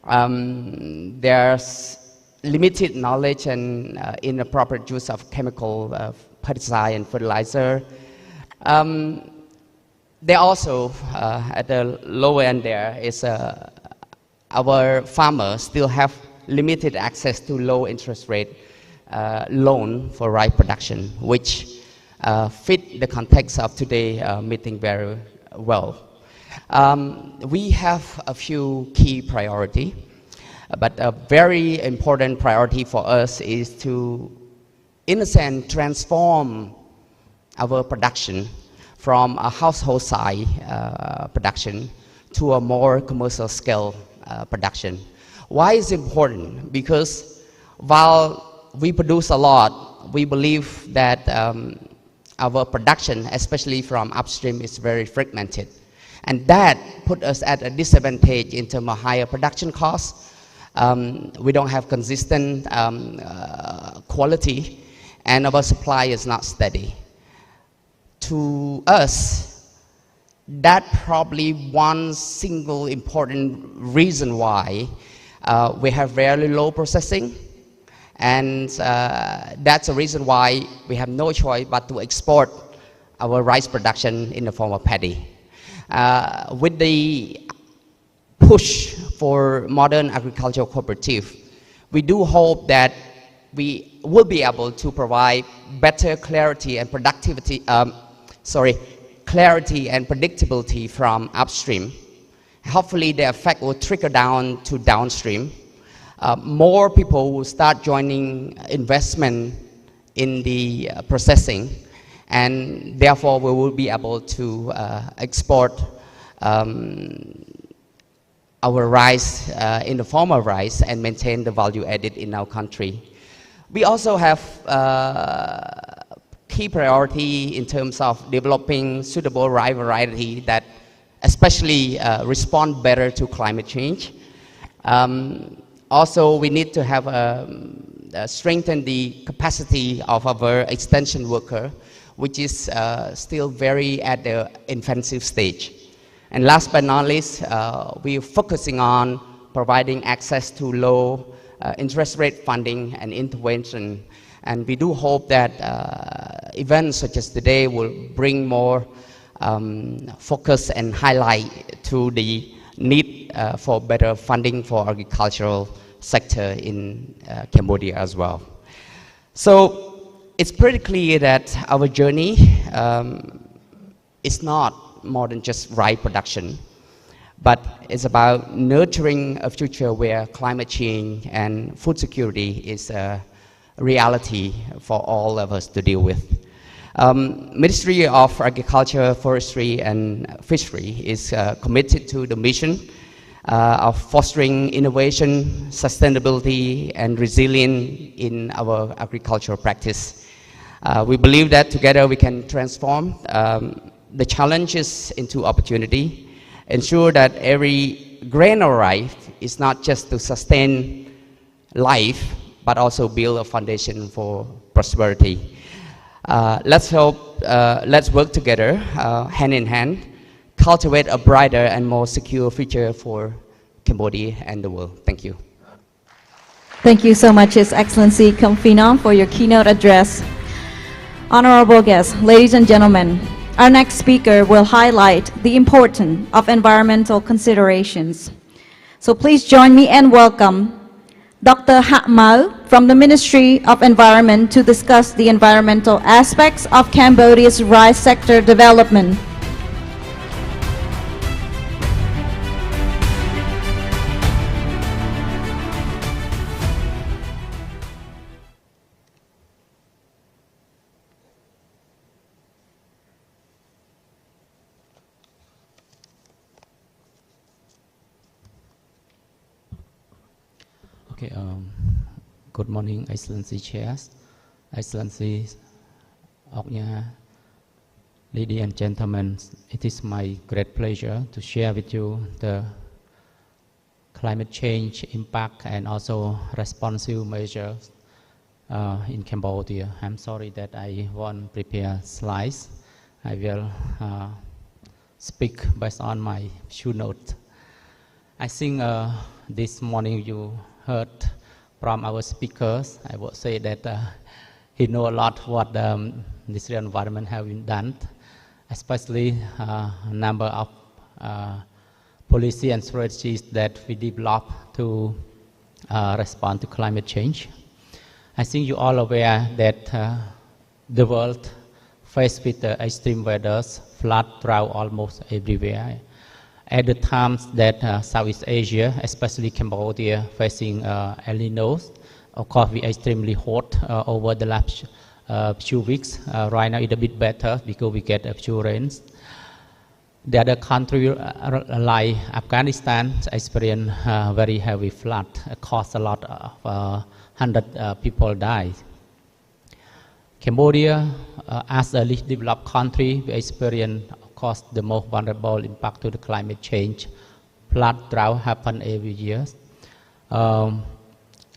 There's limited knowledge and inappropriate use of chemical pesticide and fertilizer. There also, at the lower end there, is our farmers still have limited access to low interest rate loan for rice production, which fit the context of today meeting very well. We have a few key priorities, but a very important priority for us is to, in a sense, transform our production from a household size production to a more commercial scale production. Why is it important? Because while we produce a lot, we believe that our production, especially from upstream, is very fragmented. And that put us at a disadvantage in terms of higher production costs. We don't have consistent quality, and our supply is not steady. To us, that probably one single important reason why we have very low processing, and that's a reason why we have no choice but to export our rice production in the form of paddy. With the push for modern agricultural cooperative, we do hope that we will be able to provide better clarity and clarity and predictability from upstream. Hopefully the effect will trickle down to downstream. More people will start joining investment in the processing, and therefore we will be able to export our rice in the form of rice and maintain the value added in our country. We also have key priority in terms of developing suitable rice variety that especially respond better to climate change. Also, we need to have strengthen the capacity of our extension worker, which is still very at the infancy stage. And last but not least, we're focusing on providing access to low interest rate funding and intervention. And we do hope that events such as today will bring more focus and highlight to the need for better funding for agricultural sector in Cambodia as well. So it's pretty clear that our journey is not more than just rice production, but it's about nurturing a future where climate change and food security is a reality for all of us to deal with. Ministry of Agriculture, Forestry and Fishery is committed to the mission of fostering innovation, sustainability and resilience in our agricultural practice. We believe that together we can transform the challenges into opportunity, ensure that every grain of rice is not just to sustain life, but also build a foundation for prosperity. Let's work together, hand in hand, cultivate a brighter and more secure future for Cambodia and the world. Thank you. Thank you so much, His Excellency Kham Phenom, for your keynote address. Honorable guests, ladies and gentlemen, our next speaker will highlight the importance of environmental considerations. So please join me and welcome Dr. Hak Mao from the Ministry of Environment to discuss the environmental aspects of Cambodia's rice sector development. Okay, good morning, Excellency Chairs, Excellencies, ladies and gentlemen. It is my great pleasure to share with you the climate change impact and also responsive measures in Cambodia. I'm sorry that I won't prepare slides. I will speak based on my few notes. I think this morning you heard from our speakers. I would say that he know a lot what the Ministry of Environment have been done, especially a number of policy and strategies that we develop to respond to climate change. I think you all aware that the world faced with the extreme weathers, flood, drought almost everywhere. At the times that Southeast Asia, especially Cambodia, facing El Nino, of course we extremely hot over the last few weeks. Right now it's a bit better because we get a few rains. The other country like Afghanistan experience very heavy flood, caused a lot of 100 people died. Cambodia, as a least developed country, we experience, of course, the most vulnerable impact to the climate change. Flood, drought happen every year.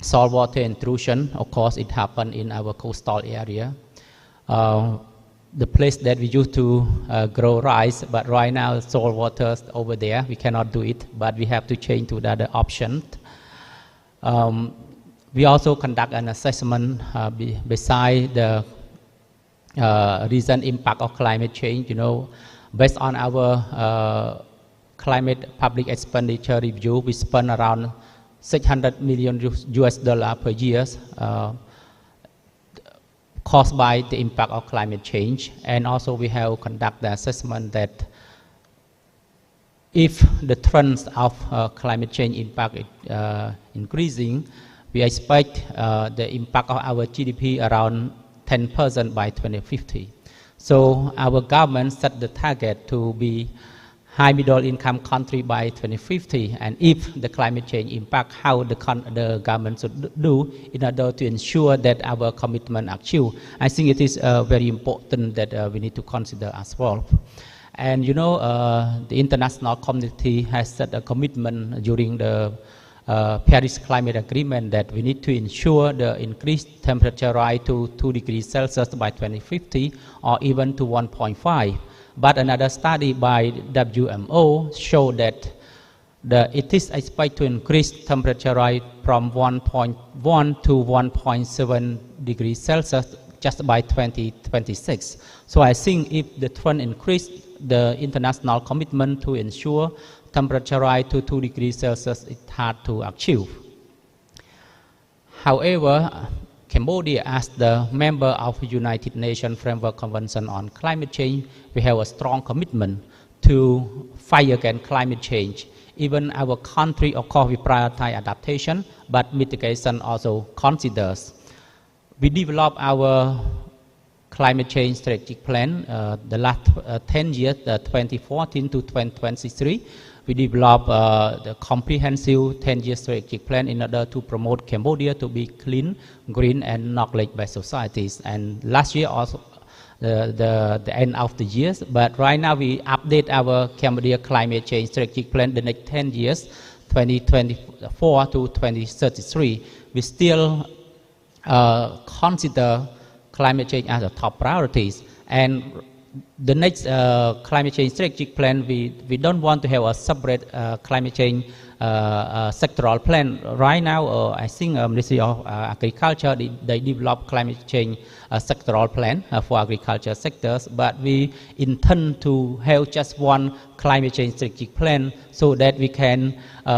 Saltwater intrusion, of course, it happens in our coastal area. The place that we used to grow rice, but right now salt water over there, we cannot do it, but we have to change to the other option. We also conduct an assessment beside the recent impact of climate change. You know, based on our climate public expenditure review, we spend around $600 million US per year caused by the impact of climate change. And also we have conducted the assessment that if the trends of climate change impact is increasing, we expect the impact of our GDP around 10% by 2050. So our government set the target to be high middle income country by 2050, and if the climate change impact, how the government should do in order to ensure that our commitment are achieved. I think it is very important that we need to consider as well. And you know, the international community has set a commitment during the Paris Climate Agreement that we need to ensure the increased temperature rise to 2 degrees Celsius by 2050 or even to 1.5. But another study by WMO showed that it is expected to increase temperature rise from 1.1 to 1.7 degrees Celsius just by 2026. So I think if the trend increase, the international commitment to ensure temperature rise to 2 degrees Celsius is hard to achieve. However, Cambodia, as the member of the United Nations Framework Convention on Climate Change, we have a strong commitment to fight against climate change. Even our country, of course, we prioritize adaptation, but mitigation also considers. We develop our climate change strategic plan the last 10 years, 2014 to 2023. We developed the comprehensive 10-year strategic plan in order to promote Cambodia to be clean, green, and knowledge-based societies. And last year also, the end of the year, but right now we update our Cambodia climate change strategic plan the next 10 years, 2024 to 2033. We still consider climate change as a top priorities. And the next climate change strategic plan, we don't want to have a separate climate change sectoral plan. Right now, I think Ministry of Agriculture, they develop climate change sectoral plan for agriculture sectors, but we intend to have just one climate change strategic plan so that we can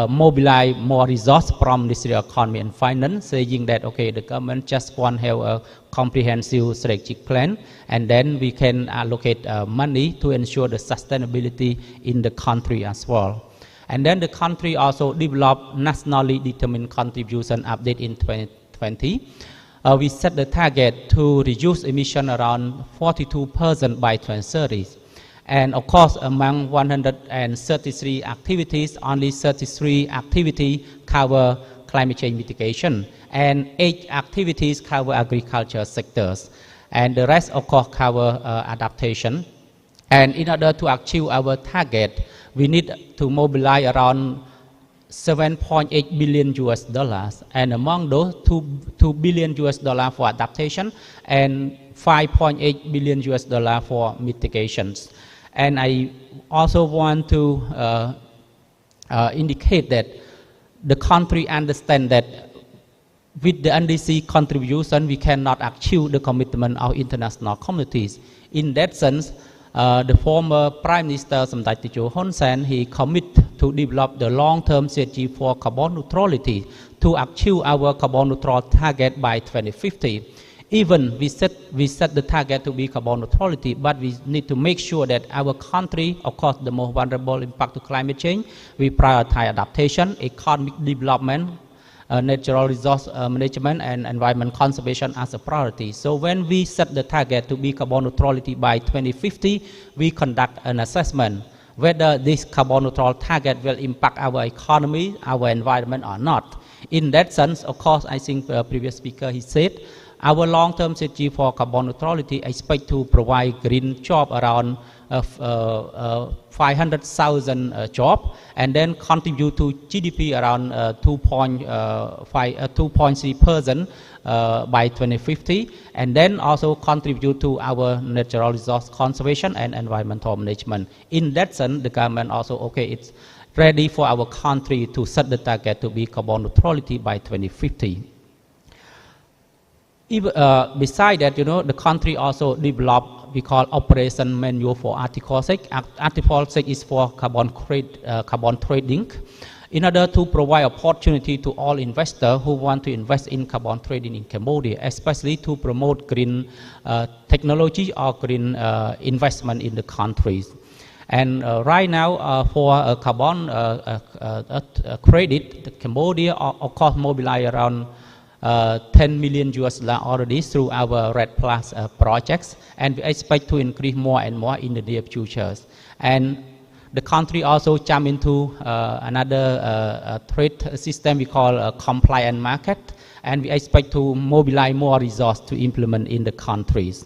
mobilize more resources from Ministry of Economy and Finance, saying that, okay, the government just want to have a comprehensive strategic plan, and then we can allocate money to ensure the sustainability in the country as well. And then the country also developed nationally determined contribution update in 2020. We set the target to reduce emission around 42% by 2030. And of course, among 133 activities, only 33 activities cover climate change mitigation, and 8 activities cover agriculture sectors, and the rest of course cover adaptation. And in order to achieve our target, we need to mobilize around 7.8 billion US dollars, and among those 2 billion US dollars for adaptation and 5.8 billion US dollars for mitigations. And I also want to indicate that the country understand that with the NDC contribution, we cannot achieve the commitment of international communities. In that sense, the former Prime Minister Samdech Techo Hun Sen, he committed to develop the long-term strategy for carbon neutrality to achieve our carbon neutral target by 2050. Even we set the target to be carbon neutrality, but we need to make sure that our country, of course, the most vulnerable impact to climate change, we prioritize adaptation, economic development, natural resource management, and environment conservation as a priority. So when we set the target to be carbon neutrality by 2050, we conduct an assessment whether this carbon neutral target will impact our economy, our environment or not. In that sense, of course, I think the previous speaker, he said, our long-term strategy for carbon neutrality expect to provide green job around 500,000 jobs, and then contribute to GDP around 2.3% by 2050, and then also contribute to our natural resource conservation and environmental management. In that sense, the government also, okay, it's ready for our country to set the target to be carbon neutrality by 2050. Besides that, the country also developed, we call Operation Manual for Article 6. Article 6 is for carbon trading, in order to provide opportunity to all investors who want to invest in carbon trading in Cambodia, especially to promote green technology or green investment in the countries. And right now, for carbon credit, Cambodia, of course, mobilize around 10 million US dollars already through our RED Plus projects, and we expect to increase more and more in the near future. And the country also jump into another trade system we call a compliant market, and we expect to mobilize more resources to implement in the countries.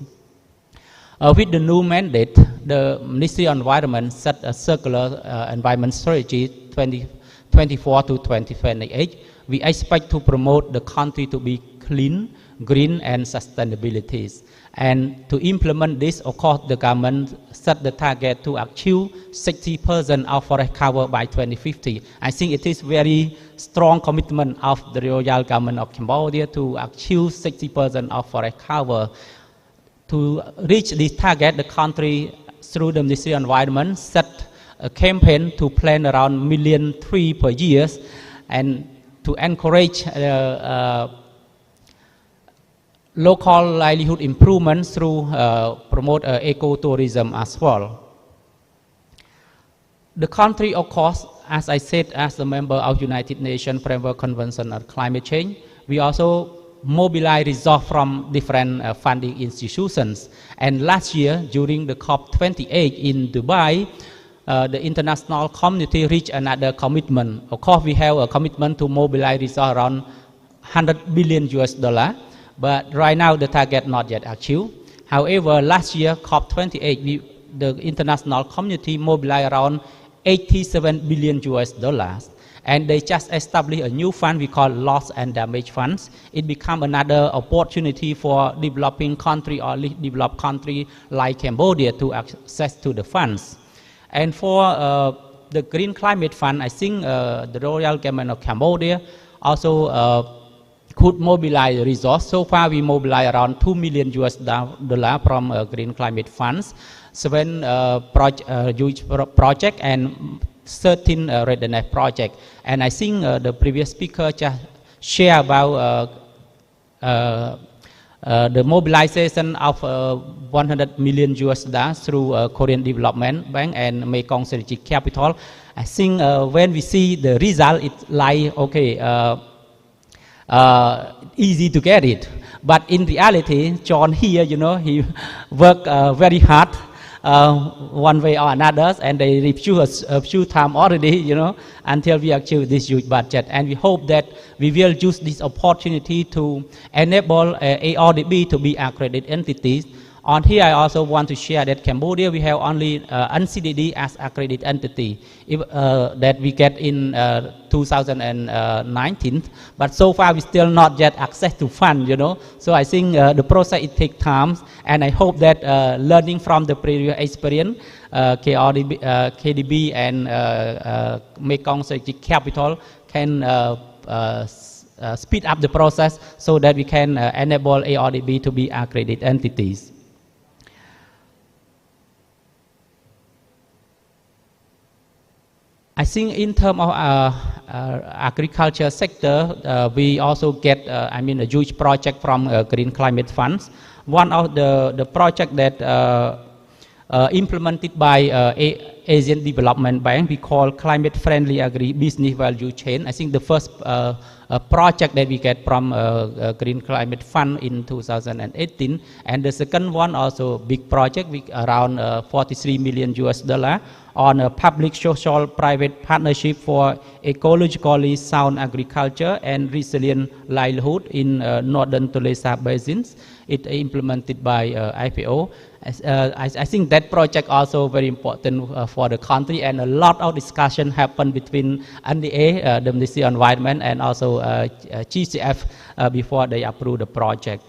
With the new mandate, the Ministry of Environment set a circular environment strategy 2024 to 2028. We expect to promote the country to be clean, green, and sustainability. And to implement this, of course, the government set the target to achieve 60% of forest cover by 2050. I think it is very strong commitment of the royal government of Cambodia to achieve 60% of forest cover. To reach this target, the country, through the Ministry of Environment, set a campaign to plant around 1 million trees per year, and to encourage local livelihood improvements through promote ecotourism as well. The country, of course, as I said, as a member of United Nations Framework Convention on Climate Change, we also mobilize resources from different funding institutions. And last year, during the COP28 in Dubai, the international community reached another commitment. Of course, we have a commitment to mobilize resources around 100 billion US dollars, but right now the target not yet achieved. However, last year, COP28, the international community mobilized around 87 billion US dollars. And they just established a new fund we call Loss and Damage Funds. It became another opportunity for developing country or developed country like Cambodia to access to the funds. And for the Green Climate Fund, I think the Royal Government of Cambodia also could mobilize resources. So far, we mobilize around 2 million US dollars from Green Climate Funds, 7 huge projects, and 13 readiness projects. And I think the previous speaker just shared about the mobilization of 100 million US dollars through Korean Development Bank and Mekong Strategic Capital. I think when we see the result, it's like, okay, easy to get it. But in reality, John here, he worked very hard one way or another, and they refuse a few times already, you know, until we achieve this huge budget. And we hope that we will use this opportunity to enable ARDB to be accredited entities. On here, I also want to share that Cambodia, we have only NCDD as accredited entity that we get in 2019, but so far we still not yet access to fund, you know. So I think the process, it takes time, and I hope that learning from the previous experience, KDB and Mekong Strategic Capital can speed up the process so that we can enable ARDB to be accredited entities. I think in terms of agriculture sector, we also get, a huge project from Green Climate Funds. One of the project that implemented by Asian Development Bank, we call Climate Friendly Agri-Business Value Chain. I think the first project that we get from Green Climate Fund in 2018, and the second one also big project with around 43 million US dollar on a public social private partnership for ecologically sound agriculture and resilient livelihood in northern Tolesa basins. It implemented by IPO. I think that project also very important for the country, and a lot of discussion happened between NDA, the Ministry of Environment, and also GCF before they approve the project.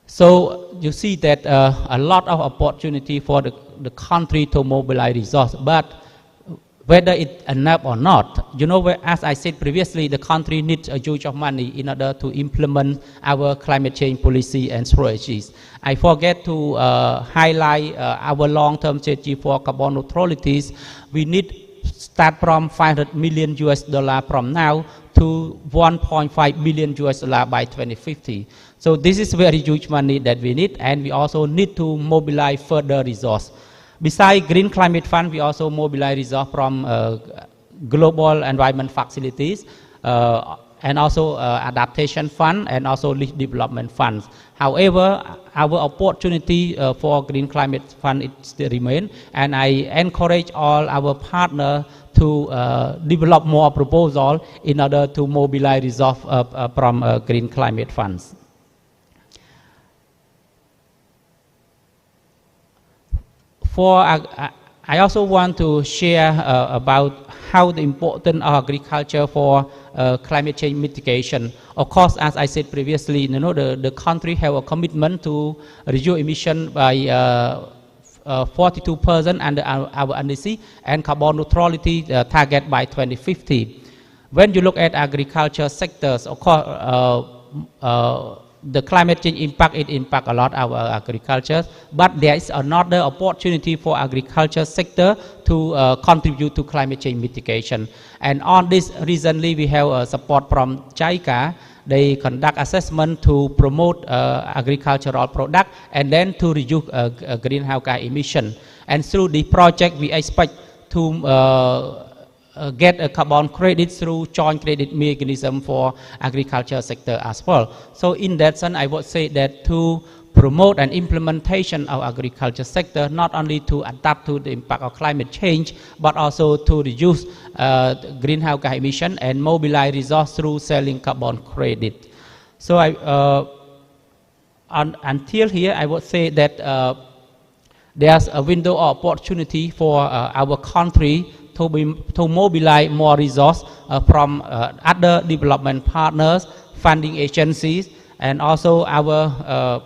So you see that a lot of opportunity for the country to mobilize resources, but whether it's enough or not, you know, as I said previously, the country needs a huge of money in order to implement our climate change policy and strategies. I forget to highlight our long-term strategy for carbon neutralities. We need start from 500 million US dollar from now to 1.5 billion US dollar by 2050. So this is very huge money that we need, and we also need to mobilize further resources. Besides Green Climate Fund, we also mobilize resources from global environment facilities and also adaptation fund and also development funds. However, our opportunity for Green Climate Fund, it still remains, and I encourage all our partners to develop more proposals in order to mobilize resources from Green Climate Funds. I also want to share about how the importance of agriculture for climate change mitigation. Of course, as I said previously, you know, the country have a commitment to reduce emission by 42% under our NDC, and carbon neutrality target by 2050. When you look at agriculture sectors, of course, the climate change impact, it impacts a lot our agriculture, but there is another opportunity for agriculture sector to contribute to climate change mitigation. And on this, recently we have support from JICA. They conduct assessment to promote agricultural product and then to reduce greenhouse gas emission. And through the project, we expect to get a carbon credit through joint credit mechanism for agriculture sector as well. So in that sense, I would say that to promote an implementation of agriculture sector, not only to adapt to the impact of climate change, but also to reduce greenhouse gas emission and mobilize resources through selling carbon credit. So until here, I would say that there's a window of opportunity for our country to mobilize more resources from other development partners, funding agencies, and also our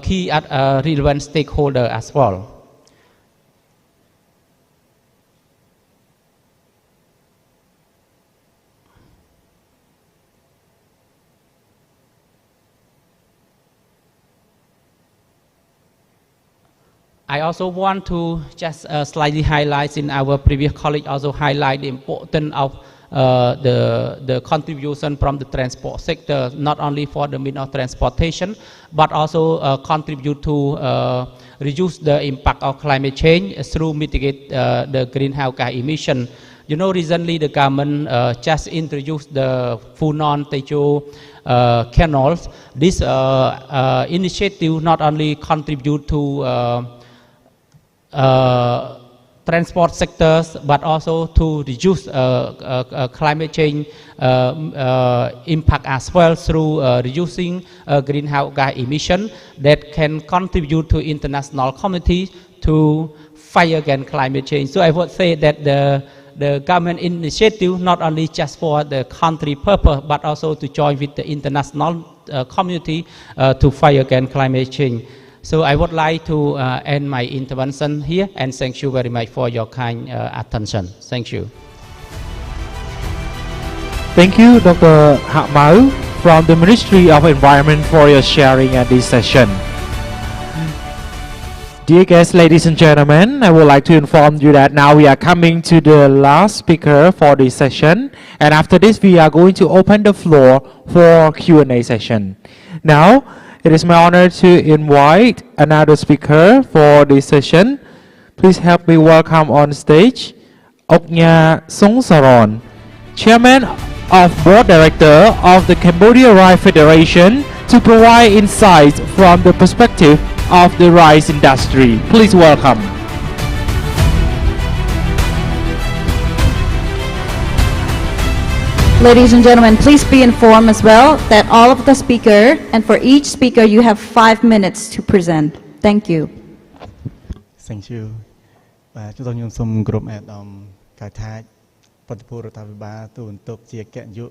key relevant stakeholders as well. I also want to just slightly highlight, in our previous colleague also highlight the importance of the contribution from the transport sector, not only for the means of transportation, but also contribute to reduce the impact of climate change through mitigate the greenhouse gas emission. You know, recently the government just introduced the Funan Tejo canals. This initiative not only contribute to transport sectors, but also to reduce climate change impact as well through reducing greenhouse gas emission that can contribute to international community to fight against climate change. So I would say that the government initiative not only just for the country purpose, but also to join with the international community to fight against climate change. So I would like to end my intervention here, and thank you very much for your kind attention. Thank you. Thank you, Dr. Mau from the Ministry of Environment for your sharing at this session. Dear guests, ladies and gentlemen, I would like to inform you that now we are coming to the last speaker for this session, and after this we are going to open the floor for Q&A session. Now, it is my honor to invite another speaker for this session. Please help me welcome on stage Oknya Songsaron, Chairman of Board Director of the Cambodia Rice Federation, to provide insights from the perspective of the rice industry. Please welcome. Ladies and gentlemen, please be informed as well that all of the speaker, and for each speaker you have 5 minutes to present. Thank you. Thank you. chúng tôiសូមគោរពអាដាមកាយថាប្រតិភូរដ្ឋាភិបាលទូនទុកជាគណៈយុ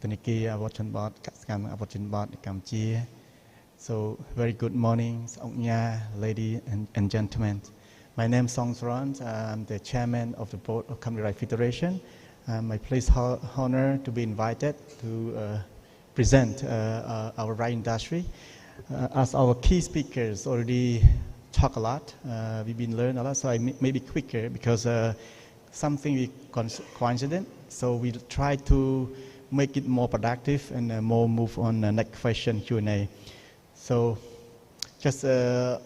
ធនគារអវត្តជនបតកសកម្មអវត្តជនបតកម្ពុជា So very good morning, Oknya, ladies and gentlemen. My name is Song Saron. I'm the chairman of the board of Cambodia Rice Federation. My pleased honor to be invited to present our rice industry. As our key speakers already talk a lot, we've been learning a lot, so I may be quicker because something we coincident. So we'll try to make it more productive and more move on the next question Q&A. So just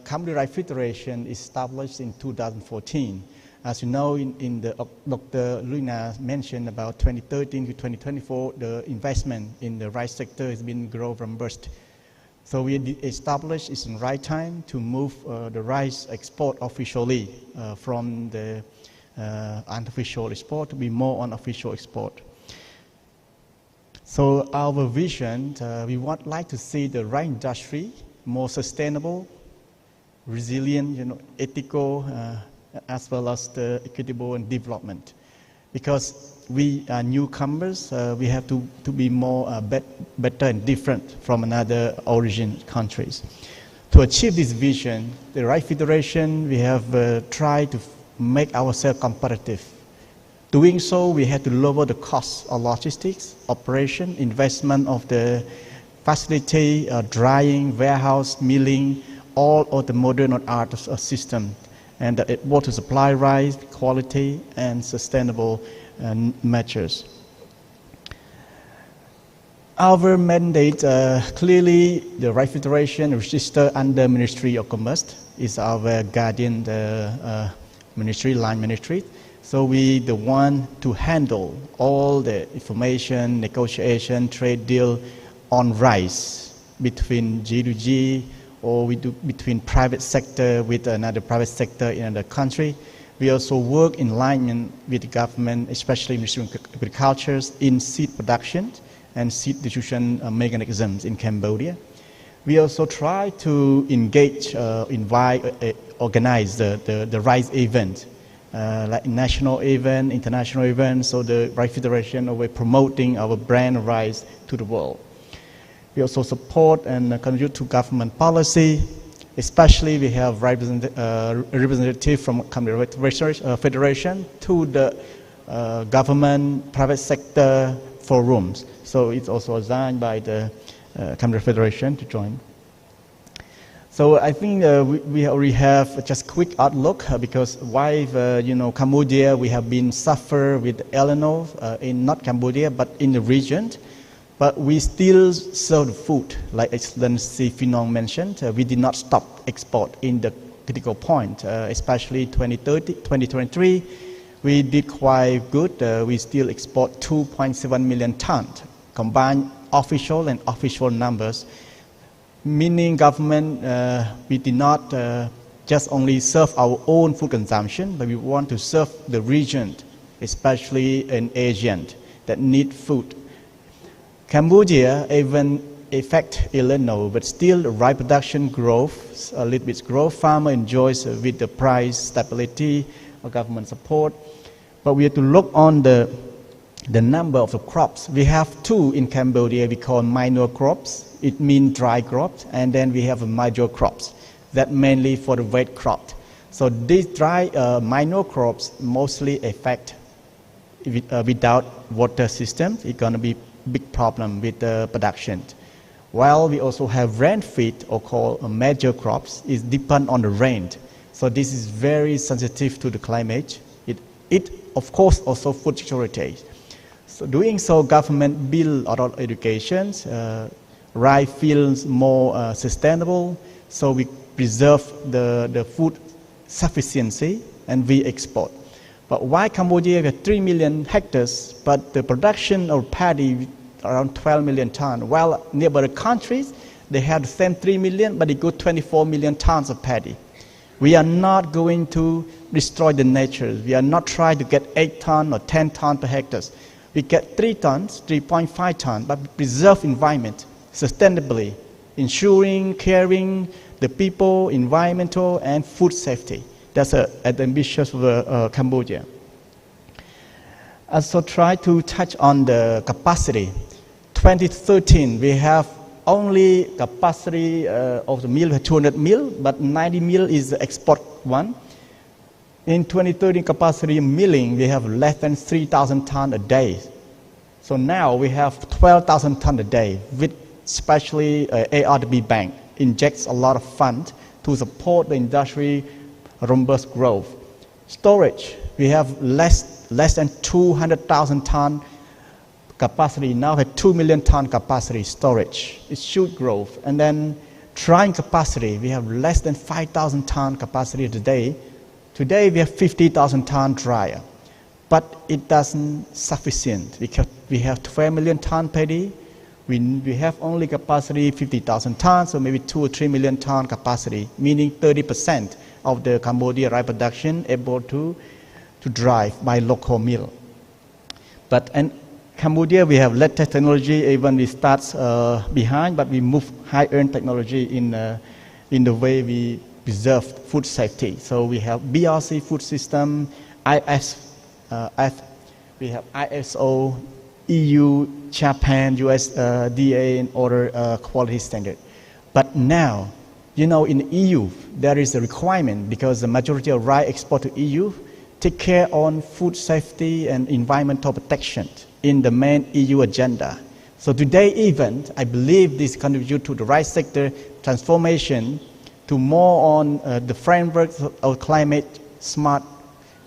Cambodia Rice Federation is established in 2014. As you know, in the Dr. Luna mentioned about 2013 to 2024, the investment in the rice sector has been grow from burst. So we established it's in the right time to move the rice export officially from the unofficial export to be more on official export. So our vision, we would like to see the rice industry more sustainable, resilient, ethical, as well as the equitable and development. Because we are newcomers, we have to be more better and different from another origin countries. To achieve this vision, the Rice Federation, we have tried to make ourselves competitive. Doing so, we had to lower the cost of logistics, operation, investment of the facility, drying, warehouse, milling, all of the modern art system, and the water supply rice, quality, and sustainable measures. Our mandate, clearly the Rice Federation registered under Ministry of Commerce is our guardian ministry, line ministry. So we the one to handle all the information, negotiation, trade deal on rice between G2G or we do between private sector with another private sector in another country. We also work in alignment with the government, especially Ministry of Agriculture, in seed production and seed distribution mechanisms in Cambodia. We also try to engage, invite, organize the rice event. Like national event, international event, so the Rice Federation we're promoting our brand rice to the world. We also support and contribute to government policy, especially we have representative from Cambodia Federation to the government, private sector forums. So it's also assigned by the Cambodia Federation to join. So I think we already have just quick outlook because why Cambodia we have been suffer with El Nino in not Cambodia but in the region, but we still sell the food like Excellency Phinong mentioned. We did not stop export in the critical point, especially 2023. we did quite good. We still export 2.7 million tons, combined official and official numbers, meaning government, we did not just only serve our own food consumption, but we want to serve the region, especially in Asia, that need food. Cambodia, even affect Illinois, but still the rice production growth, a little bit growth. Farmer enjoys with the price stability or government support. But we have to look on the number of the crops. We have two in Cambodia we call minor crops. It means dry crops, and then we have major crops that mainly for the wet crop. So these dry minor crops mostly affect without water system. It's going to be big problem with the production. While we also have rain-fed or called major crops, it depend on the rain. So this is very sensitive to the climate. It of course also food security. So doing so, government build a lot of education, rice fields more sustainable, so we preserve the food sufficiency and we export. But why Cambodia has 3 million hectares, but the production of paddy around 12 million tons, while neighboring countries, they have the same 3 million, but they go 24 million tons of paddy. We are not going to destroy the nature. We are not trying to get 8 tons or 10 tons per hectare. We get 3 tons, 3.5 tons, but preserve environment sustainably, ensuring, caring the people, environmental, and food safety. That's an ambitious of Cambodia. Also try to touch on the capacity. 2013, we have only capacity of the mill 200 mill, but 90 mill is the export one. In 2013 capacity milling, we have less than 3,000 tons a day. So now we have 12,000 tons a day, with especially ARDB bank injects a lot of funds to support the industry robust growth. Storage, we have less than 200,000 tons capacity, now have 2 million ton capacity storage. It should grow. And then drying capacity, we have less than 5,000 ton capacity today. Today we have 50,000 ton dryer, but it doesn't sufficient because we have 12 million ton paddy. We have only capacity 50,000 tons, so maybe 2 or 3 million ton capacity, meaning 30% of the Cambodia rice production able to drive by local mill. But in Cambodia, we have latest technology, even we start behind, but we move high-end technology in the way we preserve food safety. So we have BRC food system, we have ISO, EU, Japan, USDA, and other quality standard. But now, in the EU, there is a requirement because the majority of rice export to EU take care on food safety and environmental protection in the main EU agenda. So today even, I believe this contributes to the rice sector transformation to more on the framework of climate smart,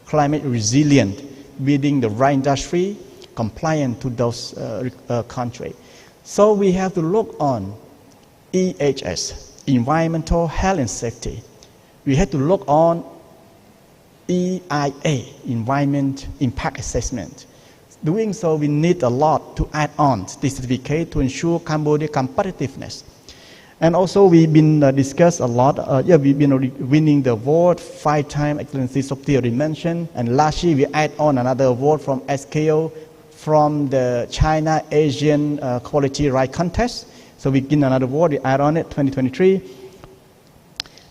climate resilient, building the rice industry compliant to those countries. So we have to look on EHS, environmental health and safety. We have to look on EIA, environment impact assessment. Doing so, we need a lot to add on this certificate to ensure Cambodia competitiveness. And also, we've been discussed a lot. We've been winning the award 5-time Excellency Sopti already mentioned. And last year, we add on another award from SKO from the China Asian Quality Rice Contest. So we get another award, we add on it 2023.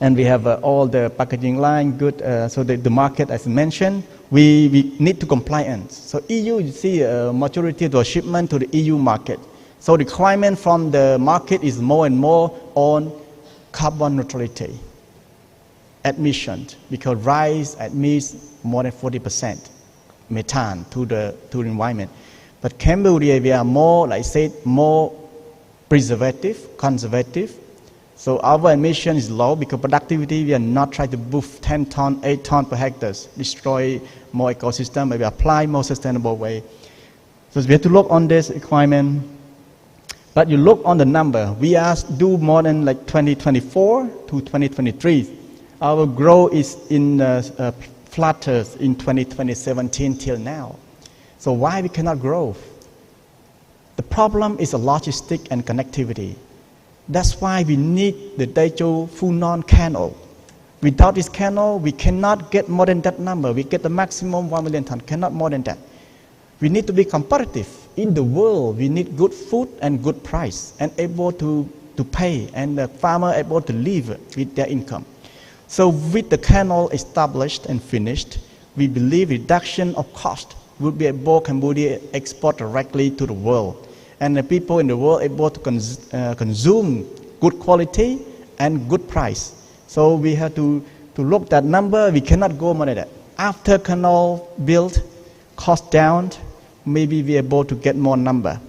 And we have all the packaging line good. So the market, as mentioned, we need to compliance. So EU, you see, majority of the shipment to the EU market. So the requirement from the market is more and more on carbon neutrality emissions, because rice emits more than 40% methane to the environment. But Cambodia, we are more, like I said, more preservative, conservative. So our emission is low because productivity, we are not trying to boost 10 ton, 8 ton per hectare, destroy more ecosystem, maybe apply more sustainable way. So we have to look on this requirement. But you look on the number, we do more than like 2024 to 2023. Our growth is in flutters in 2017 till now. So why we cannot grow? The problem is the logistic and connectivity. That's why we need the Daejeon Funan Canal. Without this canal, we cannot get more than that number. We get the maximum 1 million ton, cannot more than that. We need to be competitive. In the world, we need good food and good price and able to pay, and the farmer able to live with their income. So with the canal established and finished, we believe reduction of cost will be able Cambodia export directly to the world. And the people in the world able to consume good quality and good price. So we have to look that number. We cannot go more than that. After canal built, cost down, maybe we are able to get more number.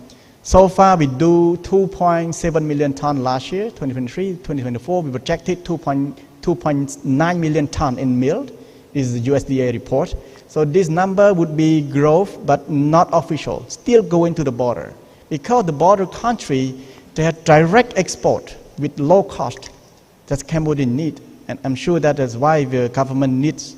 So far we do 2.7 million ton last year, 2023, 2024. We projected 2.9 million ton in milled. This is the USDA report. So this number would be growth, but not official. Still going to the border. Because the border country, they have direct export with low cost that Cambodia need. And I'm sure that is why the government needs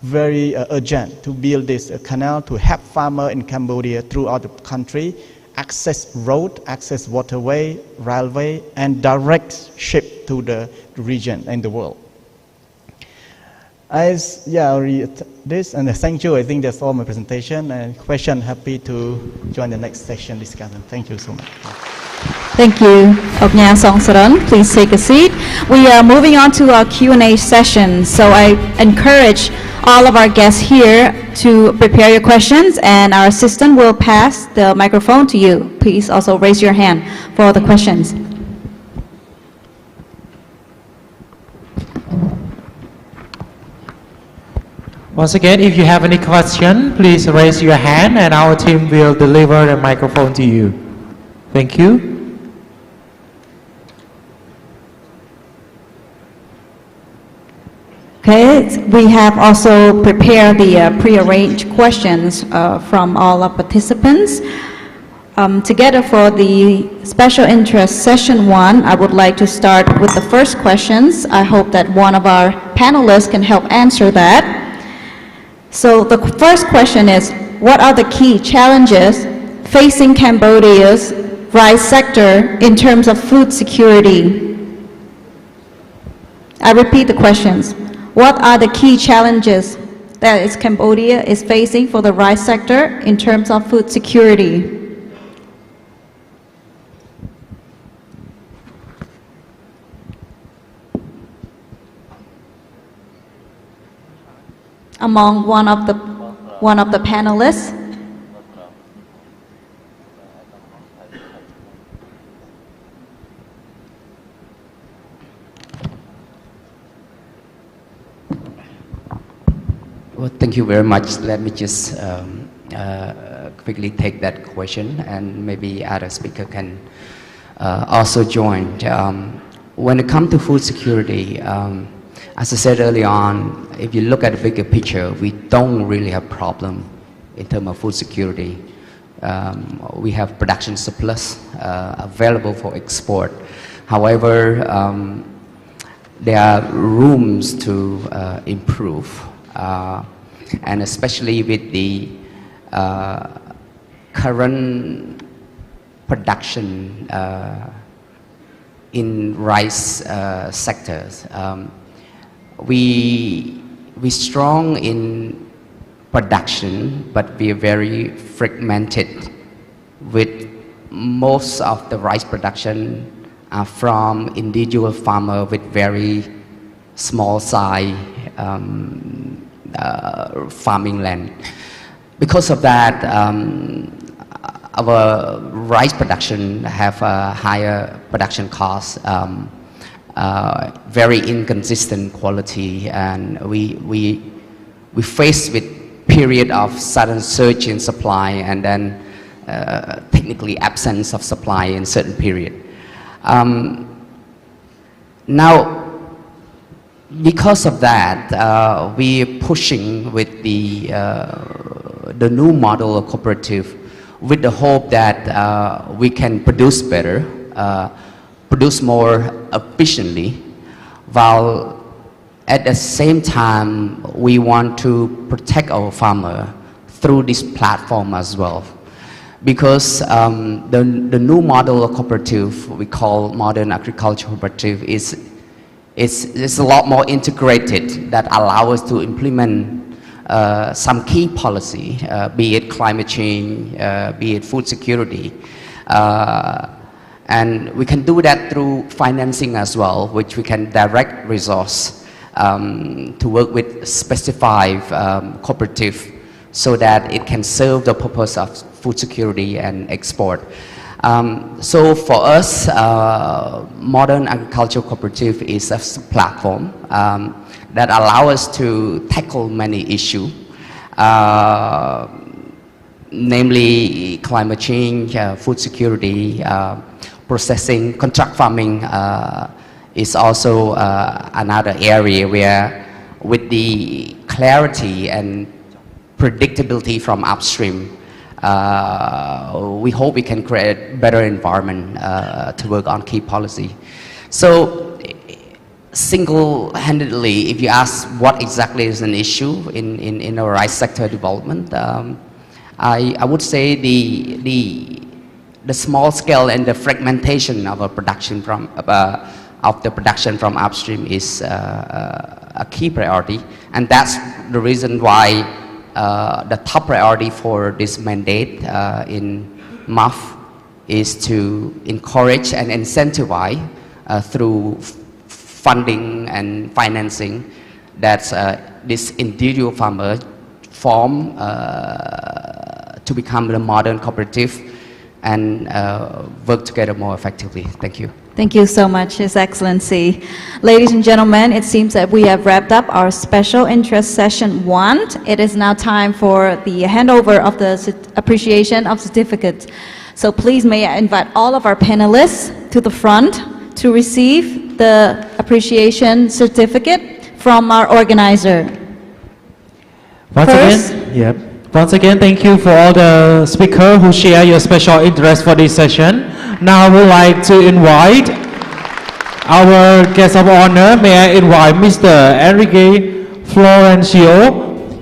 very urgent to build this canal to help farmer in Cambodia throughout the country, access road, access waterway, railway, and direct ship to the region and the world. I read this, and thank you. I think that's all my presentation. And question, happy to join the next section discussion. Thank you so much. Thank you, Oknya Songsaran. Please take a seat. We are moving on to our Q&A session. So I encourage all of our guests here to prepare your questions, and our assistant will pass the microphone to you. Please also raise your hand for the questions. Once again, if you have any question, please raise your hand and our team will deliver the microphone to you. Thank you. Okay, we have also prepared the pre-arranged questions from all our participants. Together for the special interest session 1, I would like to start with the first questions. I hope that one of our panelists can help answer that. So the first question is, what are the key challenges facing Cambodia's rice sector in terms of food security? I repeat the questions. What are the key challenges that Cambodia is facing for the rice sector in terms of food security? Among one of the panelists. Well, thank you very much. Let me just quickly take that question, and maybe other speaker can also join. When it comes to food security, as I said early on, if you look at the bigger picture, we don't really have problem in terms of food security. We have production surplus available for export. However, there are rooms to improve, and especially with the current production in rice sectors. We strong in production, but we are very fragmented, with most of the rice production are from individual farmer with very small size farming land. Because of that, our rice production have a higher production cost, very inconsistent quality, and we face with period of sudden surge in supply and then technically absence of supply in certain period. Now, because of that, we are pushing with the new model of cooperative, with the hope that we can produce better, produce more efficiently, while At the same time, we want to protect our farmer through this platform as well. Because the new model of cooperative we call modern agriculture cooperative is a lot more integrated that allow us to implement some key policy, be it climate change, be it food security. And we can do that through financing as well, which we can direct resource to work with specified cooperative so that it can serve the purpose of food security and export. So for us, modern agricultural cooperative is a platform that allows us to tackle many issues, namely climate change, food security, processing. Contract farming is also another area where, with the clarity and predictability from upstream, we hope we can create better environment to work on key policy. So single-handedly, if you ask what exactly is an issue in our rice sector development, I would say the small scale and the fragmentation of a production from upstream is a key priority, and that's the reason why the top priority for this mandate in MAF is to encourage and incentivize through funding and financing that this individual farmer form to become the modern cooperative and work together more effectively. Thank you. Thank you so much, His Excellency. Ladies and gentlemen, it seems that we have wrapped up our special interest session 1. It is now time for the handover of the appreciation of certificates. So please may I invite all of our panelists to the front to receive the appreciation certificate from our organizer. Once again, thank you for all the speakers who share your special interest for this session. Now I would like to invite our guest of honor. May I invite Mr. Enrique Florencio,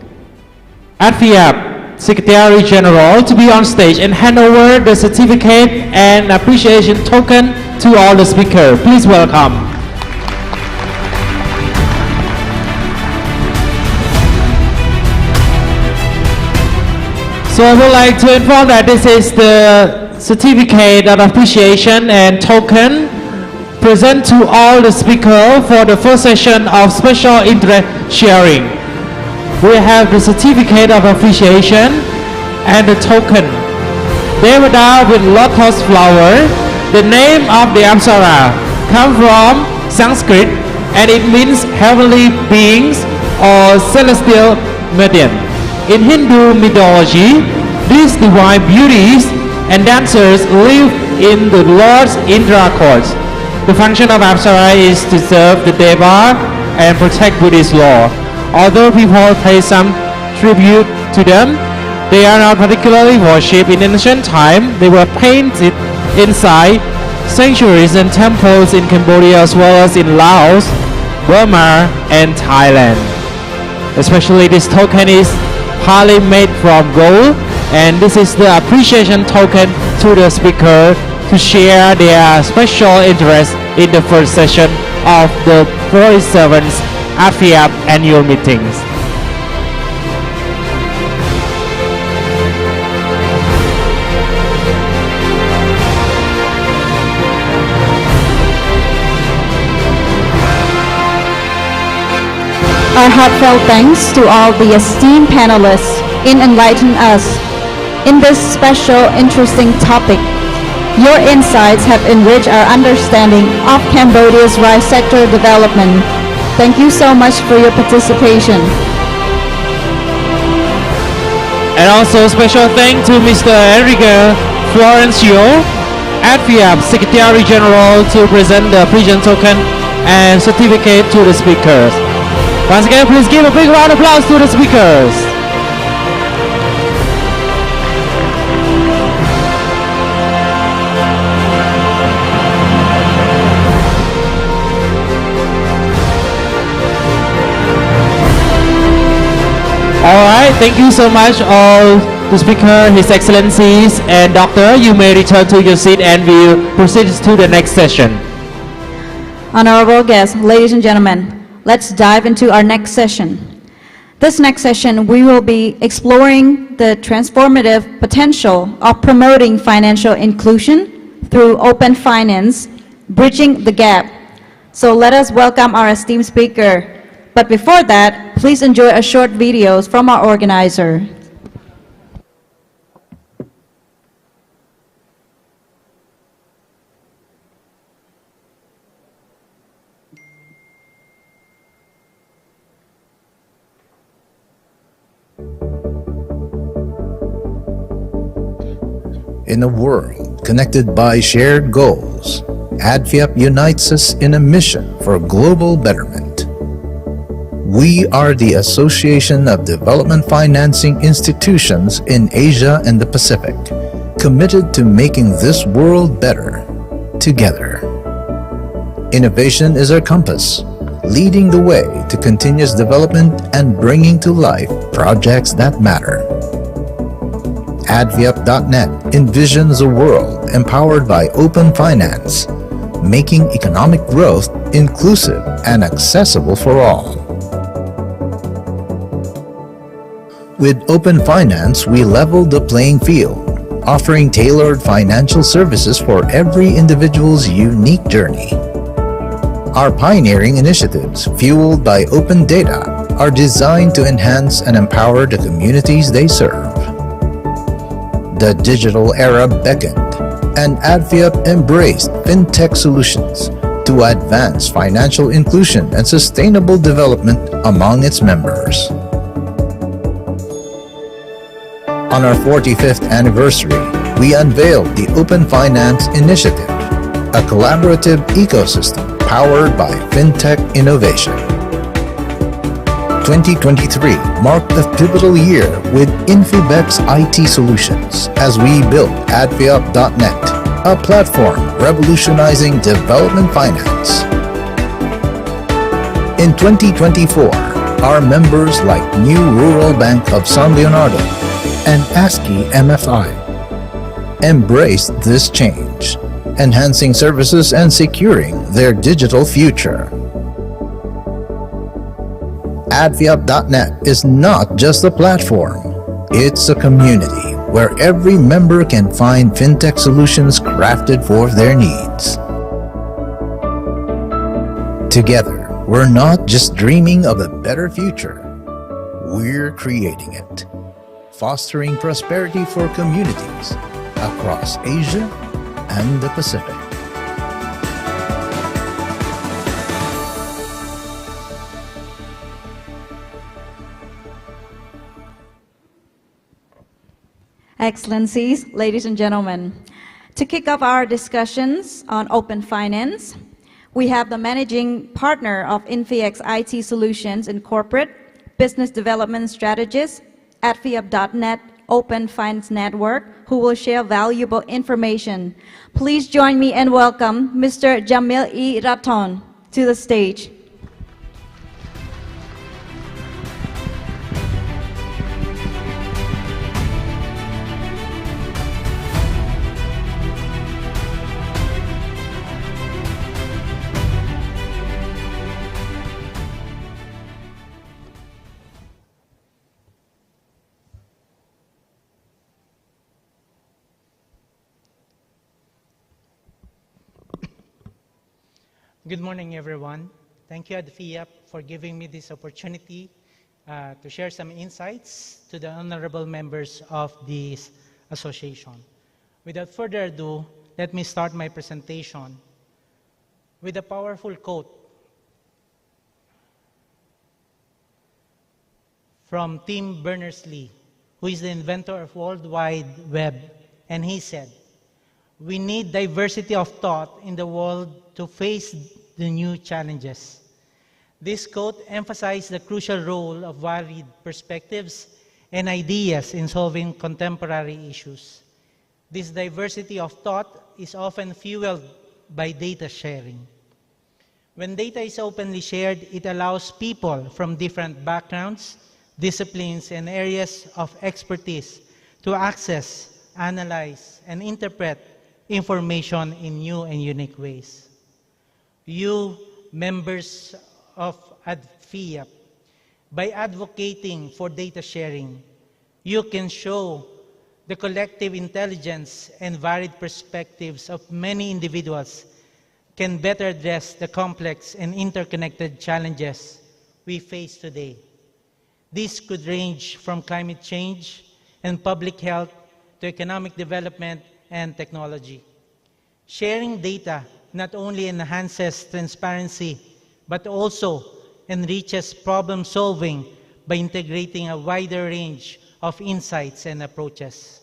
ARDB Secretary General, to be on stage and hand over the certificate and appreciation token to all the speakers. Please welcome. So I would like to inform that this is the certificate of appreciation and token present to all the speakers for the first session of special interest sharing. We have the certificate of appreciation and the token. They were done with lotus flower. The name of the Apsara comes from Sanskrit and it means heavenly beings or celestial medium. In Hindu mythology, these divine beauties and dancers live in the Lord's Indra courts. The function of Apsara is to serve the Deva and protect Buddhist law. Although people pay some tribute to them, they are not particularly worshipped. In ancient time, they were painted inside sanctuaries and temples in Cambodia as well as in Laos, Burma, and Thailand. Especially this token is partly made from gold, and this is the appreciation token to the speaker to share their special interest in the first session of the 47th ARDB annual meetings. Our heartfelt thanks to all the esteemed panelists in enlightening us in this special interesting topic. Your insights have enriched our understanding of Cambodia's rice sector development. Thank you so much for your participation. And also special thanks to Mr. Enrique Florencio, ARDB Secretary General, to present the appreciation token and certificate to the speakers. Once again, please give a big round of applause to the speakers. All right, thank you so much, all the speaker, His Excellencies, and Doctor. You may return to your seat and we'll proceed to the next session. Honorable guests, ladies and gentlemen, let's dive into our next session. This next session, we will be exploring the transformative potential of promoting financial inclusion through open finance, bridging the gap. So let us welcome our esteemed speaker. But before that, please enjoy a short video from our organizer. In a world connected by shared goals, ADFIAP unites us in a mission for global betterment. We are the Association of Development Financing Institutions in Asia and the Pacific, committed to making this world better together. Innovation is our compass, leading the way to continuous development and bringing to life projects that matter. ADVIAP.net envisions a world empowered by open finance, making economic growth inclusive and accessible for all. With open finance, we leveled the playing field, offering tailored financial services for every individual's unique journey. Our pioneering initiatives, fueled by open data, are designed to enhance and empower the communities they serve. The digital era beckoned, and ADFIAP embraced fintech solutions to advance financial inclusion and sustainable development among its members. On our 45th anniversary, we unveiled the Open Finance Initiative, a collaborative ecosystem powered by fintech innovation. 2023 marked a pivotal year with Infibex IT Solutions as we built ADFIAP.net, a platform revolutionizing development finance. In 2024, our members like New Rural Bank of San Leonardo and ASCII MFI embraced this change, enhancing services and securing their digital future. ADFIAP.net is not just a platform, it's a community where every member can find fintech solutions crafted for their needs. Together, we're not just dreaming of a better future, we're creating it, fostering prosperity for communities across Asia and the Pacific. Excellencies, ladies and gentlemen, to kick off our discussions on open finance, we have the managing partner of Infiex IT Solutions and Corporate Business Development Strategist at ADFIAP.net Open Finance Network, who will share valuable information. Please join me and welcome Mr. Jamil E. Raton to the stage. Good morning, everyone. Thank you, ADFIAP, for giving me this opportunity to share some insights to the honorable members of this association. Without further ado, let me start my presentation with a powerful quote from Tim Berners-Lee, who is the inventor of World Wide Web, and he said, "We need diversity of thought in the world to face the new challenges." This quote emphasized the crucial role of varied perspectives and ideas in solving contemporary issues. This diversity of thought is often fueled by data sharing. When data is openly shared, it allows people from different backgrounds, disciplines, and areas of expertise to access, analyze, and interpret information in new and unique ways. You, members of ADFIAP, by advocating for data sharing, you can show the collective intelligence and varied perspectives of many individuals can better address the complex and interconnected challenges we face today. These could range from climate change and public health to economic development and technology. Sharing data not only enhances transparency, but also enriches problem solving by integrating a wider range of insights and approaches.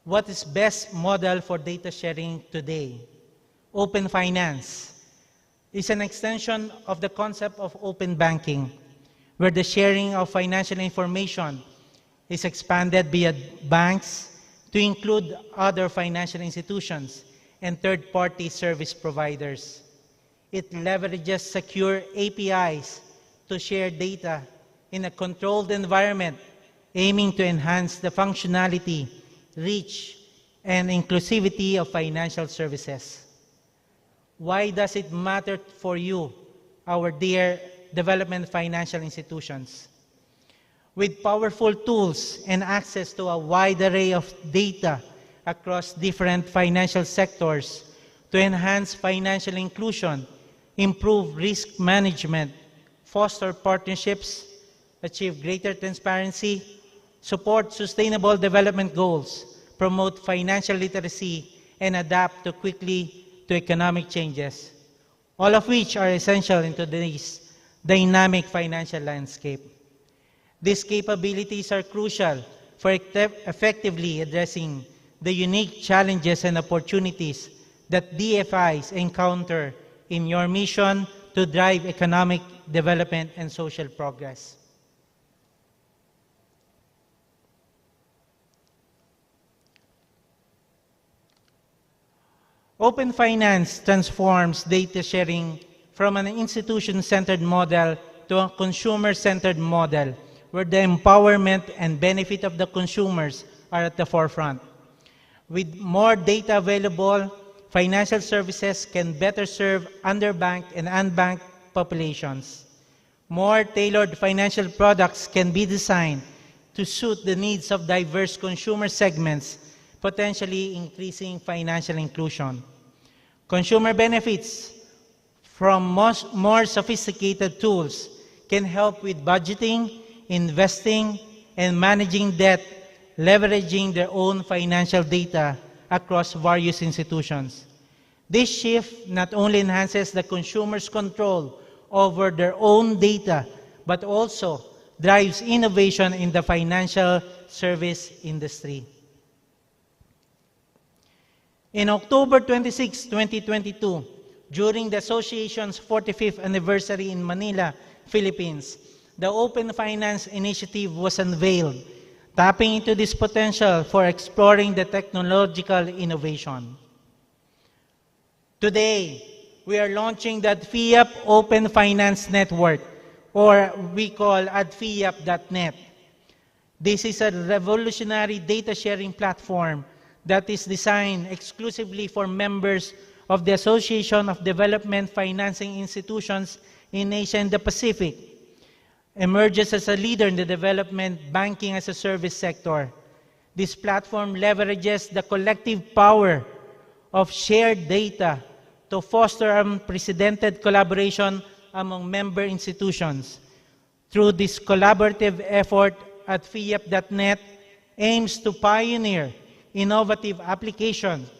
What is best model for data sharing today? Open finance is an extension of the concept of open banking, where the sharing of financial information is expanded via banks to include other financial institutions and third-party service providers. It leverages secure APIs to share data in a controlled environment, aiming to enhance the functionality, reach, and inclusivity of financial services. Why does it matter for you, our dear development financial institutions? With powerful tools and access to a wide array of data across different financial sectors to enhance financial inclusion, improve risk management, foster partnerships, achieve greater transparency, support sustainable development goals, promote financial literacy, and adapt quickly to economic changes, all of which are essential in today's dynamic financial landscape. These capabilities are crucial for effectively addressing the unique challenges and opportunities that DFIs encounter in your mission to drive economic development and social progress. Open finance transforms data sharing from an institution-centered model to a consumer-centered model, where the empowerment and benefit of the consumers are at the forefront. With more data available, financial services can better serve underbanked and unbanked populations. More tailored financial products can be designed to suit the needs of diverse consumer segments, potentially increasing financial inclusion. Consumer benefits from more sophisticated tools can help with budgeting, investing, and managing debt, leveraging their own financial data across various institutions. This shift not only enhances the consumer's control over their own data, but also drives innovation in the financial service industry. In October 26, 2022, during the association's 45th anniversary in Manila, Philippines, the Open Finance Initiative was unveiled, tapping into this potential for exploring the technological innovation. Today, we are launching the ADFIAP Open Finance Network, or we call adfiap.net. This is a revolutionary data sharing platform that is designed exclusively for members of the Association of Development Financing Institutions in Asia and the Pacific, emerges as a leader in the development banking as a service sector. This platform leverages the collective power of shared data to foster unprecedented collaboration among member institutions. Through this collaborative effort, adfiap.net aims to pioneer innovative applications,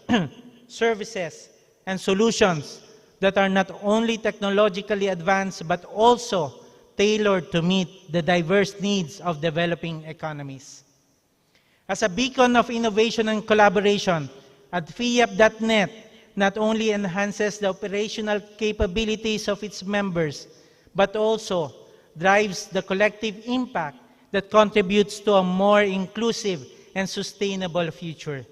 services, and solutions that are not only technologically advanced but also tailored to meet the diverse needs of developing economies. As a beacon of innovation and collaboration, adfiap.net not only enhances the operational capabilities of its members, but also drives the collective impact that contributes to a more inclusive and sustainable future.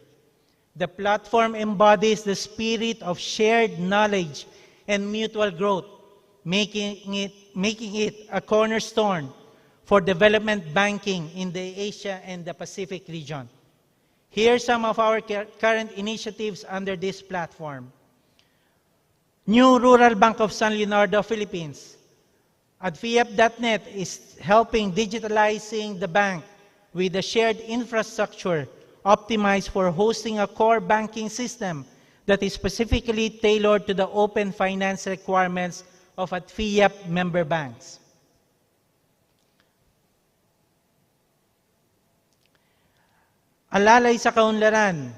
The platform embodies the spirit of shared knowledge and mutual growth, making it a cornerstone for development banking in the Asia and the Pacific region. Here are some of our current initiatives under this platform. New Rural Bank of San Leonardo, Philippines. ADFIAP.net is helping digitalizing the bank with a shared infrastructure optimized for hosting a core banking system that is specifically tailored to the open finance requirements of ADFIAP member banks. Alalay sa kaunlaran,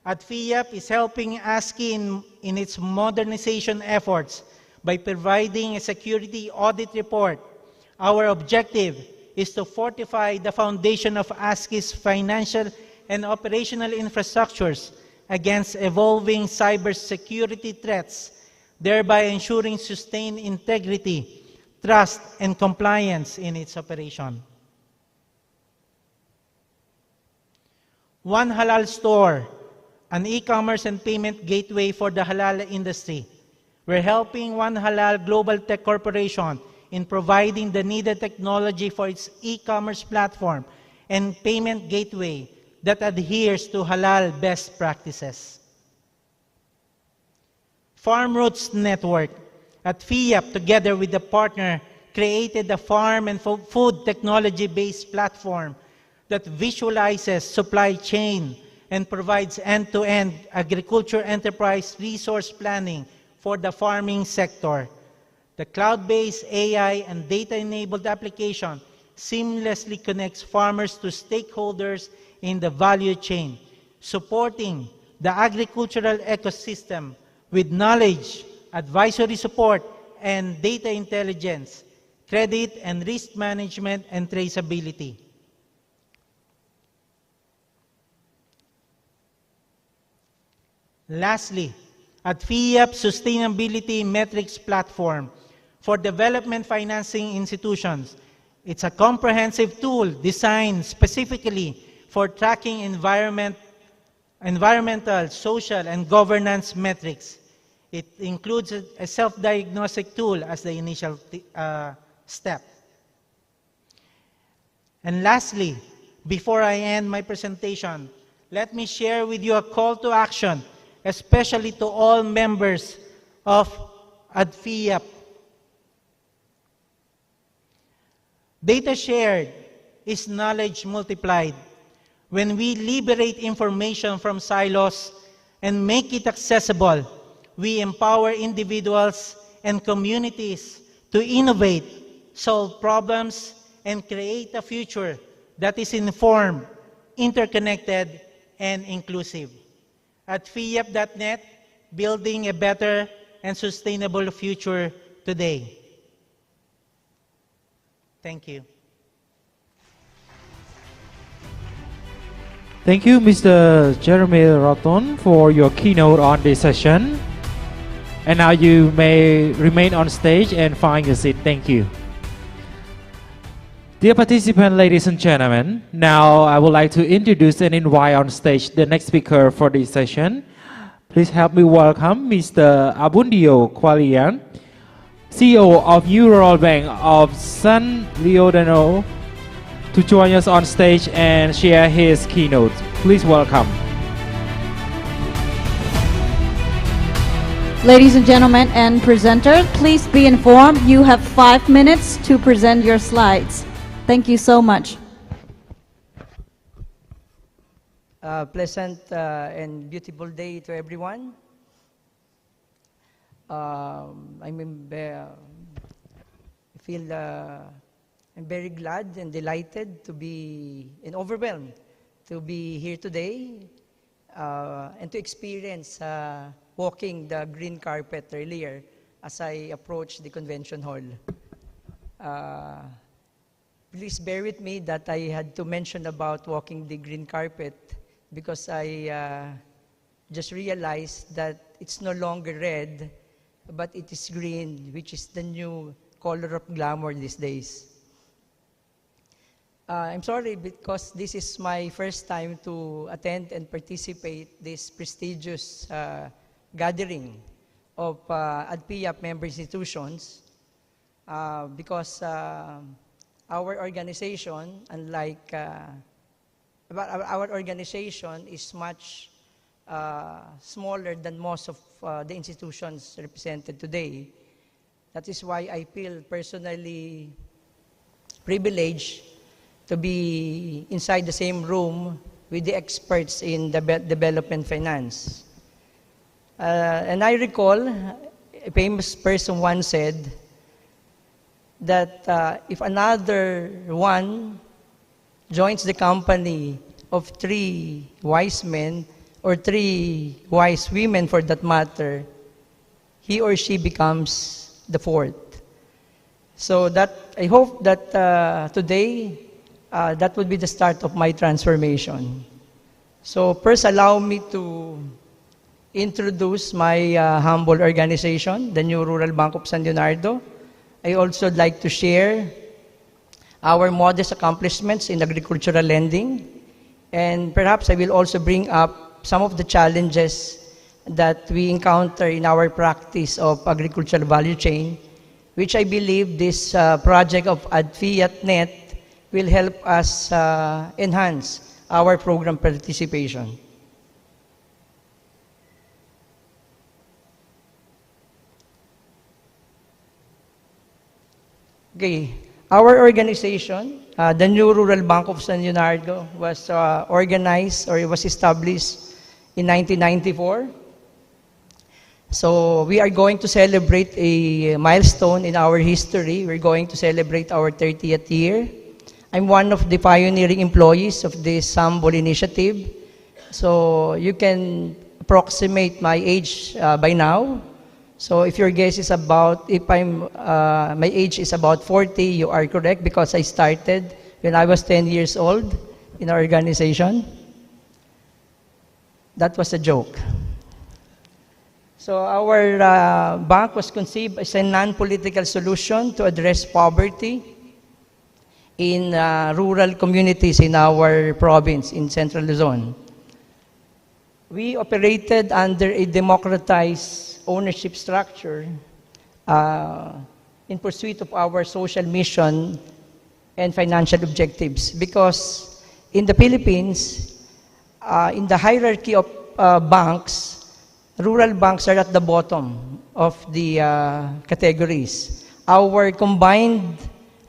ADFIAP is helping ASCII in its modernization efforts by providing a security audit report. Our objective is to fortify the foundation of ASCII's financial and operational infrastructures against evolving cybersecurity threats, thereby ensuring sustained integrity, trust, and compliance in its operation. One Halal Store, an e-commerce and payment gateway for the halal industry. We're helping One Halal Global Tech Corporation in providing the needed technology for its e-commerce platform and payment gateway that adheres to halal best practices. Farm Roots Network at FIAP, together with the partner, created a farm and food technology-based platform that visualizes supply chain and provides end-to-end agriculture enterprise resource planning for the farming sector. The cloud-based AI and data-enabled application seamlessly connects farmers to stakeholders in the value chain, supporting the agricultural ecosystem with knowledge, advisory support, and data intelligence, credit and risk management, and traceability. Lastly, at FIAP Sustainability Metrics Platform for development financing institutions. It's a comprehensive tool designed specifically for tracking environmental, social, and governance metrics. It includes a self-diagnostic tool as the initial step. And lastly, before I end my presentation, let me share with you a call to action, especially to all members of ADFIAP. Data shared is knowledge multiplied. When we liberate information from silos and make it accessible, we empower individuals and communities to innovate, solve problems, and create a future that is informed, interconnected, and inclusive. At FIAP.net, building a better and sustainable future today. Thank you. Thank you, Mr. Jeremy Roton, for your keynote on this session. And now you may remain on stage and find your seat. Thank you. Dear participants, ladies and gentlemen, now I would like to introduce and invite on stage the next speaker for this session. Please help me welcome Mr. Abundio Qualian, CEO of New Rural Bank of San Leonardo, to join us on stage and share his keynote. Please welcome. Ladies and gentlemen and presenters, please be informed you have 5 minutes to present your slides. Thank you so much. Pleasant and beautiful day to everyone. I'm very glad and delighted to be and overwhelmed to be here today and to experience walking the green carpet earlier as I approach the convention hall. Please bear with me that I had to mention about walking the green carpet because I just realized that it's no longer red, but it is green, which is the new color of glamour these days. I'm sorry because this is my first time to attend and participate this prestigious gathering of ADFIAP member institutions because our organization, unlike, our organization is much smaller than most of the institutions represented today. That is why I feel personally privileged to be inside the same room with the experts in development finance. And I recall a famous person once said that if another one joins the company of 3 wise men or 3 wise women for that matter, he or she becomes the 4th. So that I hope that today that would be the start of my transformation. So first allow me to introduce my humble organization, the New Rural Bank of San Leonardo. I also like to share our modest accomplishments in agricultural lending, and perhaps I will also bring up some of the challenges that we encounter in our practice of agricultural value chain, which I believe this project of AdFiatNet will help us enhance our program participation. Okay, our organization, the New Rural Bank of San Leonardo, was organized or it was established in 1994. So we are going to celebrate a milestone in our history. We're going to celebrate our 30th year. I'm one of the pioneering employees of this humble initiative. So you can approximate my age by now. So if your guess is about, my age is about 40, you are correct because I started when I was 10 years old in our organization. That was a joke. So our bank was conceived as a non-political solution to address poverty in rural communities in our province, in Central Luzon. We operated under a democratized ownership structure in pursuit of our social mission and financial objectives, because in the Philippines, in the hierarchy of banks, rural banks are at the bottom of the categories. Our combined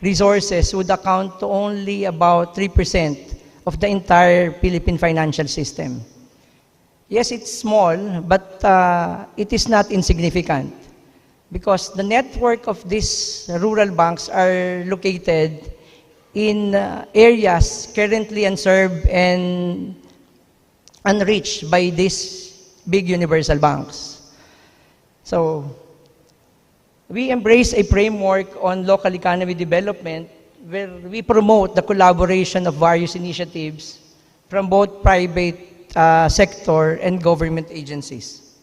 resources would account to only about 3% of the entire Philippine financial system. Yes, it's small, but it is not insignificant, because the network of these rural banks are located in areas currently unserved and unreached by these big universal banks. So we embrace a framework on local economy development where we promote the collaboration of various initiatives from both private sector and government agencies.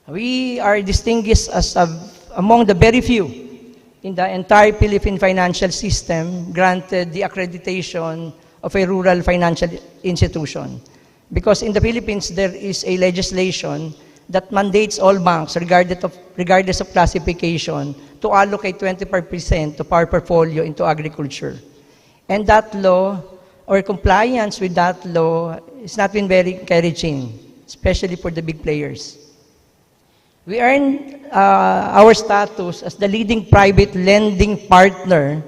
We are distinguished as among the very few in the entire Philippine financial system granted the accreditation of a rural financial institution. Because in the Philippines, there is a legislation that mandates all banks, regardless of classification, to allocate 25% of our portfolio into agriculture. And that law, or compliance with that law, has not been very encouraging, especially for the big players. We earned our status as the leading private lending partner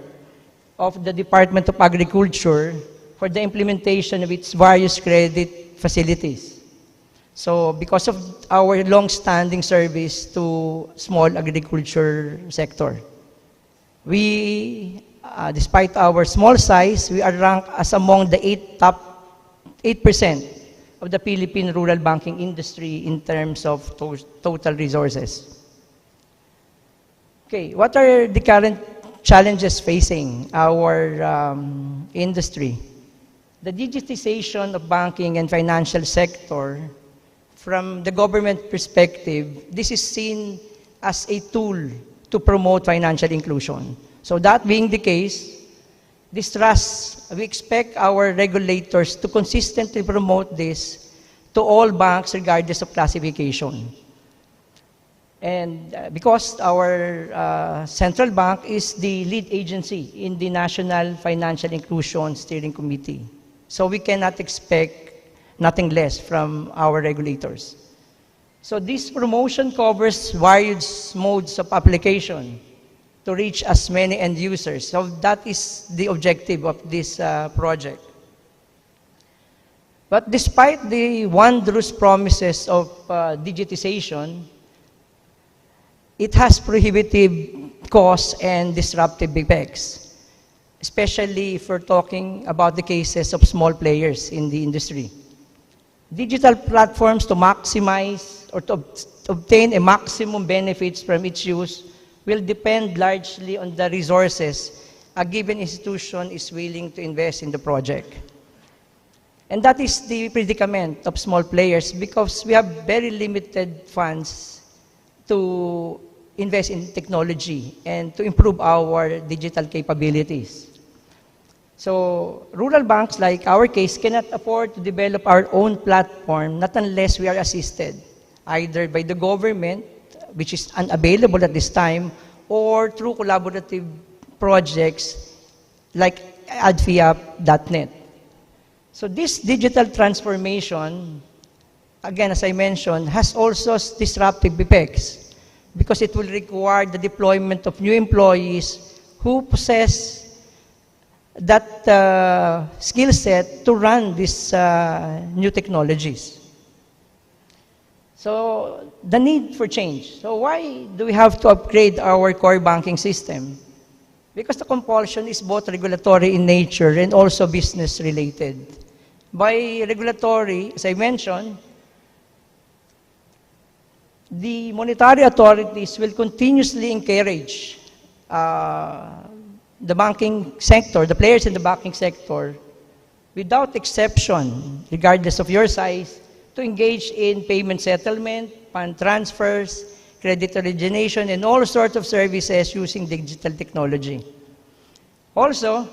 of the Department of Agriculture for the implementation of its various credit facilities. So because of our long-standing service to small agriculture sector, we, despite our small size, we are ranked as among the top 8% of the Philippine rural banking industry in terms of total resources. Okay, what are the current challenges facing our industry? The digitization of banking and financial sector, from the government perspective, this is seen as a tool to promote financial inclusion. So that being the case, this trust, we expect our regulators to consistently promote this to all banks regardless of classification. And because our central bank is the lead agency in the National Financial Inclusion Steering Committee. So we cannot expect nothing less from our regulators. So this promotion covers various modes of application to reach as many end users. So that is the objective of this project. But despite the wondrous promises of digitization, it has prohibitive costs and disruptive effects, especially if we're talking about the cases of small players in the industry. Digital platforms to maximize or to obtain a maximum benefits from its use will depend largely on the resources a given institution is willing to invest in the project. And that is the predicament of small players because we have very limited funds to invest in technology and to improve our digital capabilities. So rural banks, like our case, cannot afford to develop our own platform, not unless we are assisted, either by the government, which is unavailable at this time, or through collaborative projects like ARDB.net. So this digital transformation, again, as I mentioned, has also disruptive effects because it will require the deployment of new employees who possess that skill set to run these new technologies. So the need for change. So why do we have to upgrade our core banking system? Because the compulsion is both regulatory in nature and also business related. By regulatory, as I mentioned, the monetary authorities will continuously encourage the banking sector, the players in the banking sector, without exception, regardless of your size, to engage in payment settlement, fund transfers, credit origination, and all sorts of services using digital technology. Also,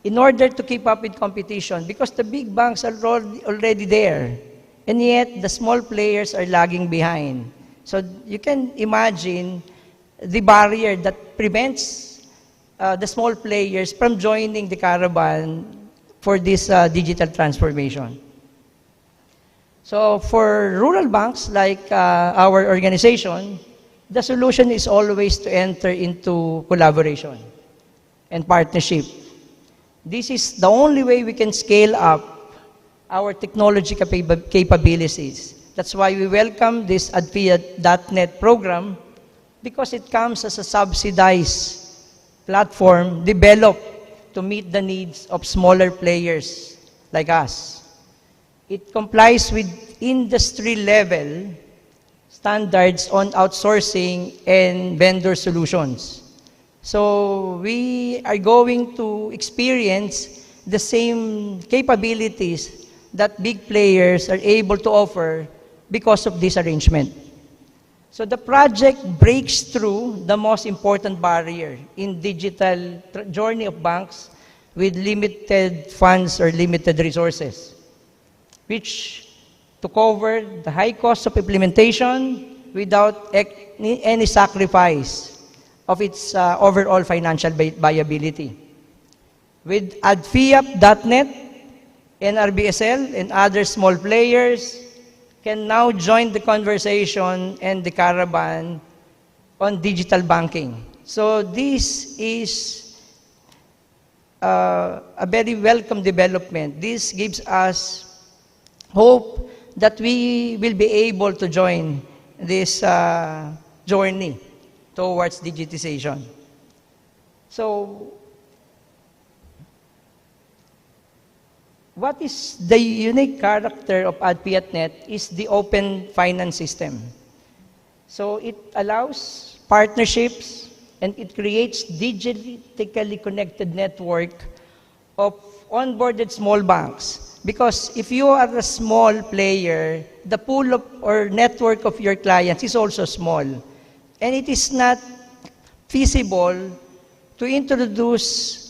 in order to keep up with competition, because the big banks are already there, and yet the small players are lagging behind. So you can imagine the barrier that prevents the small players from joining the caravan for this digital transformation. So for rural banks like our organization, the solution is always to enter into collaboration and partnership. This is the only way we can scale up our technology capabilities. That's why we welcome this ARDB.net program because it comes as a subsidized platform developed to meet the needs of smaller players like us. It complies with industry-level standards on outsourcing and vendor solutions. So we are going to experience the same capabilities that big players are able to offer because of this arrangement. So the project breaks through the most important barrier in digital journey of banks with limited funds or limited resources, which to cover the high cost of implementation without any sacrifice of its overall financial viability. With ARDB.net, NRBSL, and other small players can now join the conversation and the caravan on digital banking. So this is a very welcome development. This gives us hope that we will be able to join this journey towards digitization. So, what is the unique character of ARDB.net is the open finance system. So it allows partnerships and it creates digitally connected network of onboarded small banks. Because if you are a small player, the pool of, or network of your clients is also small. And it is not feasible to introduce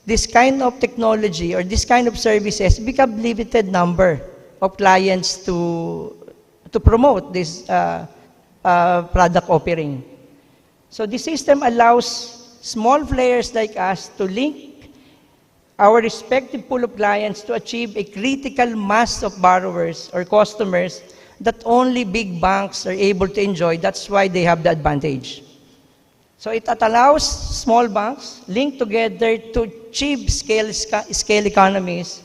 this kind of technology or this kind of services become limited number of clients to promote this product offering. So this system allows small players like us to link our respective pool of clients to achieve a critical mass of borrowers or customers that only big banks are able to enjoy. That's why they have the advantage. So it allows small banks linked together to achieve scale economies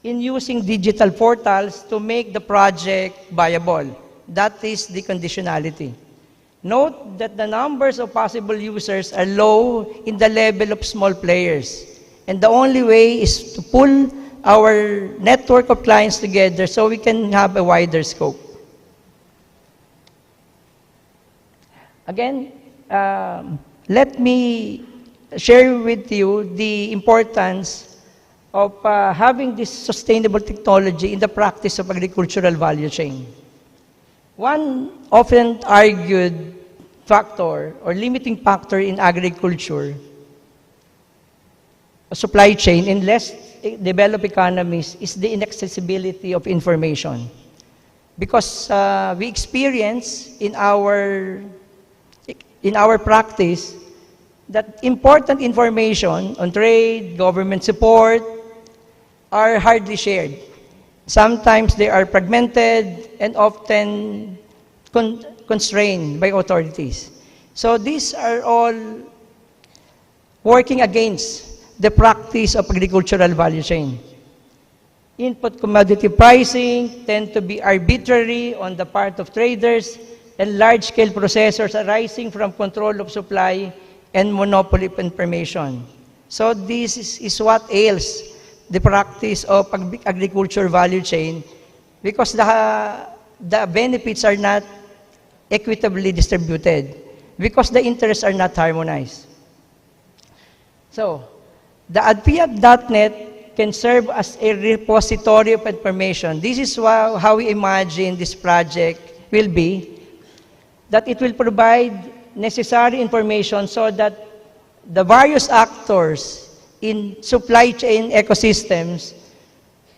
in using digital portals to make the project viable. That is the conditionality. Note that the numbers of possible users are low in the level of small players. And the only way is to pull our network of clients together so we can have a wider scope. Again, let me share with you the importance of having this sustainable technology in the practice of agricultural value chain. One often argued factor or limiting factor in agriculture supply chain in less developed economies is the inaccessibility of information. Because we experience in our practice that important information on trade, government support are hardly shared. Sometimes they are fragmented and often constrained by authorities. So these are all working against the practice of agricultural value chain. Input commodity pricing tend to be arbitrary on the part of traders and large-scale processors arising from control of supply and monopoly of information. So this is what ails the practice of agriculture value chain because the benefits are not equitably distributed because the interests are not harmonized. So, the ADPIAP.net can serve as a repository of information. This is how we imagine this project will be, that it will provide necessary information so that the various actors in supply chain ecosystems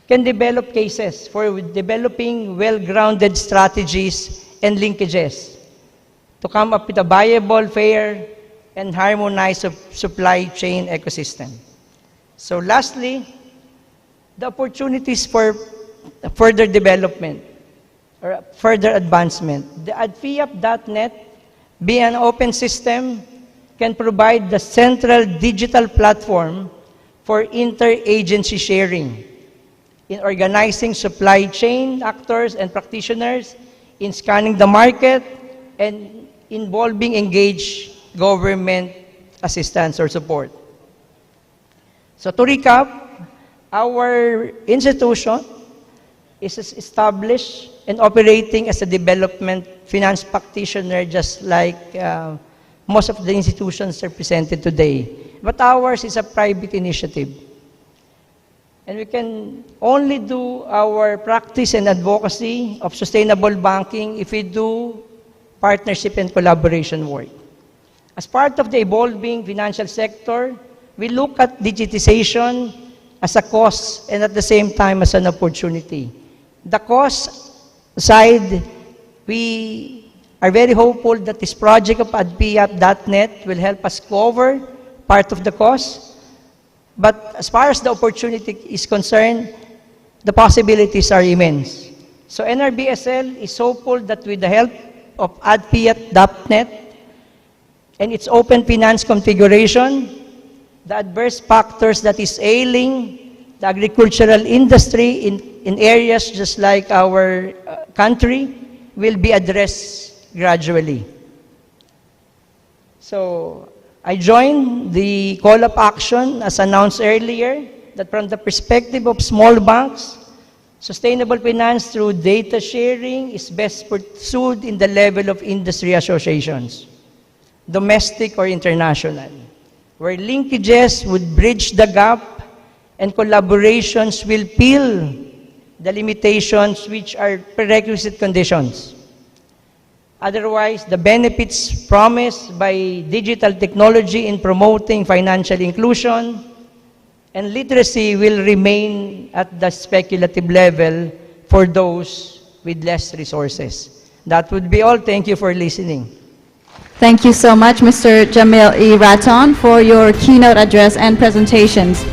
can develop cases for developing well-grounded strategies and linkages to come up with a viable, fair, and harmonized supply chain ecosystem. So lastly, the opportunities for further development or further advancement. The ADPIAP.net, being an open system, can provide the central digital platform for interagency sharing in organizing supply chain actors and practitioners, in scanning the market, and involving engaged government assistance or support. So to recap, our institution is established and operating as a development finance practitioner just like most of the institutions represented today. But ours is a private initiative. And we can only do our practice and advocacy of sustainable banking if we do partnership and collaboration work. As part of the evolving financial sector, we look at digitization as a cost and at the same time as an opportunity. The cost side, we are very hopeful that this project of ADPIAP.net will help us cover part of the cost. But as far as the opportunity is concerned, the possibilities are immense. So NRBSL is hopeful that with the help of ADPIAP.net and its open finance configuration, the adverse factors that is ailing the agricultural industry in areas just like our country will be addressed gradually. So I joined the call of action as announced earlier that from the perspective of small banks, sustainable finance through data sharing is best pursued in the level of industry associations, domestic or international, where linkages would bridge the gap and collaborations will fill the limitations which are prerequisite conditions. Otherwise, the benefits promised by digital technology in promoting financial inclusion and literacy will remain at the speculative level for those with less resources. That would be all. Thank you for listening. Thank you so much, Mr. Jamil E. Raton, for your keynote address and presentations.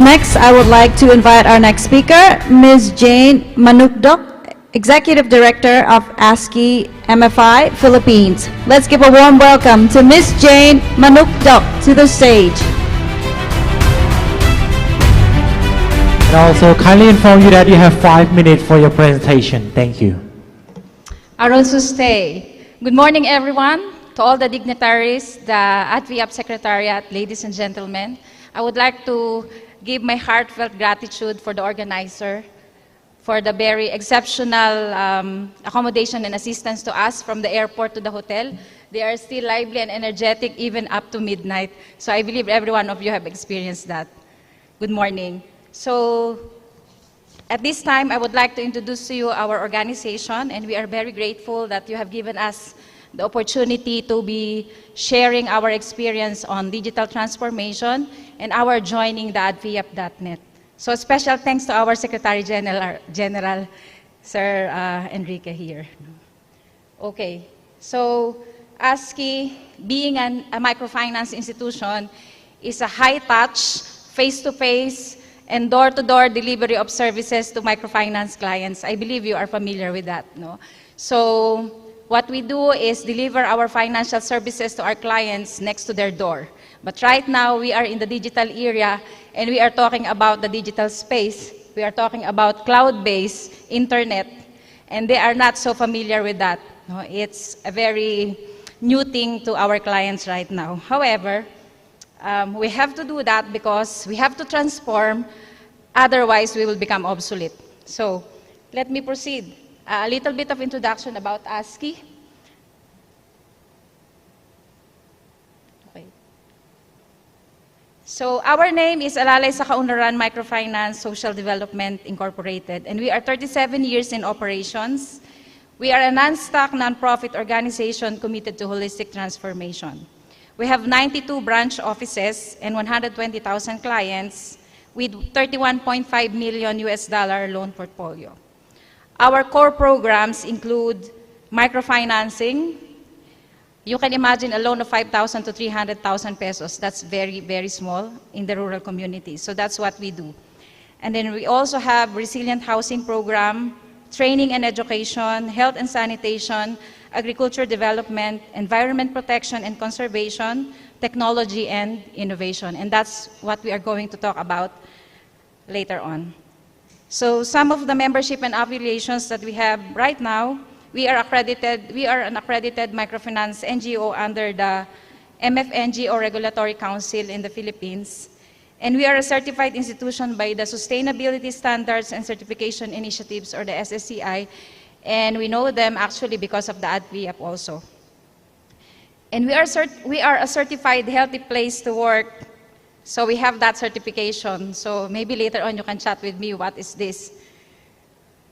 Next, I would like to invite our next speaker, Ms. Jane Manukdok, Executive Director of ASCII MFI Philippines. Let's give a warm welcome to Ms. Jane Manukdok to the stage. And also kindly inform you that you have 5 minutes for your presentation. Thank you. Aron Suste. Good morning, everyone. To all the dignitaries, the ADVIAP Secretariat, ladies and gentlemen, I would like to give my heartfelt gratitude for the organizer for the very exceptional accommodation and assistance to us from the airport to the hotel. They are still lively and energetic even up to midnight. So I believe every one of you have experienced that. Good morning. So at this time, I would like to introduce to you our organization, and we are very grateful that you have given us the opportunity to be sharing our experience on digital transformation and our joining the adviap.net. So special thanks to our Secretary General Sir Enrique here. Okay, so ASCII, being a microfinance institution, is a high-touch, face-to-face, and door-to-door delivery of services to microfinance clients. I believe you are familiar with that, no? So what we do is deliver our financial services to our clients next to their door. But right now, we are in the digital era, and we are talking about the digital space. We are talking about cloud-based internet, and they are not so familiar with that. No? It's a very new thing to our clients right now. However, we have to do that because we have to transform, otherwise we will become obsolete. So let me proceed. A little bit of introduction about ASCII. Okay. So our name is Alalay sa Kaunlaran Microfinance Social Development Incorporated, and we are 37 years in operations. We are a non-stock, non-profit organization committed to holistic transformation. We have 92 branch offices and 120,000 clients with $31.5 million loan portfolio. Our core programs include microfinancing. You can imagine a loan of 5,000 to 300,000 pesos. That's very, very small in the rural communities. So that's what we do. And then we also have resilient housing program, training and education, health and sanitation, agriculture development, environment protection and conservation, technology and innovation. And that's what we are going to talk about later on. So some of the membership and affiliations that we have right now, we are an accredited microfinance NGO under the MFNGO Regulatory Council in the Philippines. And we are a certified institution by the Sustainability Standards and Certification Initiatives, or the SSCI, and we know them actually because of the ADVIAP also. And we are a certified healthy place to work. So we have that certification. So maybe later on you can chat with me, what is this?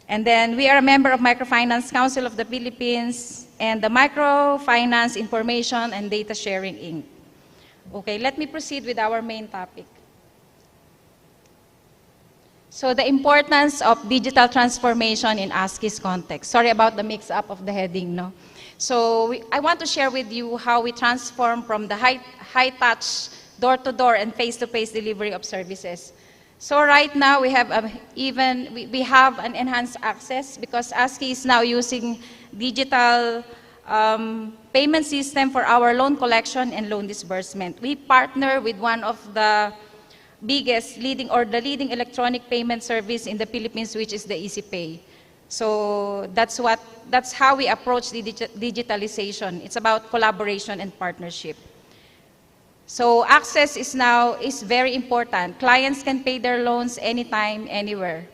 And then we are a member of Microfinance Council of the Philippines and the Microfinance Information and Data Sharing Inc. Okay, let me proceed with our main topic. So the importance of digital transformation in ASCII's context. Sorry about the mix-up of the heading, no? So I want to share with you how we transform from the high-touch, door-to-door and face-to-face delivery of services. So right now we have we have an enhanced access because ASCII is now using digital payment system for our loan collection and loan disbursement. We partner with one of the biggest leading electronic payment service in the Philippines, which is the EasyPay. So that's how we approach digitalization. It's about collaboration and partnership. So access is very important. Clients can pay their loans anytime, anywhere.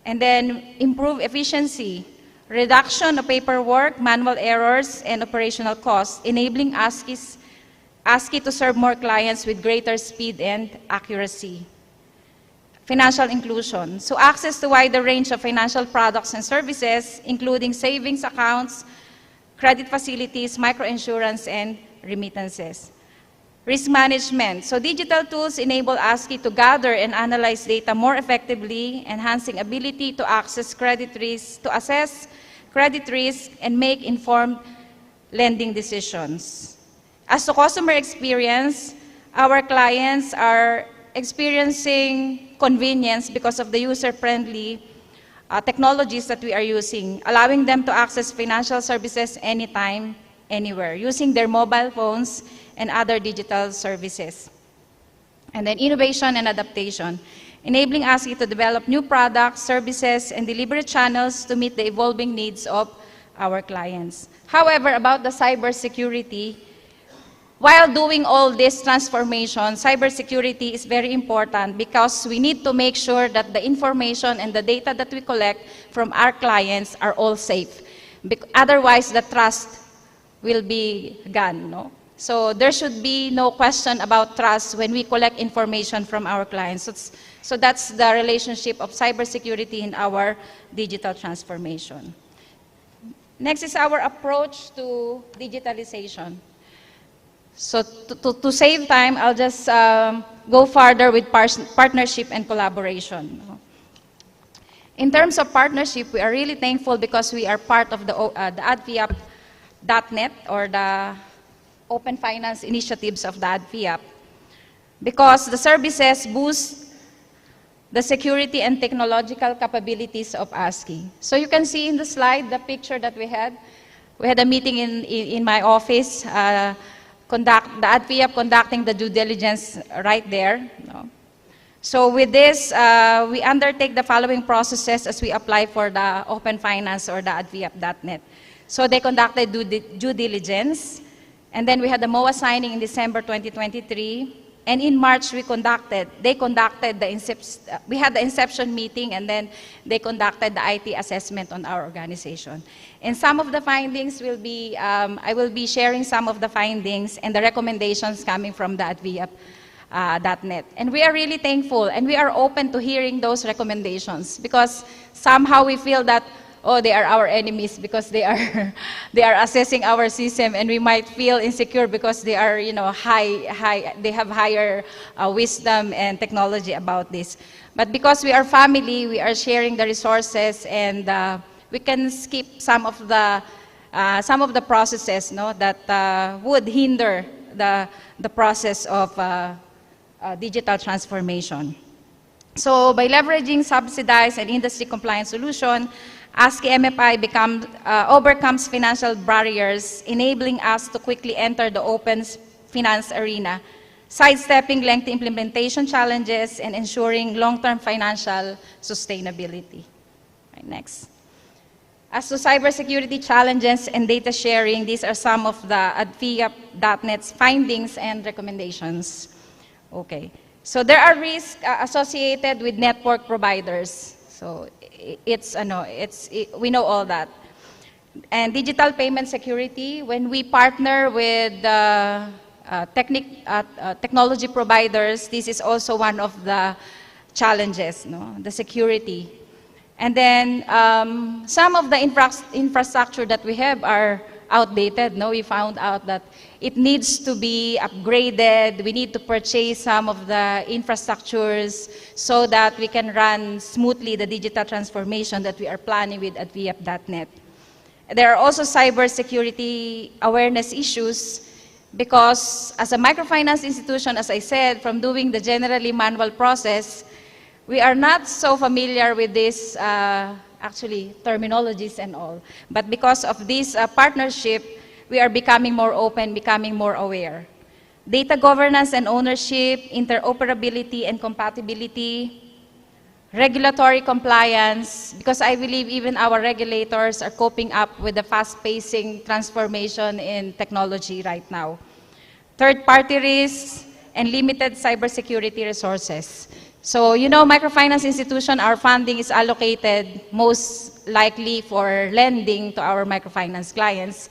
And then improve efficiency, reduction of paperwork, manual errors, and operational costs, enabling ASCII to serve more clients with greater speed and accuracy. Financial inclusion. So access to wider range of financial products and services, including savings accounts, credit facilities, microinsurance, and remittances. Risk management. So digital tools enable ASCII to gather and analyze data more effectively, enhancing ability to assess credit risk, and make informed lending decisions. As to customer experience, our clients are experiencing convenience because of the user-friendly technologies that we are using, allowing them to access financial services anytime, anywhere, using their mobile phones and other digital services. And then innovation and adaptation, enabling us to develop new products, services, and delivery channels to meet the evolving needs of our clients. However, about the cybersecurity, while doing all this transformation, cybersecurity is very important because we need to make sure that the information and the data that we collect from our clients are all safe. Otherwise, the trust will be gone, no? So there should be no question about trust when we collect information from our clients. So that's the relationship of cybersecurity in our digital transformation. Next is our approach to digitalization. So to save time, I'll just go further with partnership and collaboration. In terms of partnership, we are really thankful because we are part of the ADVIAP.net, or the Open Finance initiatives of the ADVIAP, because the services boost the security and technological capabilities of ASCII. So you can see in the slide the picture that we had. We had a meeting in my office, the ADVIAP conducting the due diligence right there. No? So with this, we undertake the following processes as we apply for the Open Finance or the ADVIAP.net. So they conducted due diligence, and then we had the MOA signing in December 2023, and in March we had the inception meeting, and then they conducted the IT assessment on our organization. And some of the findings will be, I will be sharing some of the findings and the recommendations coming from the ADVIAP.net. And we are really thankful, and we are open to hearing those recommendations, because somehow we feel that, oh, they are our enemies because they are assessing our system, and we might feel insecure because they are, you know, they have higher wisdom and technology about this. But because we are family, we are sharing the resources, and we can skip some of the processes, no, that would hinder the process of digital transformation. So by leveraging subsidized and industry compliant solution, ASCII MFI overcomes financial barriers, enabling us to quickly enter the open finance arena, sidestepping lengthy implementation challenges and ensuring long-term financial sustainability. Right, next. As to cybersecurity challenges and data sharing, these are some of the ADVIAP.net's findings and recommendations. Okay. So there are risks associated with network providers. So we know all that. And digital payment security, when we partner with technology providers, this is also one of the challenges, no? The security. And then some of the infrastructure that we have are outdated. No, we found out that it needs to be upgraded. We need to purchase some of the infrastructures so that we can run smoothly the digital transformation that we are planning with ADVIAP.net. There are also cybersecurity awareness issues because as a microfinance institution, as I said, from doing the generally manual process, we are not so familiar with this actually terminologies and all. But because of this partnership, we are becoming more open, becoming more aware. Data governance and ownership, interoperability and compatibility, regulatory compliance, because I believe even our regulators are coping up with the fast-pacing transformation in technology right now. Third-party risks and limited cybersecurity resources. So, you know, microfinance institution, our funding is allocated most likely for lending to our microfinance clients.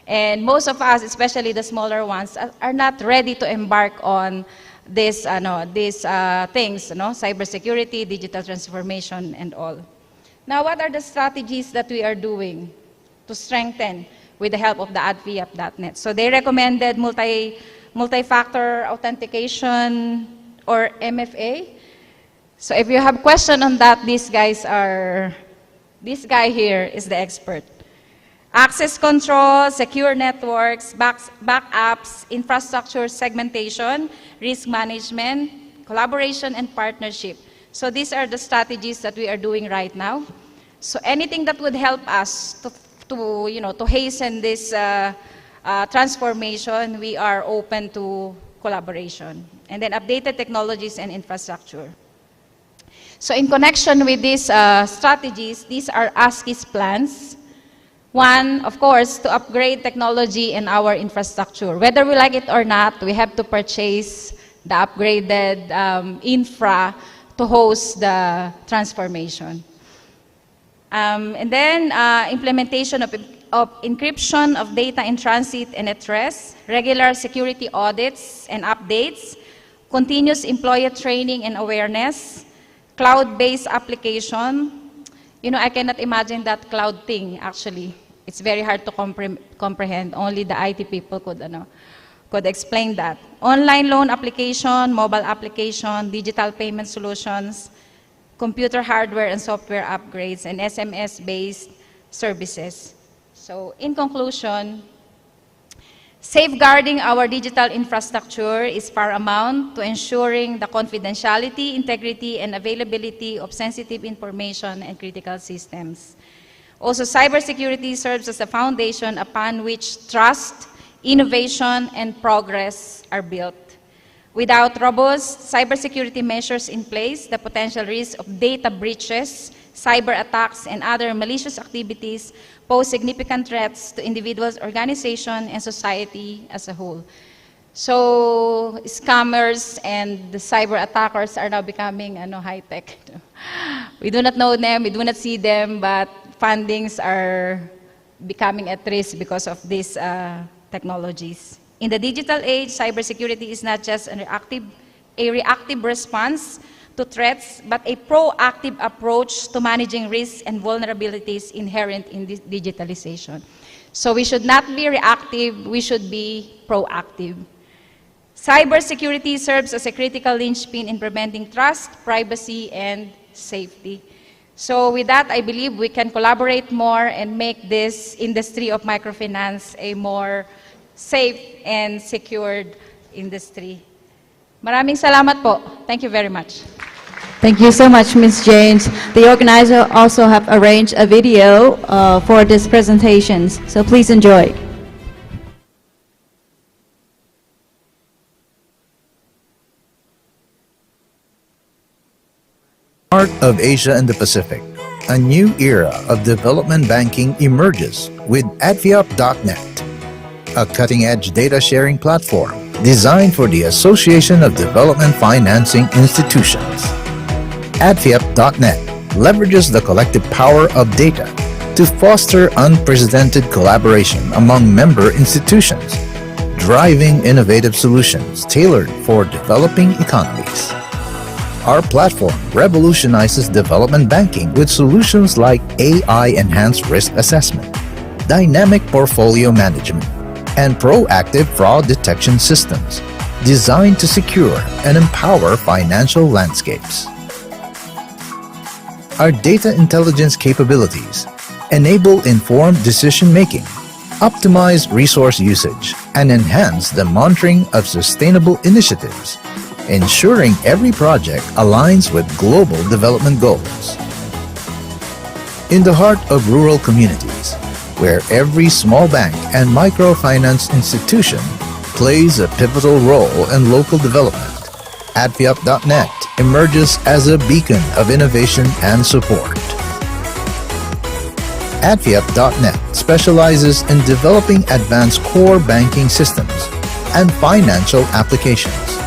And most of us, especially the smaller ones, are not ready to embark on these things, cybersecurity, digital transformation, and all. Now, what are the strategies that we are doing to strengthen with the help of the ADVIAP.net? So they recommended multi-factor authentication, or MFA. So if you have question on that, this guy here is the expert. Access control, secure networks, backups, infrastructure segmentation, risk management, collaboration, and partnership. So these are the strategies that we are doing right now. So anything that would help us to hasten this transformation, we are open to collaboration. And then updated technologies and infrastructure. So in connection with these strategies, these are ASCII's plans. One, of course, to upgrade technology in our infrastructure. Whether we like it or not, we have to purchase the upgraded infra to host the transformation. And then implementation of encryption of data in transit and at rest, regular security audits and updates, continuous employee training and awareness, cloud-based application. I cannot imagine that cloud thing, actually. It's very hard to comprehend. Only the IT people could explain that. Online loan application, mobile application, digital payment solutions, computer hardware and software upgrades, and SMS-based services. So in conclusion, safeguarding our digital infrastructure is paramount to ensuring the confidentiality, integrity, and availability of sensitive information and critical systems. Also, cybersecurity serves as a foundation upon which trust, innovation, and progress are built. Without robust cybersecurity measures in place, the potential risk of data breaches, cyber attacks, and other malicious activities pose significant threats to individuals, organizations, and society as a whole. So scammers and the cyber attackers are now becoming high-tech. We do not know them, we do not see them, but fundings are becoming at risk because of these technologies. In the digital age, cybersecurity is not just a reactive response to threats, but a proactive approach to managing risks and vulnerabilities inherent in digitalization. So we should not be reactive, we should be proactive. Cybersecurity serves as a critical linchpin in preventing trust, privacy, and safety. So with that, I believe we can collaborate more and make this industry of microfinance a more safe and secured industry. Maraming salamat po. Thank you very much. Thank you so much, Ms. James. The organizer also have arranged a video for these presentations, so please enjoy. Part of Asia and the Pacific, a new era of development banking emerges with adviap.net, a cutting-edge data sharing platform designed for the Association of Development Financing Institutions. Adviap.net leverages the collective power of data to foster unprecedented collaboration among member institutions, driving innovative solutions tailored for developing economies. Our platform revolutionizes development banking with solutions like AI-enhanced risk assessment, dynamic portfolio management, and proactive fraud detection systems designed to secure and empower financial landscapes. Our data intelligence capabilities enable informed decision-making, optimize resource usage, and enhance the monitoring of sustainable initiatives, ensuring every project aligns with global development goals. In the heart of rural communities, where every small bank and microfinance institution plays a pivotal role in local development, adviap.net emerges as a beacon of innovation and support. Adviap.net specializes in developing advanced core banking systems and financial applications,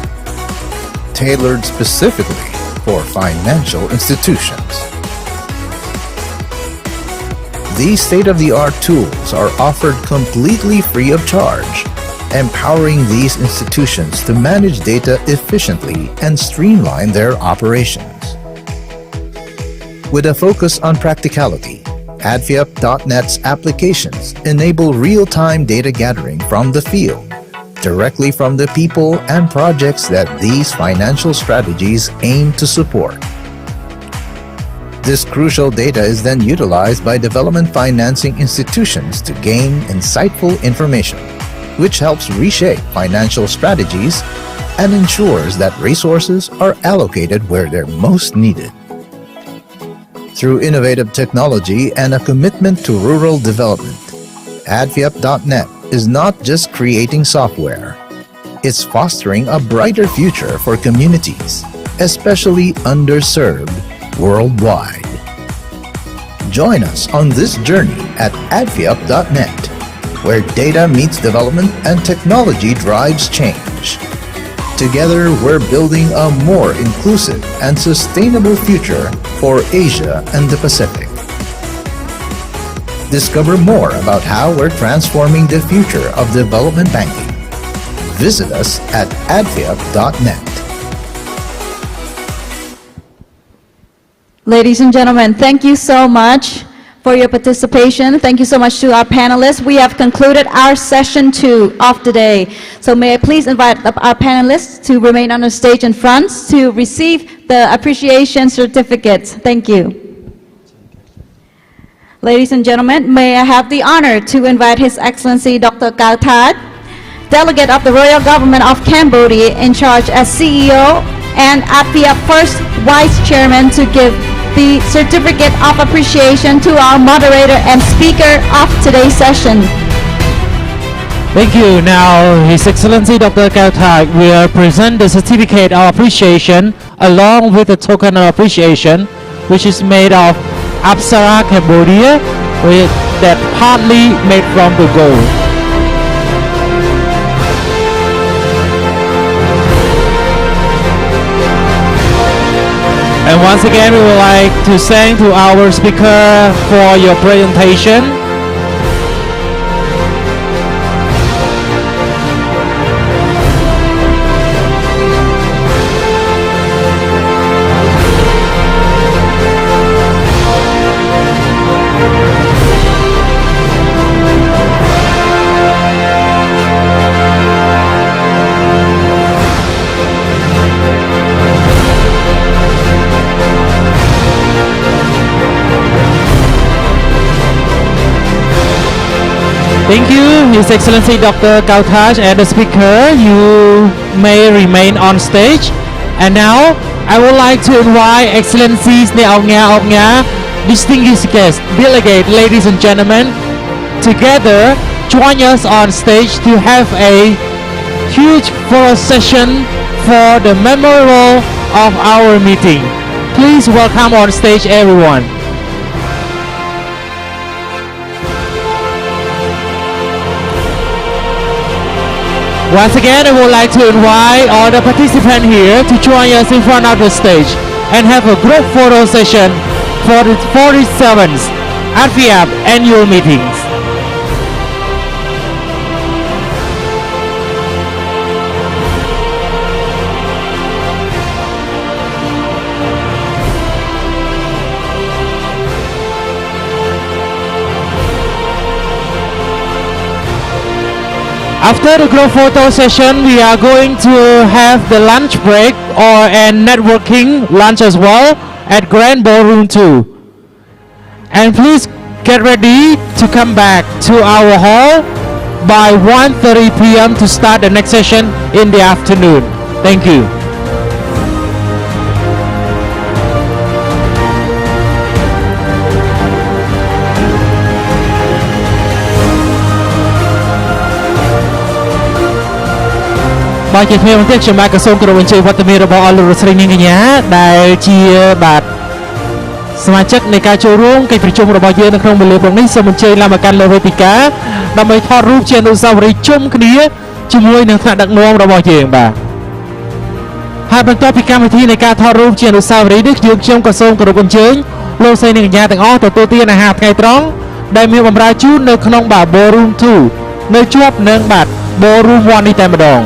tailored specifically for financial institutions. These state-of-the-art tools are offered completely free of charge, empowering these institutions to manage data efficiently and streamline their operations. With a focus on practicality, adviap.net's applications enable real-time data gathering from the field, directly from the people and projects that these financial strategies aim to support. This crucial data is then utilized by development financing institutions to gain insightful information, which helps reshape financial strategies and ensures that resources are allocated where they're most needed. Through innovative technology and a commitment to rural development, ADFIAP.net is not just creating software, it's fostering a brighter future for communities, especially underserved worldwide. Join us on this journey at ADFIAP.net, where data meets development and technology drives change. Together, we're building a more inclusive and sustainable future for Asia and the Pacific. Discover more about how we're transforming the future of development banking. Visit us at adfiap.net. Ladies and gentlemen, thank you so much for your participation. Thank you so much to our panelists. We have concluded our session 2 of the day. So may I please invite our panelists to remain on the stage in front to receive the appreciation certificates. Thank you. Ladies and gentlemen, may I have the honor to invite His Excellency Dr. Cao That, Delegate of the Royal Government of Cambodia in charge as CEO and APIA First Vice Chairman to give the certificate of appreciation to our moderator and speaker of today's session. Thank you. Now, His Excellency Dr. Cao That will present the certificate of appreciation along with the token of appreciation, which is made of Apsara Cambodia, with that partly made from the gold. And once again, we would like to thank to our speaker for your presentation. Thank you, His Excellency Dr. Cao That, and the speaker. You may remain on stage. And now, I would like to invite Excellencies Neaongya, distinguished guests, delegate, ladies and gentlemen, together join us on stage to have a huge photo session for the memorial of our meeting. Please welcome on stage everyone. Once again, I would like to invite all the participants here to join us in front of the stage and have a group photo session for the 47th ADFIAP annual meetings. After the group photo session, we are going to have the lunch break or a networking lunch as well at Grand Ballroom 2. And please get ready to come back to our hall by 1:30 p.m. to start the next session in the afternoon. Thank you. Bàជាthêm tiếpជាមកសូមគោរពអញ្ជើញវត្តមានរបស់អស់លោកស្រីនាងកញ្ញាដែលជាបាទសមាជិកនៃការចូលរួមកិច្ចប្រជុំរបស់យើងនៅក្នុងវេលាព្រឹកនេះសូមអញ្ជើញឡើងមកកាន់លើវេទិកាដើម្បីថតរូបជាអនុស្សាវរីយ៍ជុំគ្នាជាមួយនឹងថ្នាក់ដឹកនាំរបស់យើងបាទហើយបន្ទាប់ពីកម្មវិធីនៃការថតរូបជាអនុស្សាវរីយ៍នេះខ្ញុំក៏សូមគោរពអញ្ជើញលោកស្រីនាងកញ្ញាទាំងអស់ទទួលទានអាហារថ្ងៃត្រង់ដែលមានបម្រើជូននៅក្នុងបាទ Ballroom 2 នៅជាប់នឹងបាទ Ballroom 1នេះតែម្ដង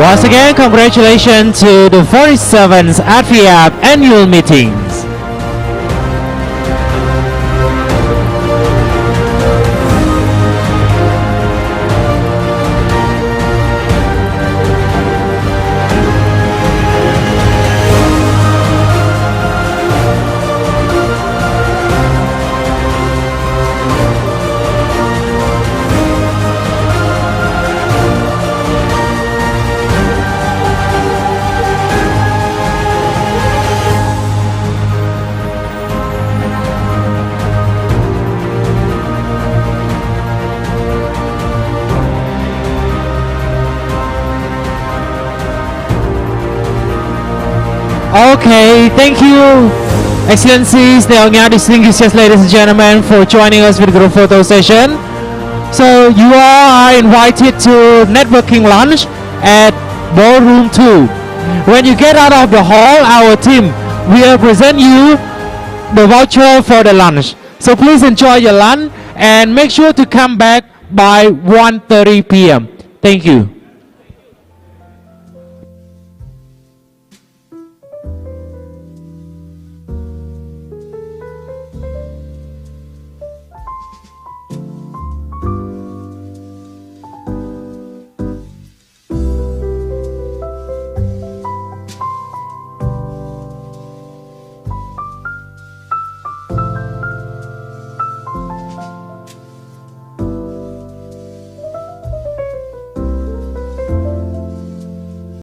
Once again, congratulations to the 47th ARDB annual meetings. Okay, thank you, Excellencies, the distinguished guests, ladies and gentlemen, for joining us with the group photo session. So you all are invited to networking lunch at ballroom 2. When you get out of the hall, our team will present you the voucher for the lunch. So please enjoy your lunch and make sure to come back by 1:30 p.m. Thank you.